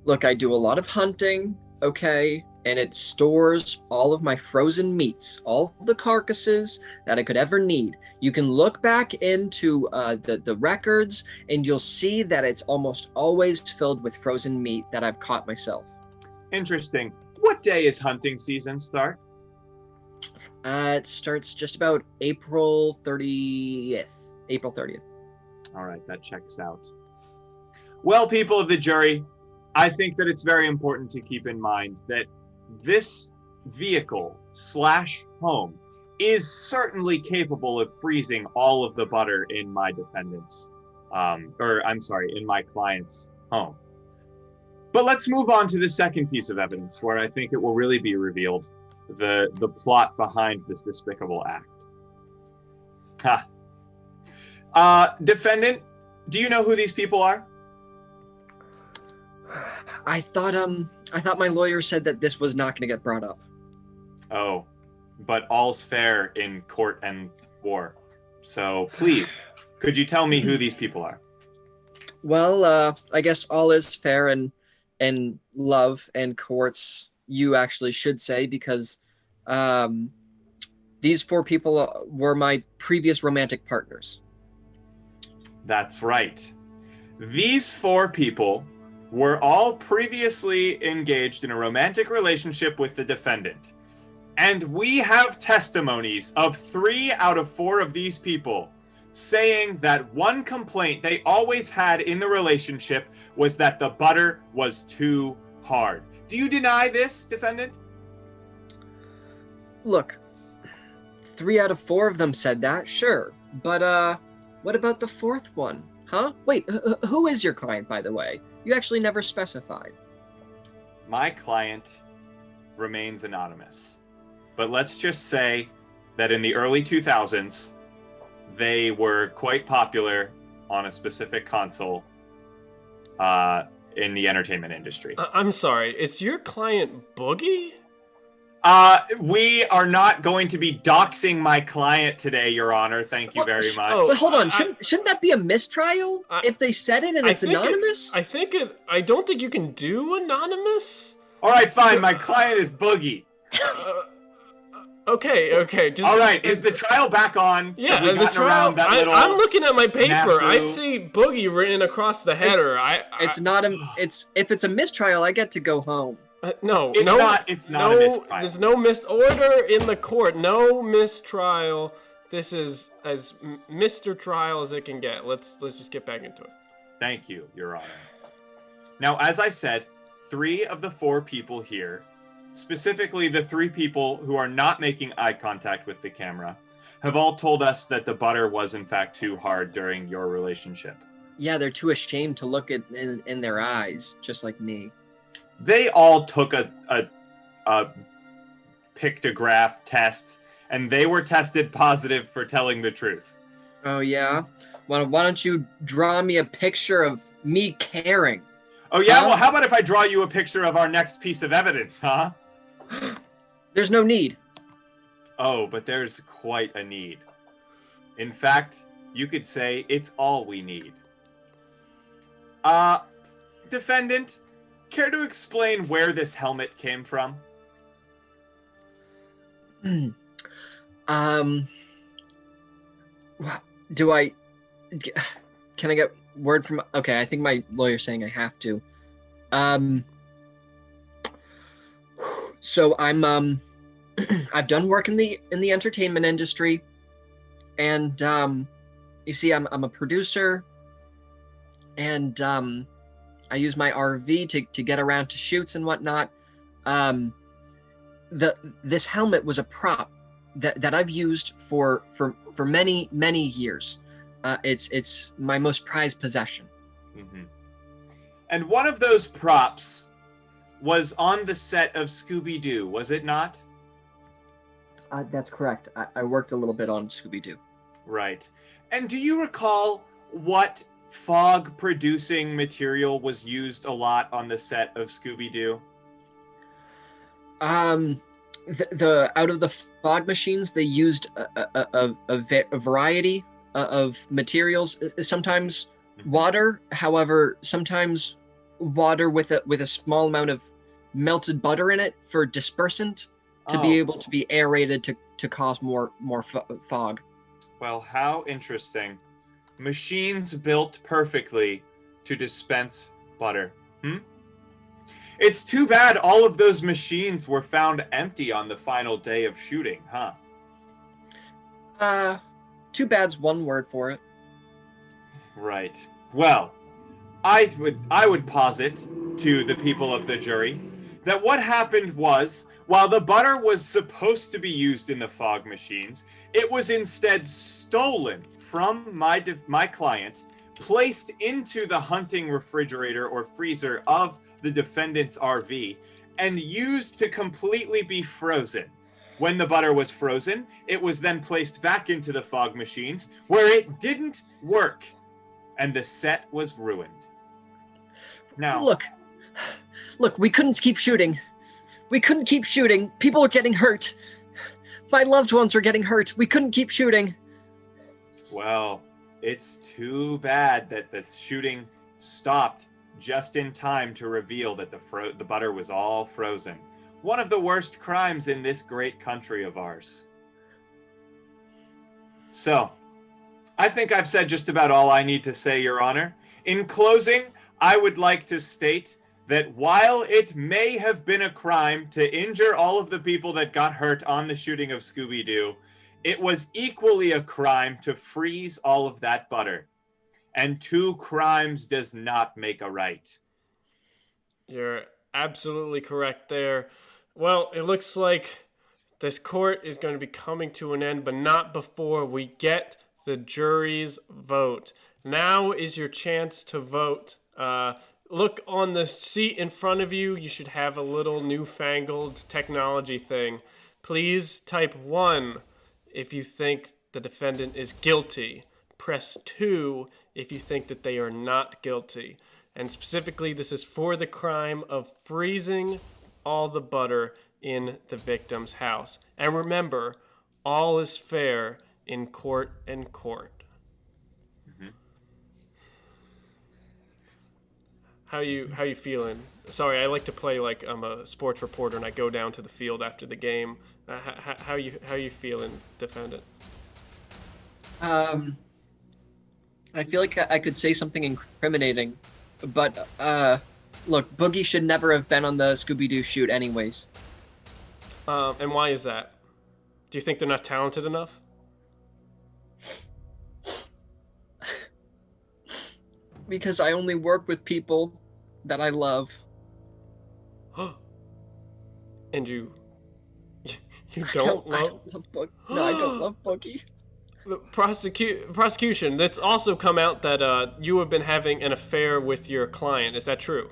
S8: Look, I do a lot of hunting, okay? And it stores all of my frozen meats, all of the carcasses that I could ever need. You can look back into the records and you'll see that it's almost always filled with frozen meat that I've caught myself.
S6: Interesting. What day is hunting season start?
S8: It starts just about April 30th. April 30th.
S6: All right, that checks out. Well, people of the jury, I think that it's very important to keep in mind that this vehicle / home is certainly capable of freezing all of the butter in my defendant's, in my client's home. But let's move on to the second piece of evidence where I think it will really be revealed the plot behind this despicable act. Defendant, do you know who these people are?
S8: I thought my lawyer said that this was not going to get brought up.
S6: Oh, but all's fair in court and war. So please, could you tell me who these people are?
S8: Well, I guess all is fair in love and courts, you actually should say, because these 4 people were my previous romantic partners.
S6: That's right. These 4 people were all previously engaged in a romantic relationship with the defendant. And we have testimonies of 3 out of 4 of these people saying that one complaint they always had in the relationship was that the butter was too hard. Do you deny this, defendant?
S8: Look, 3 out of 4 of them said that, sure. But what about the 4th one? Huh? Wait, who is your client, by the way? You actually never specified.
S6: My client remains anonymous. But let's just say that in the early 2000s, they were quite popular on a specific console, in the entertainment industry.
S7: I'm sorry, is your client Boogie?
S6: We are not going to be doxing my client today, Your Honor. Thank you very much.
S7: Oh,
S8: But hold on, shouldn't that be a mistrial if they said it and it's anonymous?
S7: I don't think you can do anonymous.
S6: All right, fine. My client is Boogie.
S7: Okay.
S6: All right, is the trial back on?
S7: Yeah,
S6: Have we
S7: the
S6: gotten
S7: trial.
S6: around that little
S7: I'm looking at my paper.
S6: snafu?
S7: I see Boogie written across the header.
S8: It's not a. If it's a mistrial, I get to go home.
S7: No,
S6: It's
S7: no,
S6: not a mistrial.
S7: There's no misorder in the court. No mistrial. This is as Mr. Trial as it can get. Let's just get back into it.
S6: Thank you, Your Honor. Now, as I said, 3 of the 4 people here, specifically the 3 people who are not making eye contact with the camera, have all told us that the butter was in fact too hard during your relationship.
S8: Yeah, they're too ashamed to look in their eyes, just like me.
S6: They all took a pictograph test, and they were tested positive for telling the truth.
S8: Oh yeah? Why don't you draw me a picture of me caring?
S6: Oh yeah?
S8: Huh?
S6: Well, how about if I draw you a picture of our next piece of evidence, huh?
S8: There's no need.
S6: Oh, but there's quite a need. In fact, you could say it's all we need. Defendant, care to explain where this helmet came from?
S8: Can I get word from? Okay, I think my lawyer's saying I have to. So I'm I've done work in the entertainment industry, and you see, I'm a producer, and I use my RV to get around to shoots and whatnot. This helmet was a prop that I've used for many years. It's my most prized possession.
S6: Mm-hmm. And one of those props was on the set of Scooby-Doo, was it not?
S8: That's correct. I worked a little bit on Scooby-Doo.
S6: Right. And do you recall what fog-producing material was used a lot on the set of Scooby-Doo?
S8: The out of the fog machines, they used a variety of materials. Sometimes water, however, sometimes water with a small amount of melted butter in it for dispersant to be able to be aerated to cause more fog.
S6: Well, how interesting. Machines built perfectly to dispense butter. It's too bad all of those machines were found empty on the final day of shooting, huh?
S8: Too bad's one word for it.
S6: Right. Well, I would posit to the people of the jury that what happened was, while the butter was supposed to be used in the fog machines, it was instead stolen from my client, placed into the hunting refrigerator or freezer of the defendant's RV, and used to completely be frozen. When the butter was frozen, it was then placed back into the fog machines, where it didn't work, and the set was ruined. Now,
S8: look, we couldn't keep shooting. People were getting hurt. My loved ones were getting hurt. We couldn't keep shooting.
S6: well, it's too bad that the shooting stopped just in time to reveal that the butter was all frozen. One of the worst crimes in this great country of ours. So, I think I've said just about all I need to say, Your Honor. In closing, I would like to state that while it may have been a crime to injure all of the people that got hurt on the shooting of Scooby-Doo, it was equally a crime to freeze all of that butter. And 2 crimes does not make a right.
S7: You're absolutely correct there. Well, it looks like this court is going to be coming to an end, but not before we get the jury's vote. Now is your chance to vote. Look on the seat in front of you. You should have a little newfangled technology thing. Please type 1 if you think the defendant is guilty. Press 2 if you think that they are not guilty. And specifically, this is for the crime of freezing all the butter in the victim's house. And remember, all is fair in court and court. How you feeling? Sorry, I like to play like I'm a sports reporter and I go down to the field after the game. How you feeling, defendant?
S8: I feel like I could say something incriminating, but look, Boogie should never have been on the Scooby-Doo shoot anyways.
S7: And why is that? Do you think they're not talented enough?
S8: Because I only work with people that I love.
S7: And you don't love?
S8: I don't love Boogie. No, I don't love Boogie.
S7: The prosecution. That's also come out that you have been having an affair with your client. Is that true?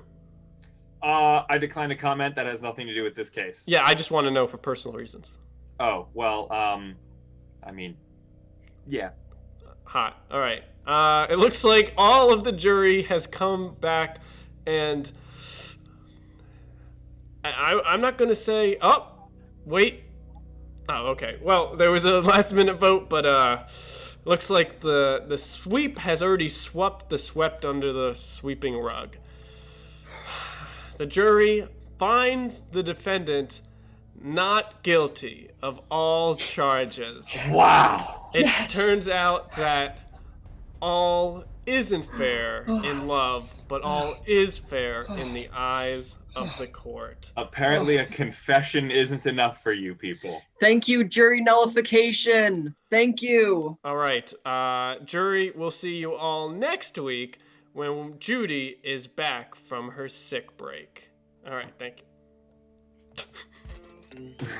S6: I decline to comment. That has nothing to do with this case.
S7: Yeah, I just want to know for personal reasons.
S6: Oh, well, I mean, yeah.
S7: Hot. All right. It looks like all of the jury has come back, and I'm not going to say, oh, wait. Oh, okay. Well, there was a last-minute vote, but looks like the sweep has already swept under the sweeping rug. The jury finds the defendant not guilty of all charges.
S6: Wow.
S7: It turns out that all isn't fair in love, but all is fair in the eyes of the court.
S6: Apparently a confession isn't enough for you people.
S8: Thank you, jury nullification. Thank you.
S7: All right, jury, we'll see you all next week when Judy is back from her sick break. All right, thank you.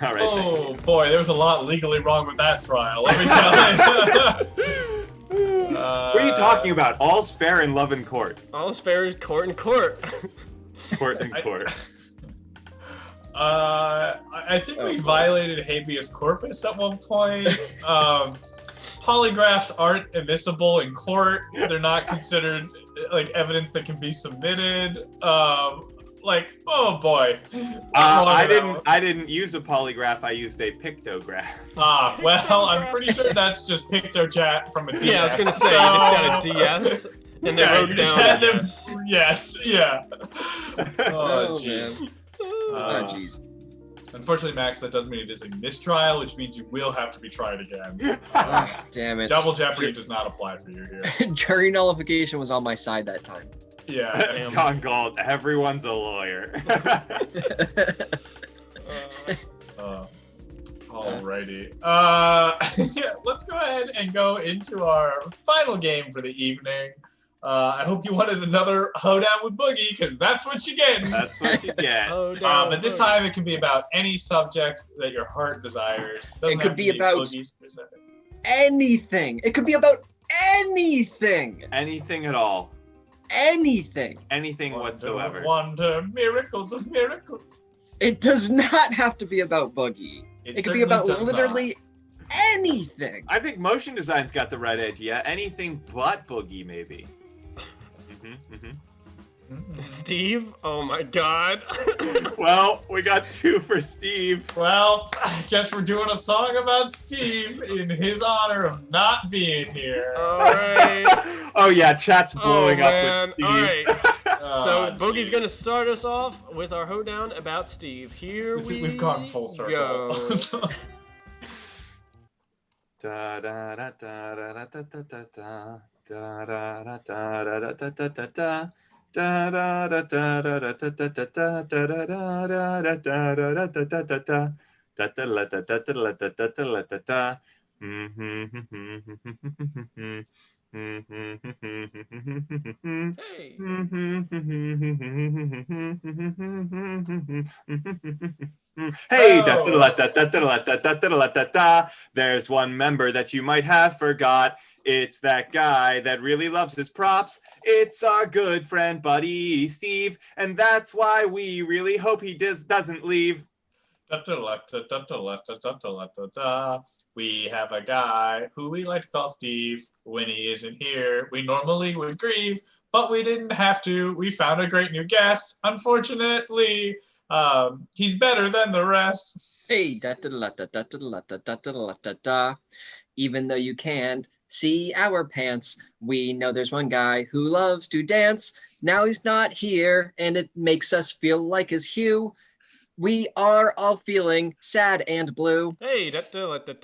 S6: All right.
S5: Oh boy, there was a lot legally wrong with that trial. Let me tell you.
S6: What are you talking about? All's fair in love and court.
S7: All's fair in court and court.
S6: Court and court.
S5: I think we violated habeas corpus at one point. Polygraphs aren't admissible in court. They're not considered like evidence that can be submitted. Like, oh boy.
S6: I didn't use a polygraph. I used a pictograph.
S5: Well, I'm pretty sure that's just PictoChat from a DS.
S7: Yeah, I was gonna say, you just got a DS, and they wrote down a yes.
S5: Yes, yeah. Oh, jeez.
S8: Oh, jeez.
S5: Unfortunately, Max, that does mean it is a mistrial, which means you will have to be tried again.
S8: Damn it.
S5: Double jeopardy does not apply for you here.
S8: Jury nullification was on my side that time.
S5: Yeah.
S6: John Galt, everyone's a lawyer.
S5: Alrighty. Yeah, let's go ahead and go into our final game for the evening. I hope you wanted another Hoedown with Boogie, because that's what you get.
S6: That's what you get.
S5: But this time it can be about any subject that your heart desires.
S8: It could be about
S5: Boogie specific.
S8: Anything. It could be about anything.
S6: Anything at all.
S8: Anything.
S6: Anything whatsoever.
S5: Wonder, miracles of miracles.
S8: It does not have to be about Boogie. It could be about literally anything.
S6: I think motion design's got the right idea. Anything but Boogie, maybe.
S7: Steve? Oh my god.
S6: Well, we got 2 for Steve.
S5: Well, I guess we're doing a song about Steve in his honor of not being here.
S7: Alright.
S6: Oh yeah, chat's blowing up with Steve.
S7: Alright. So Boogie's
S5: jeez.
S7: gonna start us off with our hoedown about Steve. Here
S5: We've gone full circle.
S7: Go.
S6: Da da da da da da da da da da da da da da da. Da da da da da da da da da da da da da da. Hey, there's one member that you might have forgot. It's that guy that really loves his props. It's our good friend, buddy Steve, and that's why we really hope he doesn't leave. We have a guy who we like to call Steve. When he isn't here, we normally would grieve,
S5: but we didn't have to. We found a great new guest. Unfortunately, he's better than the rest.
S8: Hey, da da da da da da da da da da da. Even though you can't see our pants, we know there's one guy who loves to dance. Now he's not here, and it makes us feel like his hue. We are all feeling sad and blue.
S7: Hey, Boogie,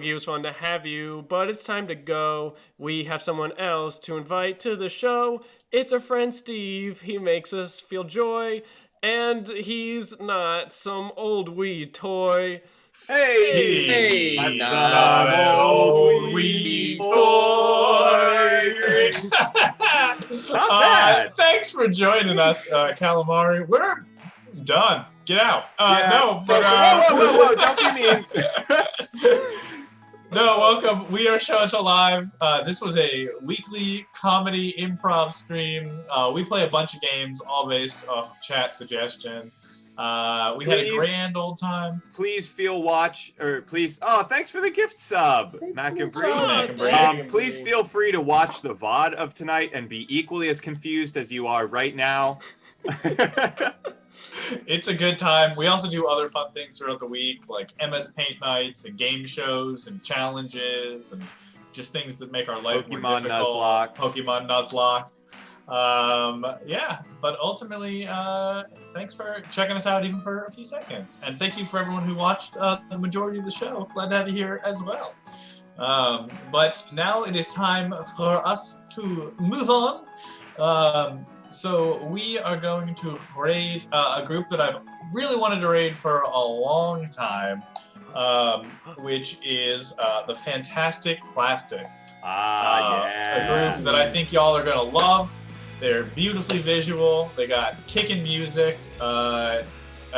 S7: it was fun to have you, but it's time to go. We have someone else to invite to the show. It's our friend Steve. He makes us feel joy, and he's not some old weed toy.
S6: Hey,
S8: Hey,
S6: that's
S8: not
S6: an old
S5: wee
S6: wee toy. Not bad.
S5: Thanks for joining us, Calamari. We're done. Get out.
S6: Yeah.
S5: No,
S6: So-
S5: but
S6: whoa, don't be mean.
S5: No, welcome. We are Show It to Live. This was a weekly comedy improv stream. We play a bunch of games, all based off of chat suggestion. We had a
S6: Please.
S5: grand old time.
S6: Please please. Oh, thanks for the gift sub, Mac and Bree.
S5: Mac and Bree.
S6: Please feel free to watch the VOD of tonight and be equally as confused as you are right now.
S5: It's a good time. We also do other fun things throughout the week, like MS Paint nights and game shows and challenges and just things that make our life more
S6: Pokemon
S5: difficult.
S6: Nuzlocke.
S5: Pokemon Nuzlocke. Yeah, but ultimately, thanks for checking us out even for a few seconds. And thank you for everyone who watched the majority of the show. Glad to have you here as well. But now it is time for us to move on. So we are going to raid a group that I've really wanted to raid for a long time, which is the Fantastic Plastics.
S6: Yeah.
S5: A group that I think y'all are gonna love. They're beautifully visual. They got kickin' music. I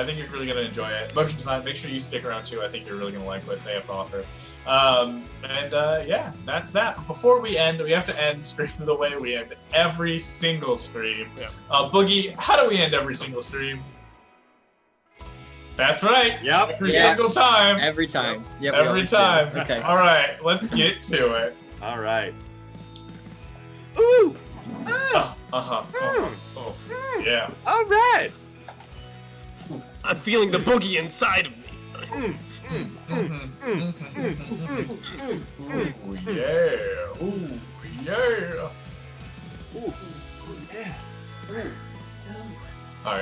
S5: think you're really gonna enjoy it. Motion design. Make sure you stick around too. I think you're really gonna like what they have to offer. Yeah, that's that. Before we end, we have to end stream the way we end every single stream.
S7: Yeah.
S5: Boogie, how do we end every single stream? That's right.
S6: Yep.
S5: Every
S8: Yeah.
S5: single time.
S8: Every time. Yep, we
S5: Every
S8: always do.
S5: time.
S8: Okay.
S5: All right, let's get to it.
S6: All right. Ooh.
S5: Oh, yeah.
S6: All right.
S7: I'm feeling the boogie inside of me.
S5: Ooh, yeah. Ooh, yeah.
S6: Ooh. Yeah.